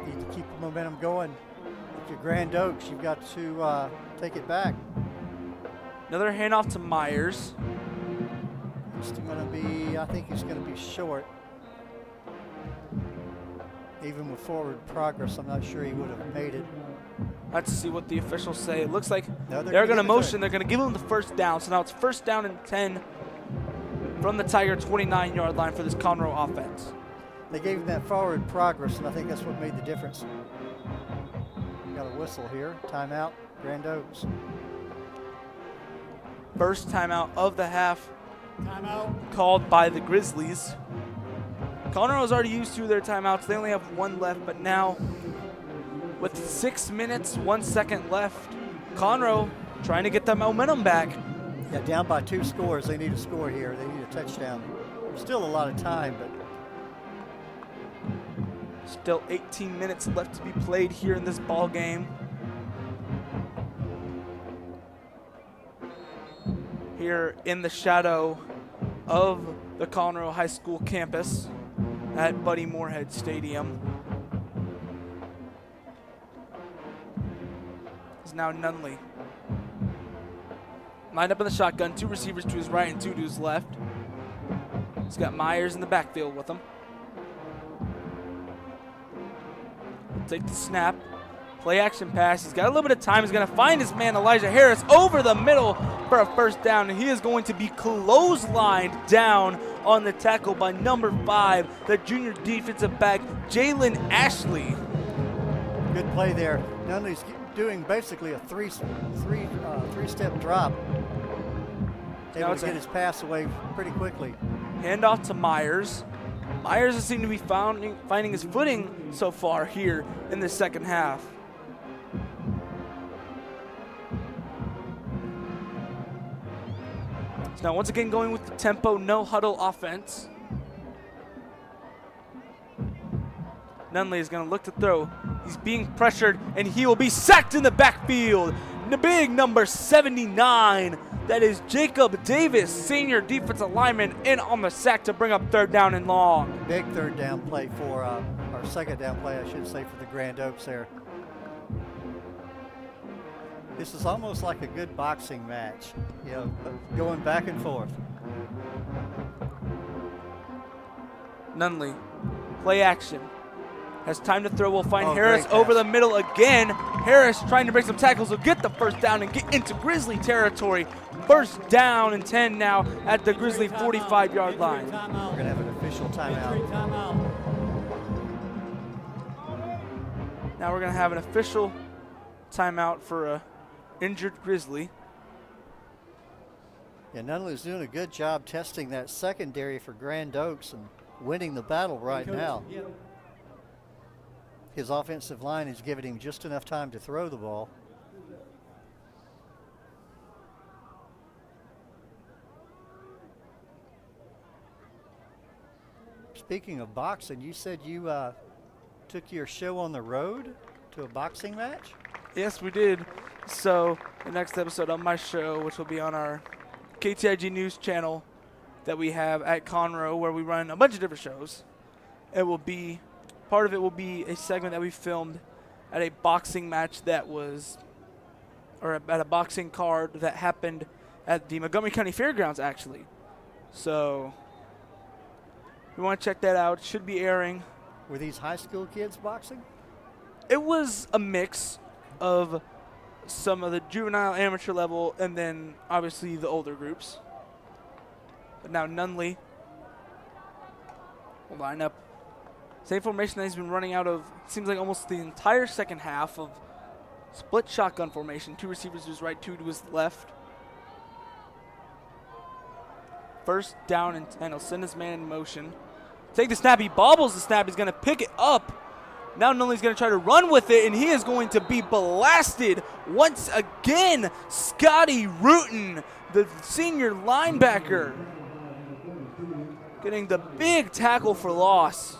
Need to keep the momentum going. If you're Grand Oaks, you've got to take it back. Another handoff to Myers. It's going to be, I think he's going to be short. Even with forward progress, I'm not sure he would have made it. Let's see what the officials say. It looks like No, they're going to motion. They're going to give him the 1st down. So now it's 1st down and 10 from the Tiger 29-yard line for this Conroe offense. They gave him that forward progress, and I think that's what made the difference. Got a whistle here. Timeout, Grand Oaks. First timeout of the half. Timeout. Called by the Grizzlies. Conroe has already used 2 of their timeouts. They only have 1 left, but now with 6 minutes, 1 second left. Conroe trying to get that momentum back. Yeah, down by 2 scores. They need a score here. They need a touchdown. Still a lot of time, but still 18 minutes left to be played here in this ball game. Here in the shadow of the Conroe High School campus at Buddy Moorhead Stadium. Is now Nunley. Lined up in the shotgun, 2 receivers to his right and 2 to his left. He's got Myers in the backfield with him. Take the snap. Play action pass. He's got a little bit of time. He's going to find his man, Elijah Harris, over the middle for a first down. And he is going to be clotheslined down on the tackle by number 5, the junior defensive back, Jalen Ashley. good play there. Nunley's doing basically a three-step drop. Able to get his pass away pretty quickly. Handoff to Myers. Myers has seemed to be finding his footing so far here in the second half. So now once again going with the tempo, no huddle offense. Nunley is going to look to throw. He's being pressured, and he will be sacked in the backfield. The big number 79. That is Jacob Davis, senior defensive lineman, in on the sack to bring up third down and long. Big third down play for, or second down play, I should say, for the Grand Oaks there. This is almost like a good boxing match, you know, going back and forth. Nunley, play action. Has time to throw, will find Harris great over pass. the middle again. Harris trying to break some tackles, will get the first down and get into Grizzly territory. First down and 10 now at the Grizzly 45-yard line. We're going to have an official timeout. Now we're going to have an official timeout for a injured Grizzly. Yeah, Nunley's doing a good job testing that secondary for Grand Oaks and winning the battle right now. His offensive line is giving him just enough time to throw the ball. Speaking of boxing, you said you took your show on the road to a boxing match? Yes, we did. So the next episode of my show, which will be on our KTIG News channel that we have at Conroe, where we run a bunch of different shows, it will be, part of it will be a segment that we filmed at a boxing match that was, or at a boxing card that happened at the Montgomery County Fairgrounds, actually. So if you want to check that out, it should be airing. Were these high school kids boxing? It was a mix of some of the juvenile amateur level and then obviously the older groups. But now Nunley will line up. Same formation that he's been running out of, seems like almost the entire second half, of split shotgun formation. 2 receivers to his right, 2 to his left. First down and 10. He'll send his man in motion. Take the snap. He bobbles the snap. He's going to pick it up. Now Nunley's going to try to run with it, and he is going to be blasted once again. Scotty Rutan, the senior linebacker, getting the big tackle for loss.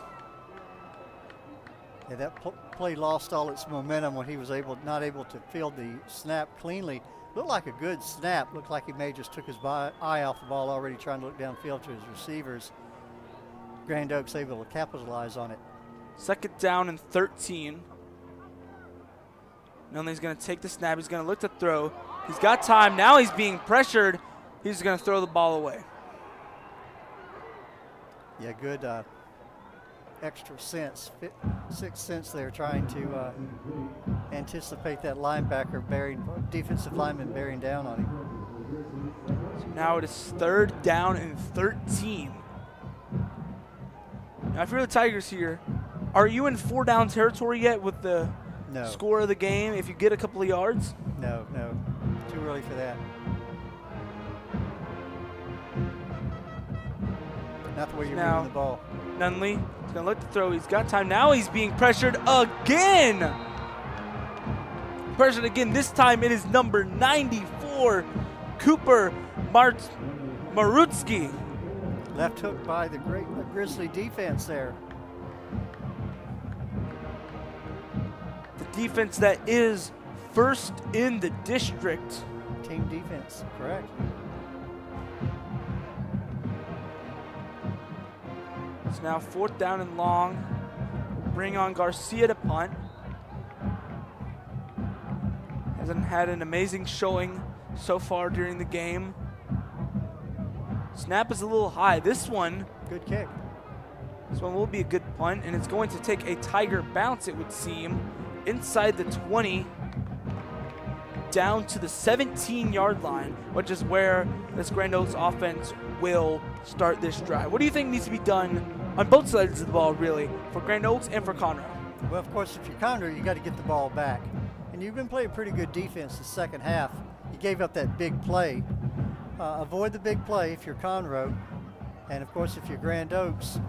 Yeah, that play lost all its momentum when he was not able to field the snap cleanly. Looked like a good snap. Looked like he may just took his eye off the ball, already trying to look downfield to his receivers. Grand Oaks able to capitalize on it. Second down and 13. Nunley's going to take the snap. He's going to look to throw. He's got time. Now he's being pressured. He's going to throw the ball away. Yeah, good extra sense, 6 cents there, trying to anticipate that defensive lineman bearing down on him. So now it is third down and 13. Now if you're the Tigers here, are you in 4-down territory yet with the score of the game if you get a couple of yards? No, too early for that. Not the way you're moving the ball. Nunley is going to look to throw. He's got time. Now he's being pressured again. pressure again. This time it is number 94, Cooper Marutsky. Left hook by the great Grizzly defense there. The defense that is first in the district. Team defense, correct. It's now 4th down and long. Bring on Garcia to punt. Hasn't had an amazing showing so far during the game. Snap is a little high. This one, Good kick. this one will be a good punt, and it's going to take a Tiger bounce, it would seem, inside the 20, down to the 17-yard line, which is where this Grand Oaks offense will start this drive. What do you think needs to be done on both sides of the ball, really, for Grand Oaks and for Conroe? Well, of course, if you're Conroe, you got to get the ball back. And you've been playing pretty good defense the second half. You gave up that big play. Avoid the big play if you're Conroe. And, of course, if you're Grand Oaks,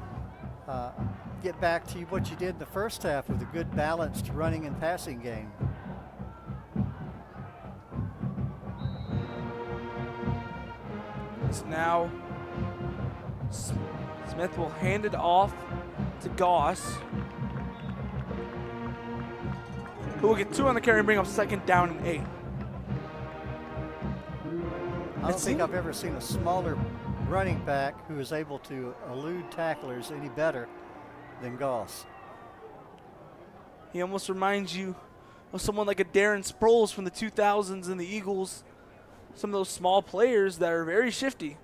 get back to what you did in the first half with a good balanced running and passing game. So now Smith will hand it off to Goss, who will get 2 on the carry and bring up 2nd down and 8. I don't think I've ever seen a smaller running back who is able to elude tacklers any better than Goss. He almost reminds you of someone like a Darren Sproles from the 2000s and the Eagles. Some of those small players that are very shifty.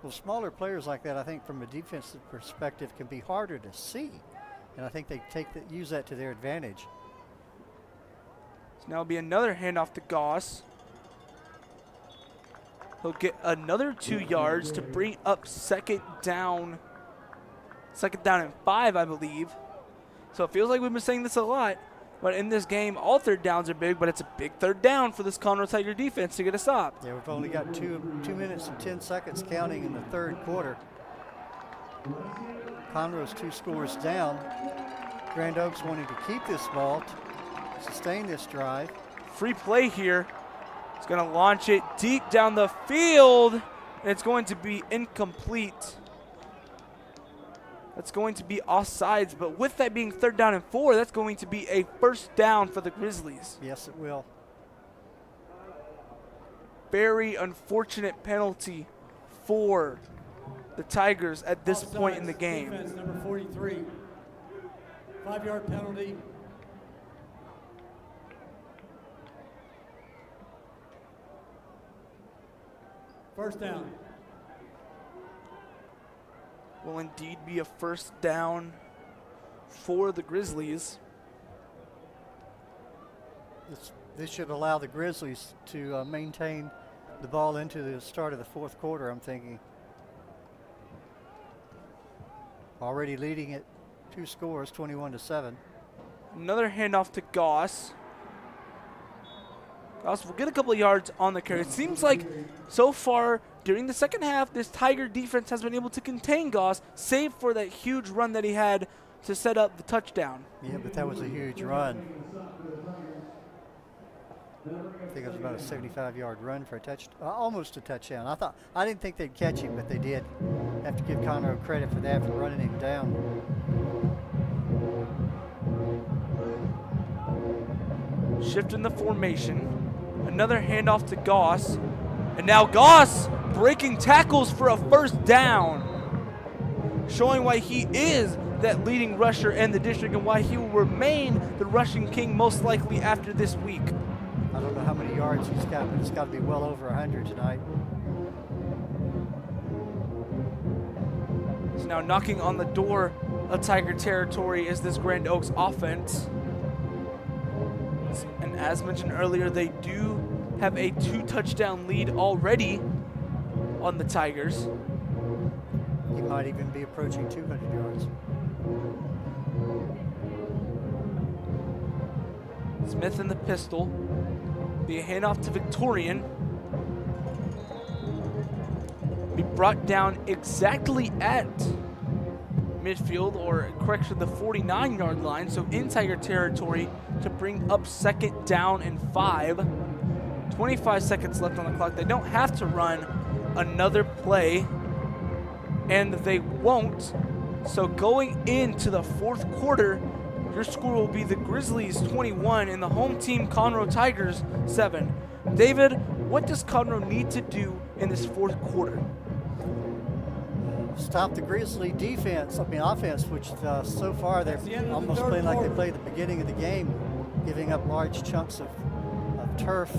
Well, smaller players like that, I think, from a defensive perspective, can be harder to see, and I think they use that to their advantage. So now it'll be another handoff to Goss. He'll get another 2 yards to bring up 2nd down. 2nd down and 5, I believe. So it feels like we've been saying this a lot. But in this game, all 3rd downs are big, but it's a big 3rd down for this Conroe Tiger defense to get a stop. Yeah, we've only got 2 minutes and 10 seconds counting in the 3rd quarter. Conroe's 2 scores down. Grand Oaks wanting to keep this ball, to sustain this drive. Free play here. It's going to launch it deep down the field, and it's going to be incomplete. That's going to be offsides, but with that being 3rd down and 4, that's going to be a 1st down for the Grizzlies. Yes, it will. Very unfortunate penalty for the Tigers at this point in the game. Defense number 43. 5-yard penalty. First down. Will indeed be a 1st down for the Grizzlies. This should allow the Grizzlies to maintain the ball into the start of the 4th quarter, I'm thinking. Already leading at 2 scores, 21-7. Another handoff to Goss. Goss will get a couple of yards on the carry. It seems like so far during the second half, this Tiger defense has been able to contain Goss, save for that huge run that he had to set up the touchdown. Yeah, but that was a huge run. I think it was about a 75-yard run for a almost a touchdown. I didn't think they'd catch him, but they did. Have to give Conroe credit for that, for running him down. Shift in the formation. Another handoff to Goss. And now Goss breaking tackles for a 1st down. Showing why he is that leading rusher in the district and why he will remain the rushing king most likely after this week. I don't know how many yards he's got, but it's got to be well over 100 tonight. So now knocking on the door of Tiger territory is this Grand Oaks offense. And as mentioned earlier, they do have a 2-touchdown lead already on the Tigers. He might even be approaching 200 yards. Smith in the pistol. Be a handoff to Victorian. Be brought down exactly at midfield, or correction, the 49-yard line, so in Tiger territory to bring up 2nd down and 5. 25 seconds left on the clock. They don't have to run another play, and they won't. So going into the 4th quarter, your score will be the Grizzlies 21 and the home team Conroe Tigers 7. David, what does Conroe need to do in this 4th quarter? Stop the Grizzly offense, which so far they're the end of the almost third playing like they quarter. played at the beginning of the game, giving up large chunks of turf.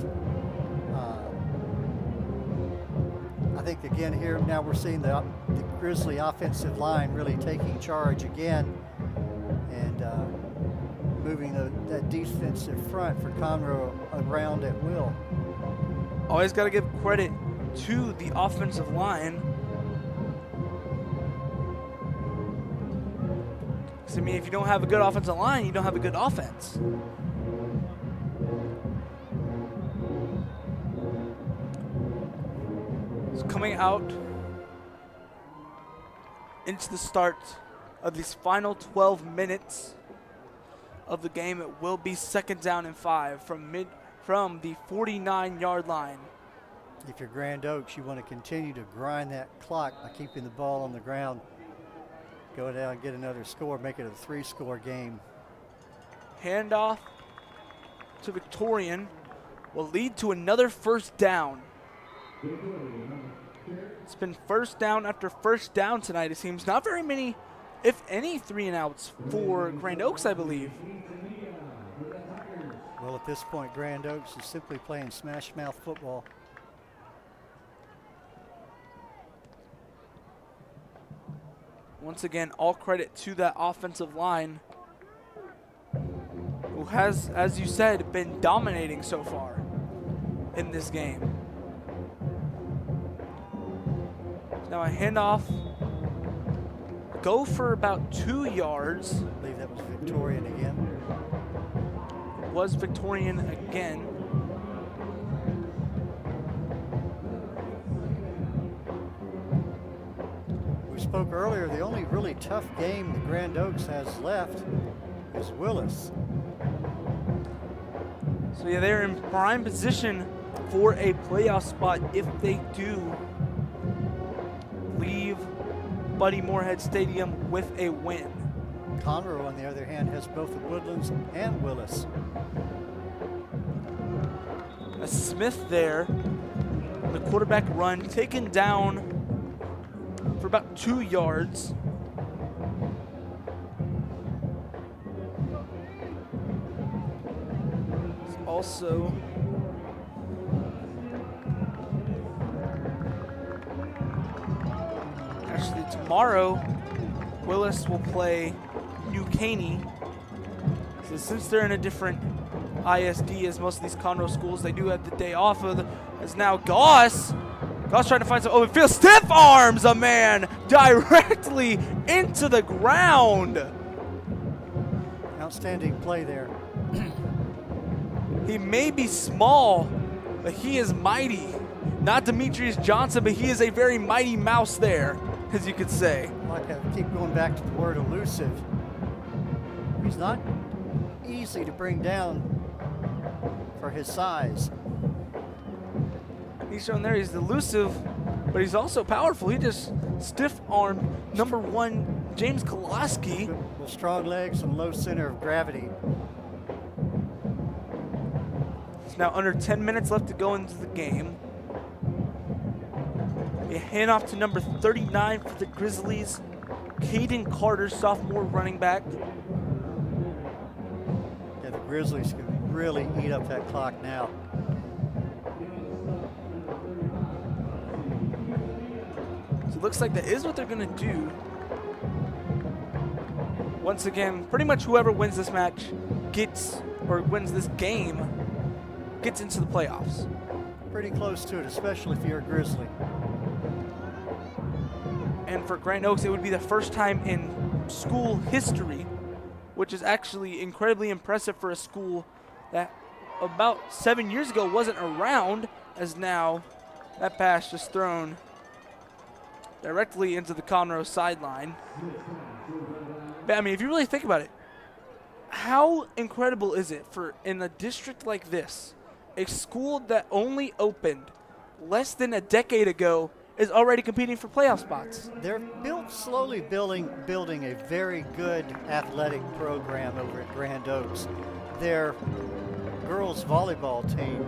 I think again here now we're seeing the Grizzly offensive line really taking charge again and moving that defensive front for Conroe around at will. Always got to give credit to the offensive line. 'Cause, I mean, if you don't have a good offensive line, you don't have a good offense. So coming out into the start of these final 12 minutes of the game, it will be 2nd down and 5 from the 49-yard line. If you're Grand Oaks, you want to continue to grind that clock by keeping the ball on the ground. Go down and get another score, make it a 3-score game. Handoff to Victorian will lead to another 1st down. It's been 1st down after 1st down tonight. It seems not very many, if any, 3-and-outs for Grand Oaks, I believe. Well, at this point, Grand Oaks is simply playing smash mouth football. Once again, all credit to that offensive line, who has, as you said, been dominating so far in this game. Now a handoff, go for about 2 yards. I believe that was Victorian again. Was Victorian again. We spoke earlier, the only really tough game that Grand Oaks has left is Willis. So yeah, they're in prime position for a playoff spot if they do leave Buddy Moorhead Stadium with a win. Conroe, on the other hand, has both the Woodlands and Willis. A Smith there, the quarterback run, taken down for about 2 yards. Also, actually tomorrow, Willis will play New Caney. So since they're in a different ISD as most of these Conroe schools, they do have the day off of. As now Goss trying to find some open field, stiff arms a man directly into the ground. Outstanding play there. He may be small, but he is mighty. Not Demetrius Johnson, but he is a very mighty mouse there, as you could say. Like I keep going back to the word elusive. He's not easy to bring down for his size. He's shown there he's elusive, but he's also powerful. He just stiff-armed number 1 James Koloski. With strong legs and low center of gravity. It's now under 10 minutes left to go into the game. A handoff to number 39 for the Grizzlies, Caden Carter, sophomore running back. Yeah, the Grizzlies can really eat up that clock now. So it looks like that is what they're going to do. Once again, pretty much whoever wins this match gets, or wins this game, gets into the playoffs. Pretty close to it, especially if you're a Grizzly. And for Grand Oaks, it would be the first time in school history, which is actually incredibly impressive for a school that about 7 years ago wasn't around, as now that pass just thrown directly into the Conroe sideline. I mean, if you really think about it, how incredible is it for in a district like this, a school that only opened less than a decade ago is already competing for playoff spots? They're slowly building a very good athletic program over at Grand Oaks. Their girls volleyball team,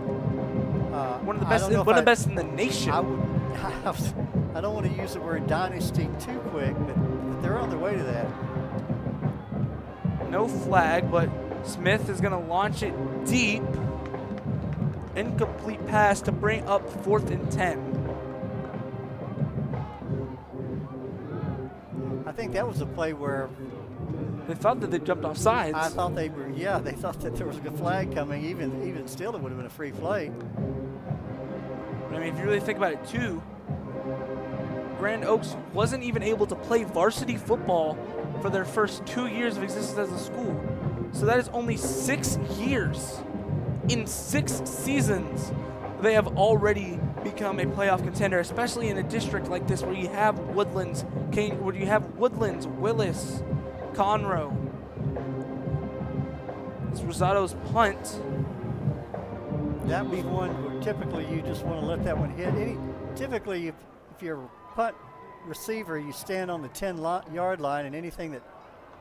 One of the best in the nation. I don't want to use the word dynasty too quick, but they're on their way to that. No flag, but Smith is going to launch it deep. Incomplete pass to bring up 4th and 10. I think that was a play where They thought that they jumped off sides. I thought they thought that there was a flag coming. Even still, it would have been a free play. I mean, if you really think about it too, Grand Oaks wasn't even able to play varsity football for their first 2 years of existence as a school. So that is only 6 years. In 6 seasons, they have already become a playoff contender, especially in a district like this where you have Woodlands, Willis, Conroe. It's Rosado's punt. That was one where typically you just want to let that one hit. Typically, if you're a punt receiver, you stand on the 10-yard line, and anything that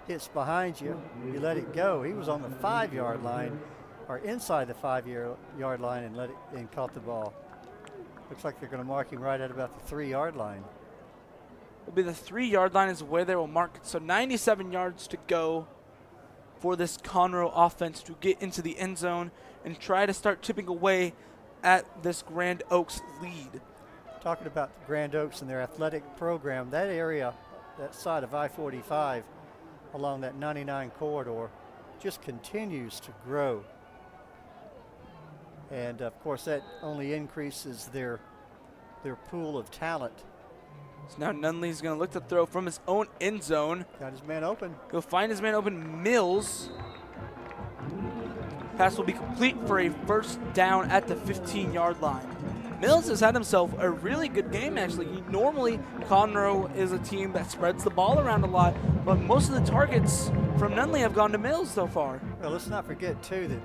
hits behind you, you let it go. He was on the 5-yard line, or inside the 5-yard line, and caught the ball. Looks like they're going to mark him right at about the 3-yard line. It'll be the 3-yard line is where they will mark it. So 97 yards to go for this Conroe offense to get into the end zone and try to start chipping away at this Grand Oaks lead. Talking about Grand Oaks and their athletic program, that area, that side of I-45 along that 99 corridor just continues to grow. And of course that only increases their pool of talent. So now Nunley's going to look to throw from his own end zone. Got his man open. Go find his man open, Mills. Pass will be complete for a first down at the 15-yard line. Mills has had himself a really good game, actually. Normally, Conroe is a team that spreads the ball around a lot, but most of the targets from Nunley have gone to Mills so far. Well, let's not forget, too, that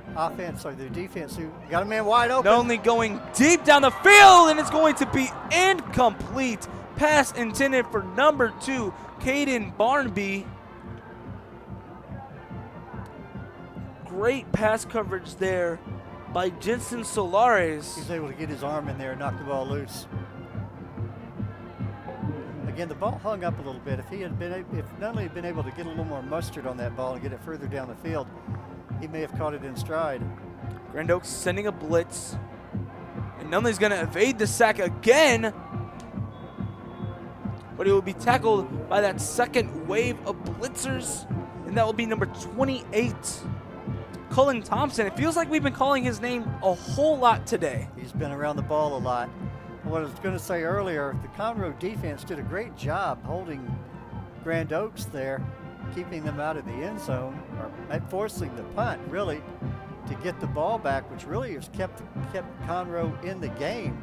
the offense or the defense who got a man wide open. Nunley going deep down the field, and it's going to be incomplete. Pass intended for number 2, Caden Barnaby. Great pass coverage there by Jensen Solares. He's able to get his arm in there and knock the ball loose. Again, the ball hung up a little bit. If Nunley had been able to get a little more mustard on that ball and get it further down the field, he may have caught it in stride. Grand Oaks sending a blitz. And Nunley's going to evade the sack again. But he will be tackled by that second wave of blitzers. And that will be number 28. Cullen Thompson. It feels like we've been calling his name a whole lot today. He's been around the ball a lot. What I was going to say earlier, the Conroe defense did a great job holding Grand Oaks there, keeping them out of the end zone, or forcing the punt, really, to get the ball back, which really has kept Conroe in the game.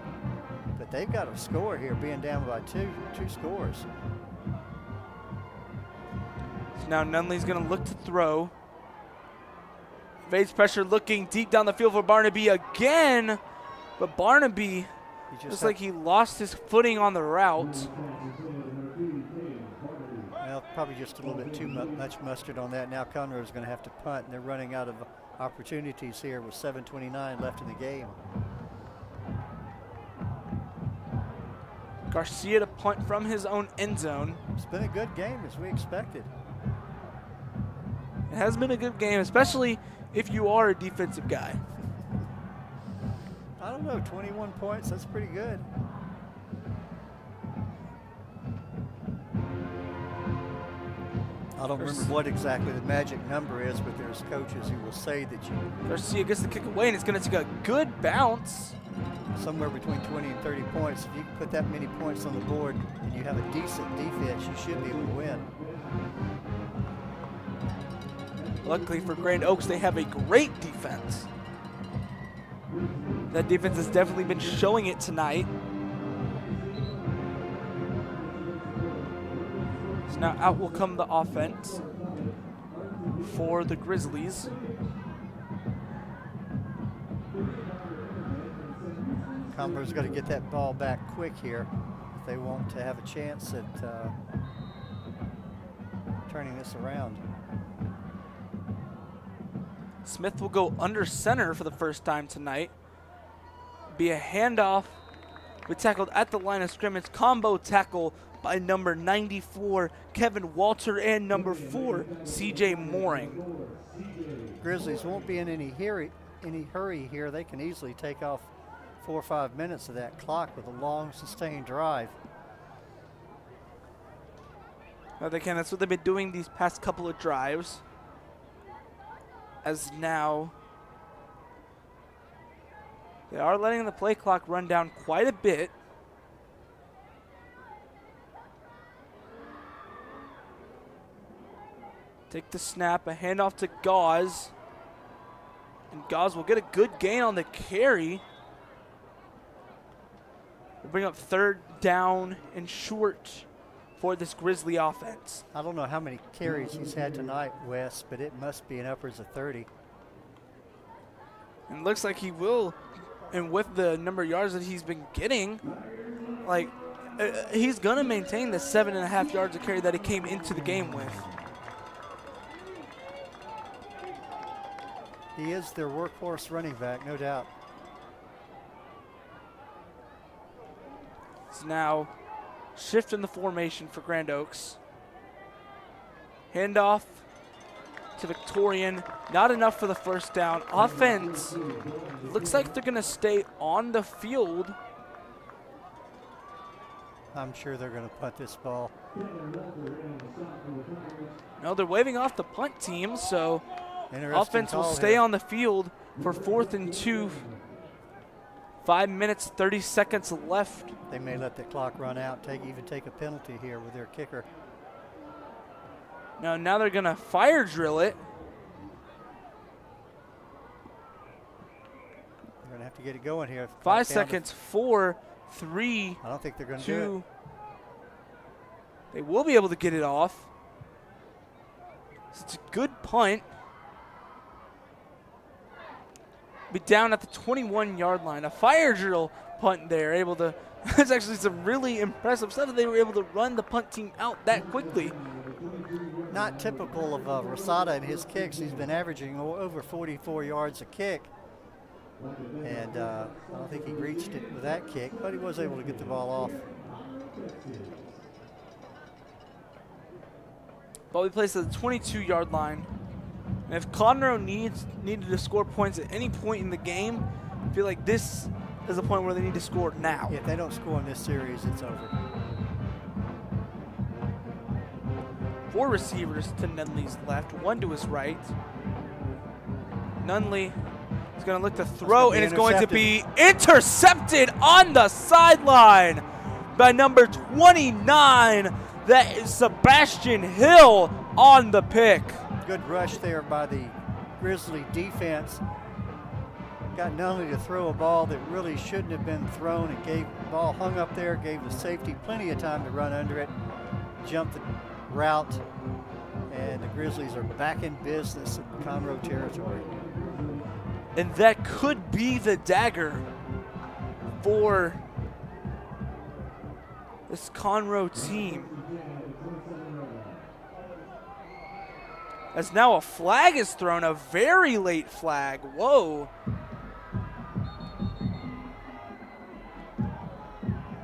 But they've got a score here, being down by two scores. So now Nunley's going to look to throw. Evades pressure, looking deep down the field for Barnaby again. But Barnaby looks like he lost his footing on the route. Well, probably just a little bit too much mustard on that. Now Conroe is going to have to punt, and they're running out of opportunities here with 7:29 left in the game. Garcia to punt from his own end zone. It's been a good game, as we expected. It has been a good game, especially if you are a defensive guy. I don't know, 21 points, that's pretty good. I don't remember what exactly the magic number is, but there's coaches who will say that Garcia gets the kick away, and it's going to take a good bounce. Somewhere between 20 and 30 points. If you can put that many points on the board and you have a decent defense, you should be able to win. Luckily for Grand Oaks, they have a great defense. That defense has definitely been showing it tonight. So now out will come the offense for the Grizzlies. Conroe's got to get that ball back quick here if they want to have a chance at turning this around. Smith will go under center for the first time tonight. Be a handoff. We tackled at the line of scrimmage. Combo tackle by number 94, Kevin Walter, and number 4, CJ Mooring. Grizzlies won't be in any hurry here. They can easily take off 4 or 5 minutes of that clock with a long, sustained drive. No, they can. That's what they've been doing these past couple of drives. As now, they are letting the play clock run down quite a bit. Take the snap, a handoff to Gauze. And Gauze will get a good gain on the carry. We'll bring up 3rd down and short for this Grizzly offense. I don't know how many carries he's had tonight, Wes, but it must be in upwards of 30. And looks like he will. And with the number of yards that he's been getting, like, he's going to maintain the 7.5 yards of carry that he came into the game with. He is their workhorse running back, no doubt. It's now shift in the formation for Grand Oaks. Handoff to Victorian. Not enough for the first down. Offense looks like they're going to stay on the field. I'm sure they're going to punt this ball. No, they're waving off the punt team, so offense will call stay here. on the field for 4th and 2. 5 minutes, 30 seconds left. They may let the clock run out, even take a penalty here with their kicker. Now they're going to fire drill it. They're going to have to get it going here. 5 seconds, 4, 3, I don't think they're going to 2. do it. They will be able to get it off. So it's a good punt. Be down at the 21-yard line. A fire drill punt there. Able to. That's actually some really impressive stuff that they were able to run the punt team out that quickly. Not typical of Rosada and his kicks. He's been averaging over 44 yards a kick. And I don't think he reached it with that kick, but he was able to get the ball off. Ball be placed at the 22-yard line. And if Conroe needed to score points at any point in the game, I feel like this is the point where they need to score now. If they don't score in this series, it's over. 4 receivers to Nunley's left, 1 to his right. Nunley is going to look to throw, and it's going to be intercepted on the sideline by number 29. That is Sebastian Hill on the pick. Good rush there by the Grizzly defense. Got Nunley to throw a ball that really shouldn't have been thrown, and gave the ball hung up there, gave the safety plenty of time to run under it, jump the route, and the Grizzlies are back in business in Conroe territory. And that could be the dagger for this Conroe team. As now a flag is thrown, a very late flag. Whoa.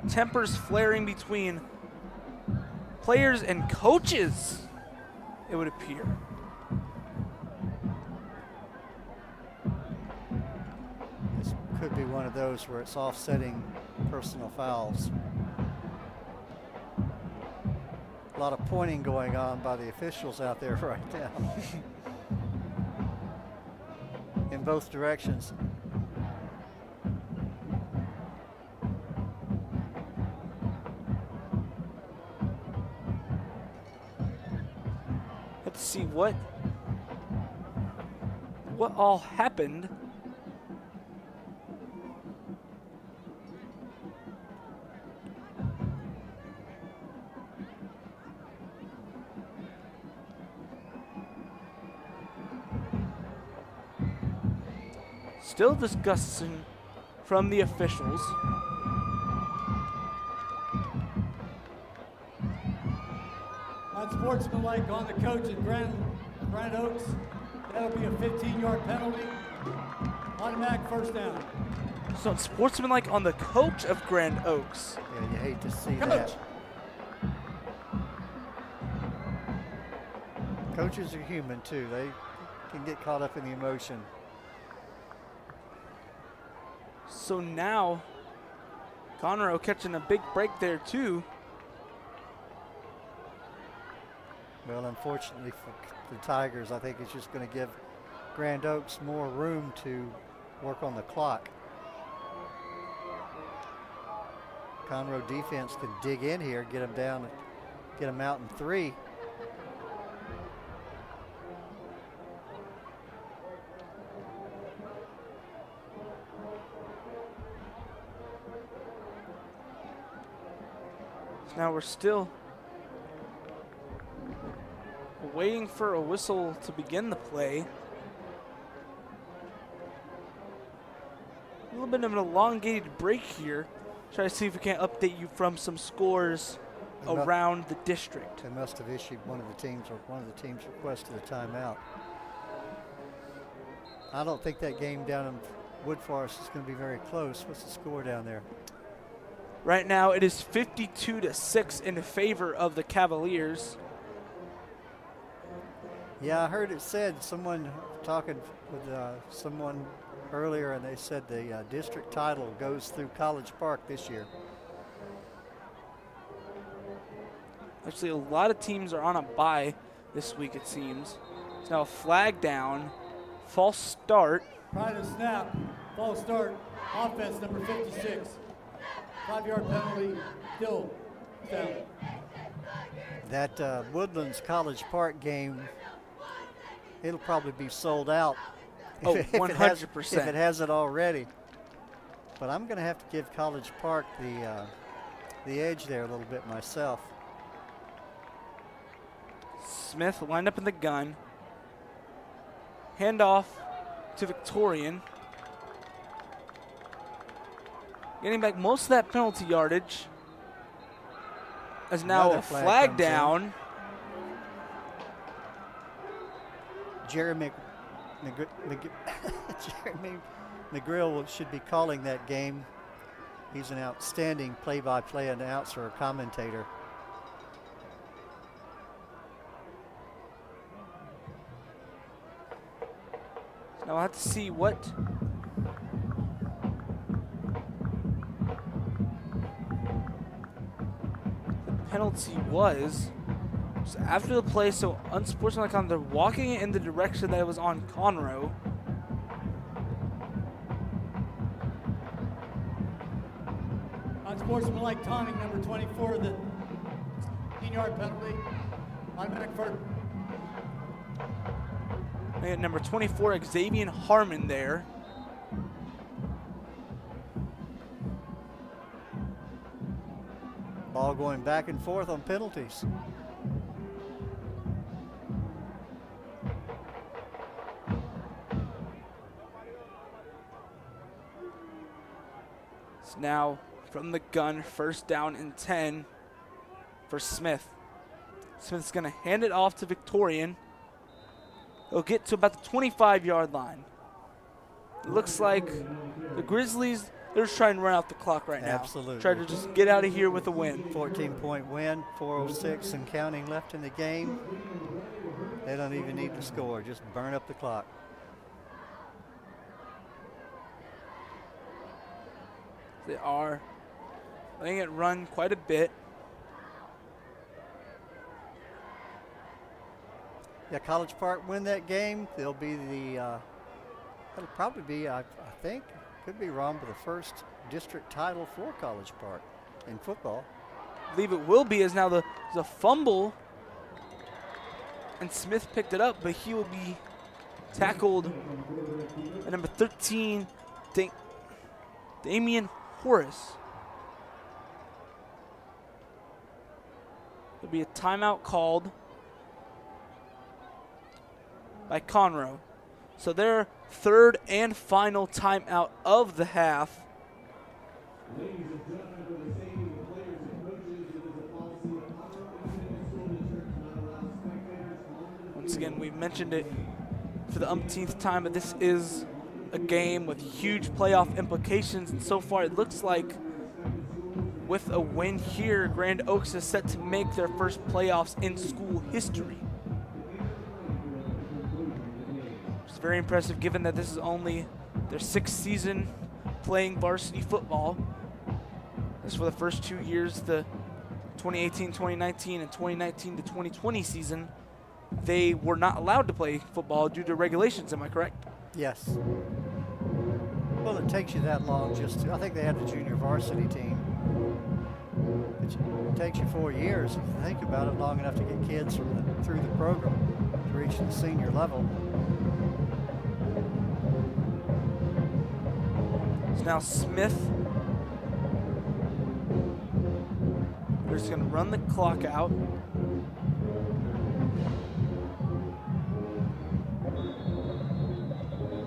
Tempers flaring between players and coaches, it would appear. This could be one of those where it's offsetting personal fouls. A lot of pointing going on by the officials out there right now in both directions. Let's see what all happened. Still discussing from the officials. Unsportsmanlike on the coach at Grand Oaks. That'll be a 15-yard penalty. Automatic first down. So unsportsmanlike on the coach of Grand Oaks. Yeah, you hate to see Coach. that. Coaches are human too. They can get caught up in the emotion. So now, Conroe catching a big break there too. Well, unfortunately for the Tigers, I think it's just going to give Grand Oaks more room to work on the clock. Conroe defense can dig in here, get them down, get them out in 3. Now we're still waiting for a whistle to begin the play. A little bit of an elongated break here. Try to see if we can update you from some scores around the district. They must have issued one of the teams requested a timeout. I don't think that game down in Wood Forest is going to be very close. What's the score down there? Right now it is 52-6 in favor of the Cavaliers. Yeah, I heard it said, someone talking with someone earlier, and they said the district title goes through College Park this year. Actually, a lot of teams are on a bye this week, it seems. It's now a flag down, false start. Prior to snap, false start, offense number 56. 5-yard penalty, still down. That Woodlands College Park game, it'll probably be sold out. Oh, if 100%. If it hasn't already. But I'm going to have to give College Park the edge there a little bit myself. Smith lined up in the gun. Handoff to Victorian. Getting back most of that penalty yardage. As now Another a flag flag comes in. down. Jeremy McGrill should be calling that game. He's an outstanding play-by-play announcer or commentator. Now we'll have to see what the penalty was. So after the play, so unsportsmanlike on, they're walking it in the direction that it was on Conroe. Unsportsmanlike taunting number 24, the 15-yard penalty. Automatic first. They had number 24, Xavier Harmon there. Ball going back and forth on penalties. It's now from the gun, first down and 10 for Smith. Smith's going to hand it off to Victorian. They'll get to about the 25-yard line. It looks like the Grizzlies, they're just trying to run out the clock right now. Absolutely. Try to just get out of here with a win. 14-point win, 4:06 and counting left in the game. They don't even need to score, just burn up the clock. They are letting it run quite a bit. Yeah, College Park win that game. They'll be it'll probably be, I think, could be wrong, but the first district title for College Park in football. I believe it will be, as now there's a fumble. And Smith picked it up, but he will be tackled at number 13, Damian Horace. There'll be a timeout called by Conroe. So their third and final timeout of the half. Ladies and gentlemen, for the safety of the players and coaches, it is a policy of Conroe Independent School District to not allow spectators on the Once again, we've mentioned it for the umpteenth time, but this is a game with huge playoff implications, and so far it looks like with a win here, Grand Oaks is set to make their first playoffs in school history. It's very impressive given that this is only their 6th season playing varsity football. This is for the first 2 years, the 2018-2019 and 2019-2020 season. They were not allowed to play football due to regulations, am I correct? Yes. Well, it takes you that long just to, I think they had the junior varsity team. It takes you 4 years, if you think about it, long enough to get kids through the program to reach the senior level. So now Smith. They're just going to run the clock out.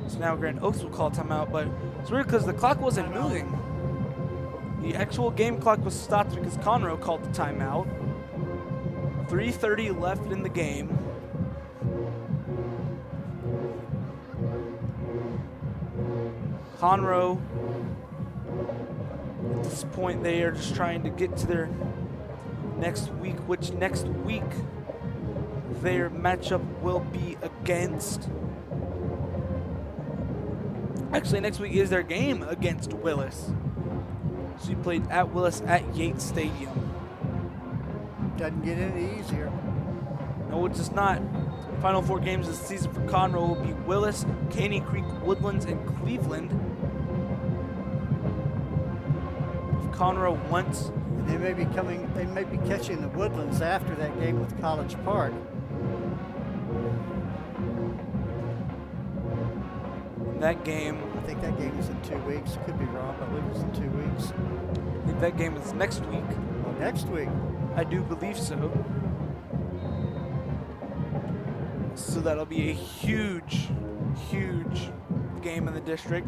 So now Grand Oaks will call timeout, but it's weird because the clock wasn't moving. The actual game clock was stopped because Conroe called the timeout. 3:30 left in the game. Conroe, at this point, they are just trying to get to their next week, which next week their matchup will be against. Actually, next week is their game against Willis. So you played at Willis at Yates Stadium. Doesn't get any easier. No, it's just not. Final 4 games this season for Conroe will be Willis, Caney Creek, Woodlands, and Cleveland. If Conroe wants, And they may be catching the Woodlands after that game with College Park. that game, I think that game is in 2 weeks. Could be wrong, but I believe it's in 2 weeks. I think that game is next week. Oh, next week. I do believe so. So that'll be a huge, huge game in the district.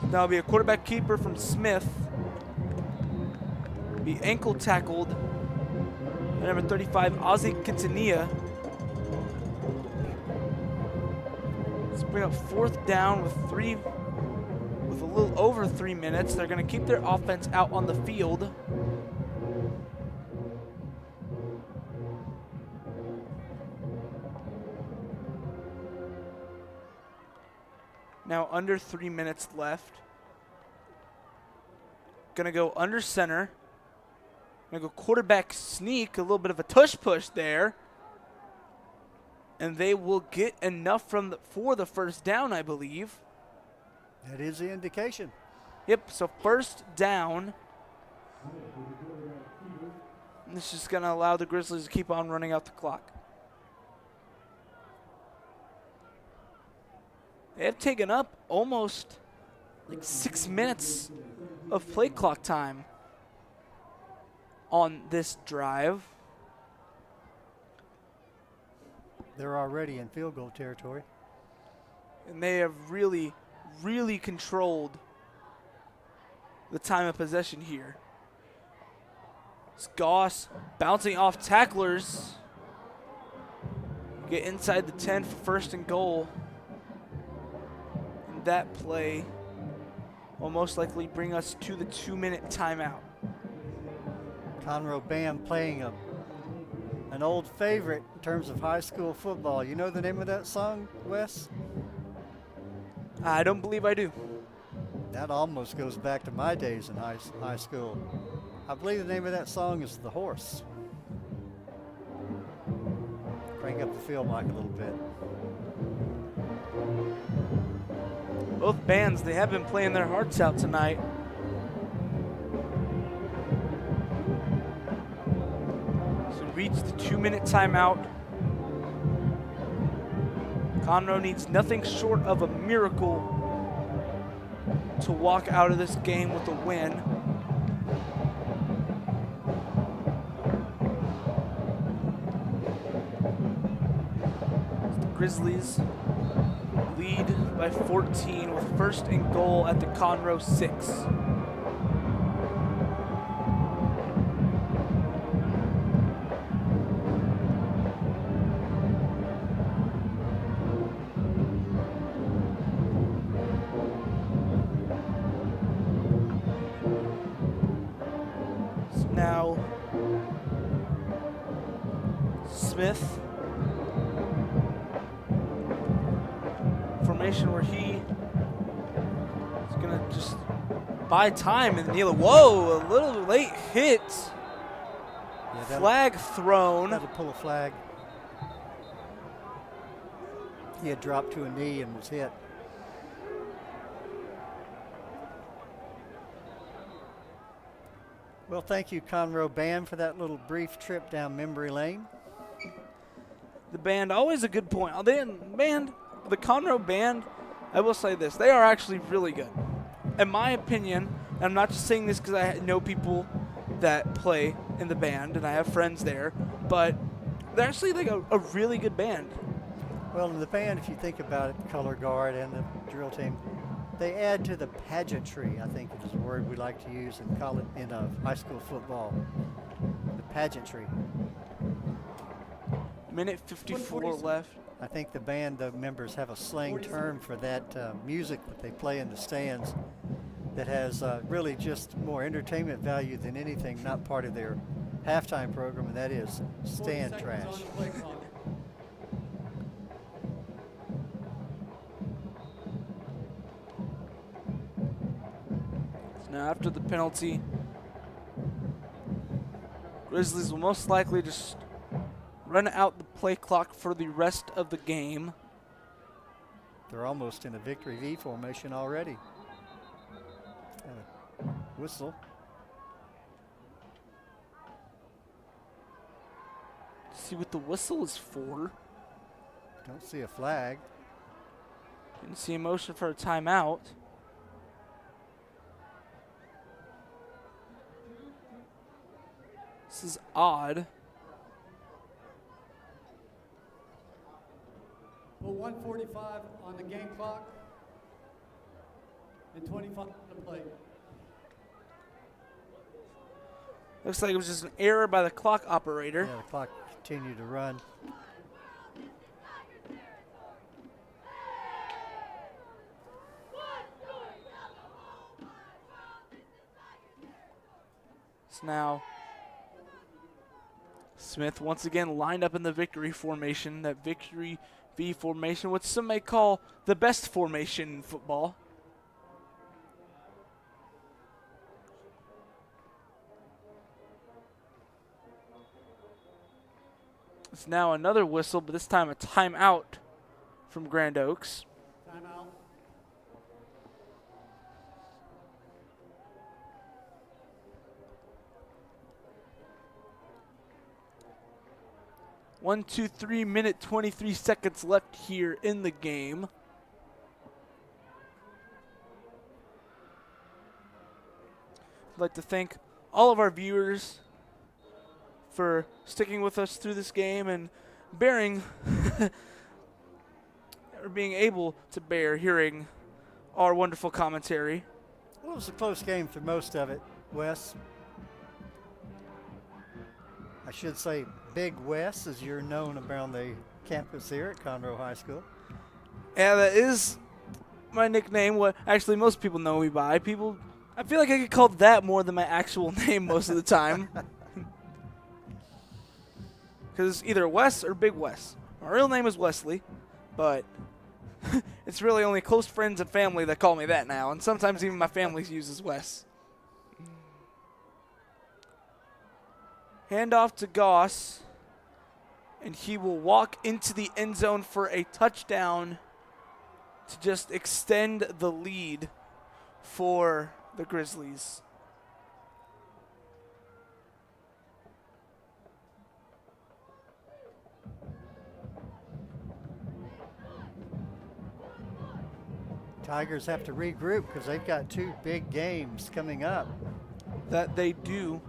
That'll be a quarterback keeper from Smith. Be ankle tackled by number 35, Ozzy Quintanilla. Let's bring up 4th down with a little over 3 minutes. They're going to keep their offense out on the field. Now under 3 minutes left. Gonna go under center. Gonna go quarterback sneak, a little bit of a tush push there. And they will get enough for the first down, I believe. That is the indication. Yep, so first down. And this is gonna allow the Grizzlies to keep on running out the clock. They have taken up almost like 6 minutes of play clock time on this drive. They're already in field goal territory. And they have really, really controlled the time of possession here. It's Goss bouncing off tacklers. Get inside the 10 for 1st and goal. And that play will most likely bring us to the 2-minute timeout. Conroe band playing an old favorite in terms of high school football. You know the name of that song, Wes? I don't believe I do. That almost goes back to my days in high school. I believe the name of that song is The Horse. Crank up the field mic a little bit. Both bands, they have been playing their hearts out tonight. So reach the 2-minute timeout. Conroe needs nothing short of a miracle to walk out of this game with a win. The Grizzlies lead by 14 with first and goal at the Conroe 6. So now Smith. Formation where he is going to just buy time and kneel. Whoa, a little late hit. Yeah, Flag thrown. That'll pull a flag. He had dropped to a knee and was hit. Well, thank you, Conroe Band, for that little brief trip down memory lane. The band, always a good point. The Conroe Band, I will say this, they are actually really good. In my opinion, and I'm not just saying this because I know people that play in the band and I have friends there, but they're actually like a really good band. Well, in the band, if you think about it, the color guard and the drill team, they add to the pageantry, I think is a word we like to use in college, in high school football. The pageantry. Minute 54 left. I think the band members have a slang term for that music that they play in the stands that has really just more entertainment value than anything not part of their halftime program, and that is stand trash. Now after the penalty, Grizzlies will most likely just run out the play clock for the rest of the game. They're almost in a victory V formation already. Whistle. See what the whistle is for. Don't see a flag. Didn't see a motion for a timeout. This is odd. Well, 1:45 on the game clock and 25 on the play. Looks like it was just an error by the clock operator. Yeah, the clock continued to run. So now Smith once again lined up in the victory formation, that victory V formation, which some may call the best formation in football. It's now another whistle, but this time a timeout from Grand Oaks. Timeout. One, 2, 3 minute 23 seconds left here in the game. I'd like to thank all of our viewers for sticking with us through this game and bearing or being able to bear hearing our wonderful commentary. Well, it was a close game for most of it, Wes. I should say Big Wes, as you're known around the campus here at Conroe High School. Yeah, that is my nickname. What actually most people know me by. I feel like I get called that more than my actual name most of the time. Because it's either Wes or Big Wes. My real name is Wesley, but it's really only close friends and family that call me that now, and sometimes even my family uses Wes. Handoff to Goss, and he will walk into the end zone for a touchdown to just extend the lead for the Grizzlies. Tigers have to regroup because they've got two big games coming up. That they do.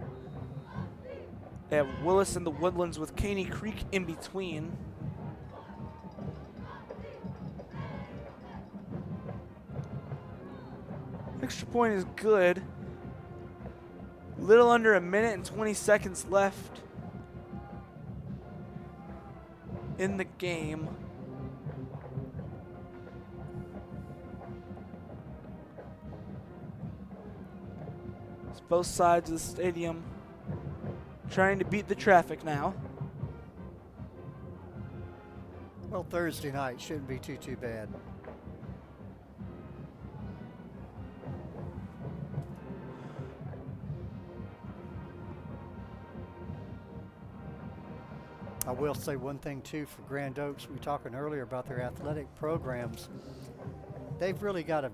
They have Willis in the Woodlands with Caney Creek in between. Extra point is good. Little under a minute and 20 seconds left in the game. It's both sides of the stadium trying to beat the traffic now. Well, Thursday night shouldn't be too bad. I will say one thing too for Grand Oaks. We were talking earlier about their athletic programs. They've really got a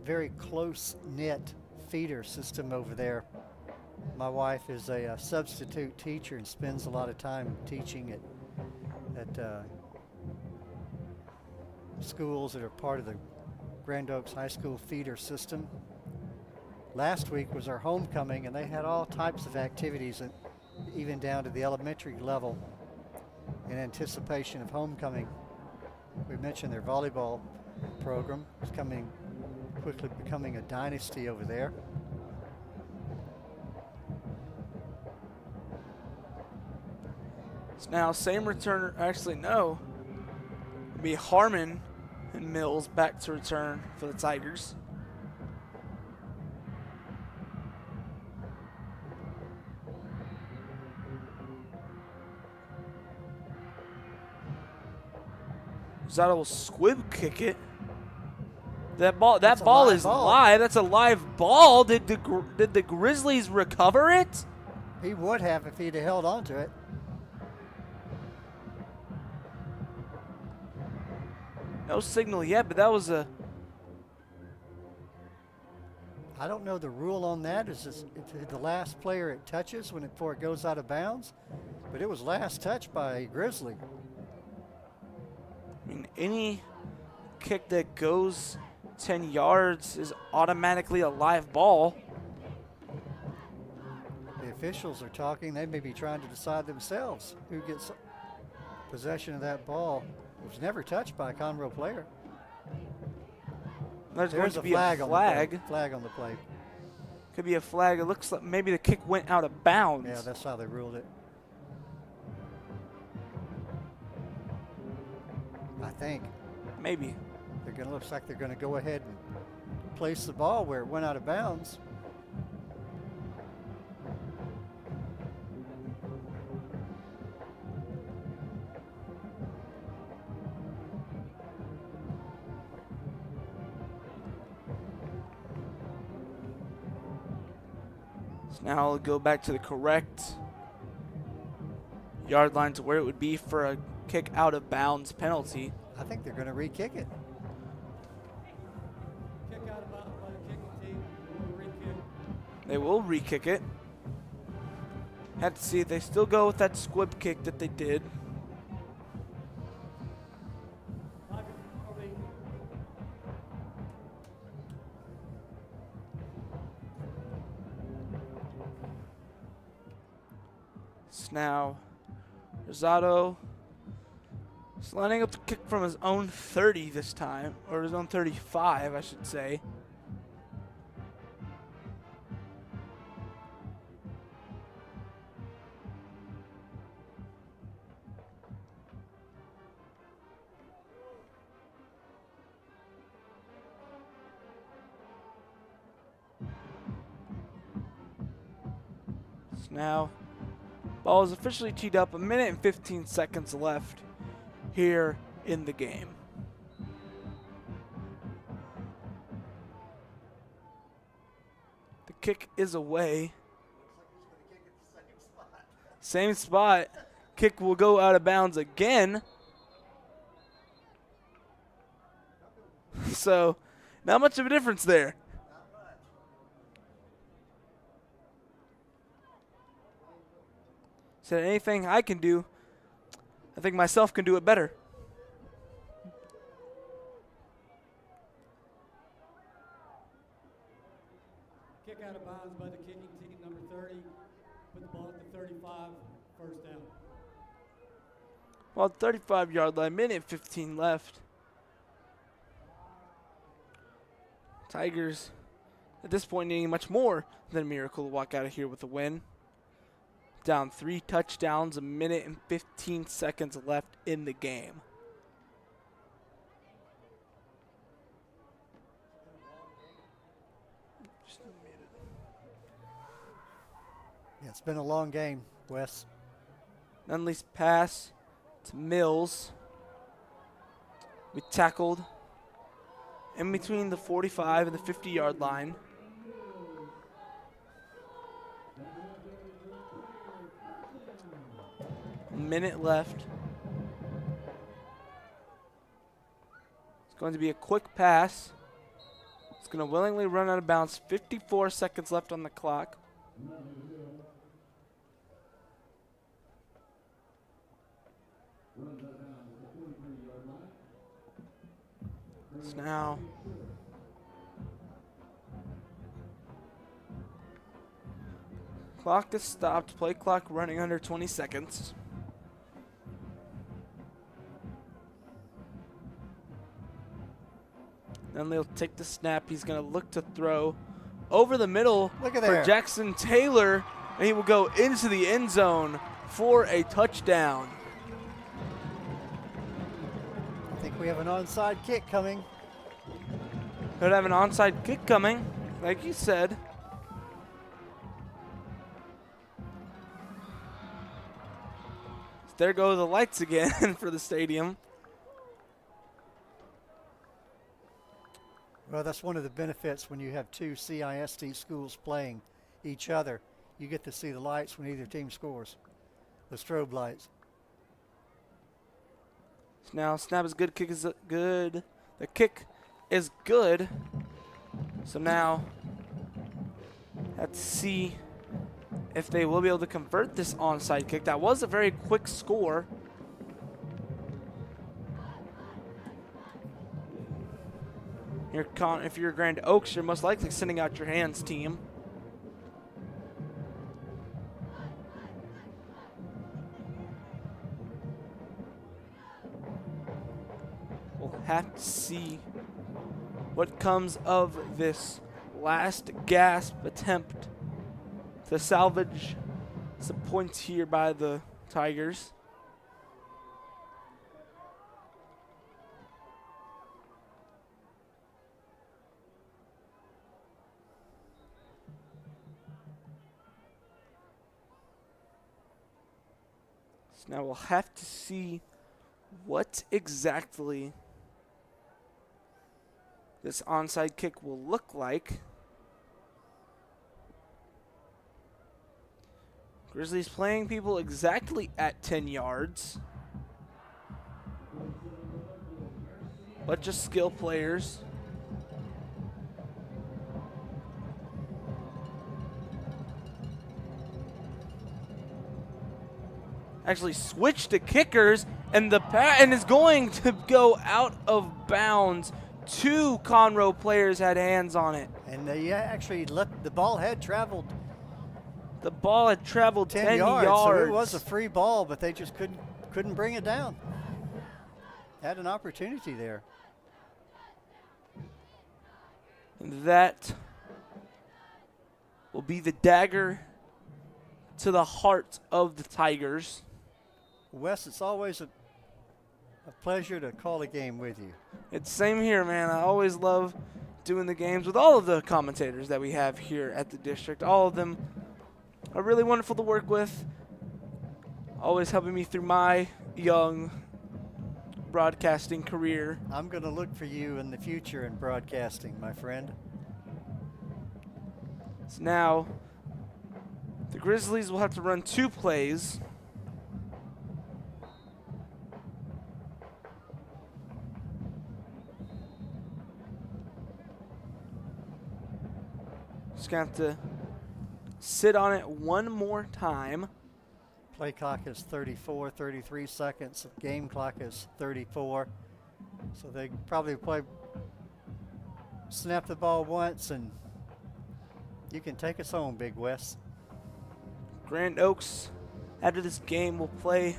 very close-knit feeder system over there. My wife is a substitute teacher and spends a lot of time teaching at schools that are part of the Grand Oaks High School feeder system. Last week was our homecoming, and they had all types of activities, even down to the elementary level, in anticipation of homecoming. We mentioned their volleyball program is quickly becoming a dynasty over there. It's now same returner. Actually, no. It'll be Harmon and Mills back to return for the Tigers. Zada will squib kick it. That ball is live. That's a live ball. Did the Grizzlies recover it? He would have if he'd have held on to it. No signal yet, but that was a. I don't know the rule on that. Is this if the last player it touches before it goes out of bounds? But it was last touched by a Grizzly. I mean, any kick that goes 10 yards is automatically a live ball. The officials are talking. They may be trying to decide themselves who gets possession of that ball. It was never touched by a Conroe player. There's going There's to a be a flag. Flag on the play. Could be a flag. It looks like maybe the kick went out of bounds. Yeah, that's how they ruled it. I think. Maybe. Looks like they're going to go ahead and place the ball where it went out of bounds. So now I'll go back to the correct yard line to where it would be for a kick out of bounds penalty. I think they're going to re-kick it. Kick out of bounds by the kicking team. We'll re-kick. They will re-kick it. Have to see if they still go with that squib kick that they did. So now Rosado is lining up the kick from his own 30 this time, or his own 35, I should say. So now ball is officially teed up. 1 minute and 15 seconds left here in the game. The kick is away. Same spot. Kick will go out of bounds again. So, not much of a difference there. Said anything I can do, I think myself can do it better. Kick out of bounds by the kicking team, number 30. Put the ball at the 35, first down. Well, 35-yard line, minute 15 left. Tigers At this point, needing much more than a miracle to walk out of here with a win. Down 3 touchdowns, a minute and 15 seconds left in the game. Yeah, it's been a long game, Wes. Nunley's pass to Mills. We tackled in between the 45 and the 50-yard line. A minute left. It's going to be a quick pass. It's going to willingly run out of bounds. 54 seconds left on the clock. So now clock is stopped. Play clock running under 20 seconds. Then they'll take the snap. He's going to look to throw over the middle Look at for there. Jackson Taylor, and he will go into the end zone for a touchdown. I think we have an onside kick coming. Could have an onside kick coming, like you said. There go the lights again for the stadium. Well, that's one of the benefits when you have two CISD schools playing each other. You get to see the lights when either team scores, the strobe lights. Now snap is good, kick is good. The kick is good. So now let's see if they will be able to convert this onside kick. That was a very quick score. If you're Grand Oaks, you're most likely sending out your hands team. We'll have to see what comes of this last gasp attempt to salvage some points here by the Tigers. So now we'll have to see what exactly this onside kick will look like. Grizzlies playing people exactly at 10 yards. But just skill players. Actually switched to kickers, and and is going to go out of bounds. 2 Conroe players had hands on it. And they actually the ball had traveled The ball had traveled 10 yards. So it was a free ball, but they just couldn't bring it down. Had an opportunity there. And that will be the dagger to the heart of the Tigers. Wes, it's always a pleasure to call a game with you. It's same here, man. I always love doing the games with all of the commentators that we have here at the district. All of them are really wonderful to work with. Always helping me through my young broadcasting career. I'm going to look for you in the future in broadcasting, my friend. So now the Grizzlies will have to run 2 plays. Just going to have to sit on it one more time. Play clock is 33 seconds. Game clock is 34. So they probably snap the ball once, and you can take us home, Big Wes. Grand Oaks, after this game, will play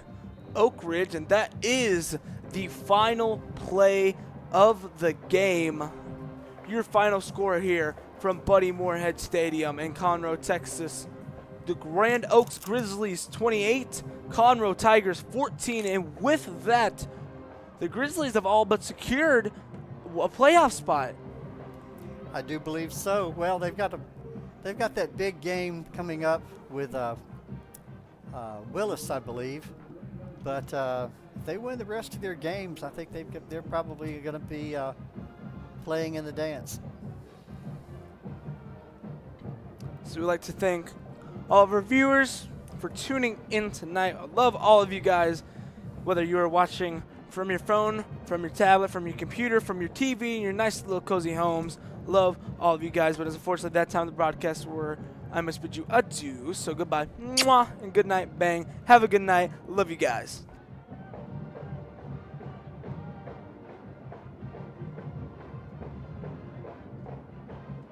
Oak Ridge, and that is the final play of the game. Your final score here, from Buddy Moorhead Stadium in Conroe, Texas. The Grand Oaks Grizzlies 28, Conroe Tigers 14, and with that, the Grizzlies have all but secured a playoff spot. I do believe so. Well, they've got that big game coming up with Willis, I believe. But if they win the rest of their games, I think they're probably going to be playing in the dance. So we'd like to thank all of our viewers for tuning in tonight. I love all of you guys, whether you are watching from your phone, from your tablet, from your computer, from your TV, in your nice little cozy homes. Love all of you guys, but it's unfortunately that time of the broadcast where I must bid you adieu. So goodbye, mwah, and good night, bang. Have a good night. Love you guys.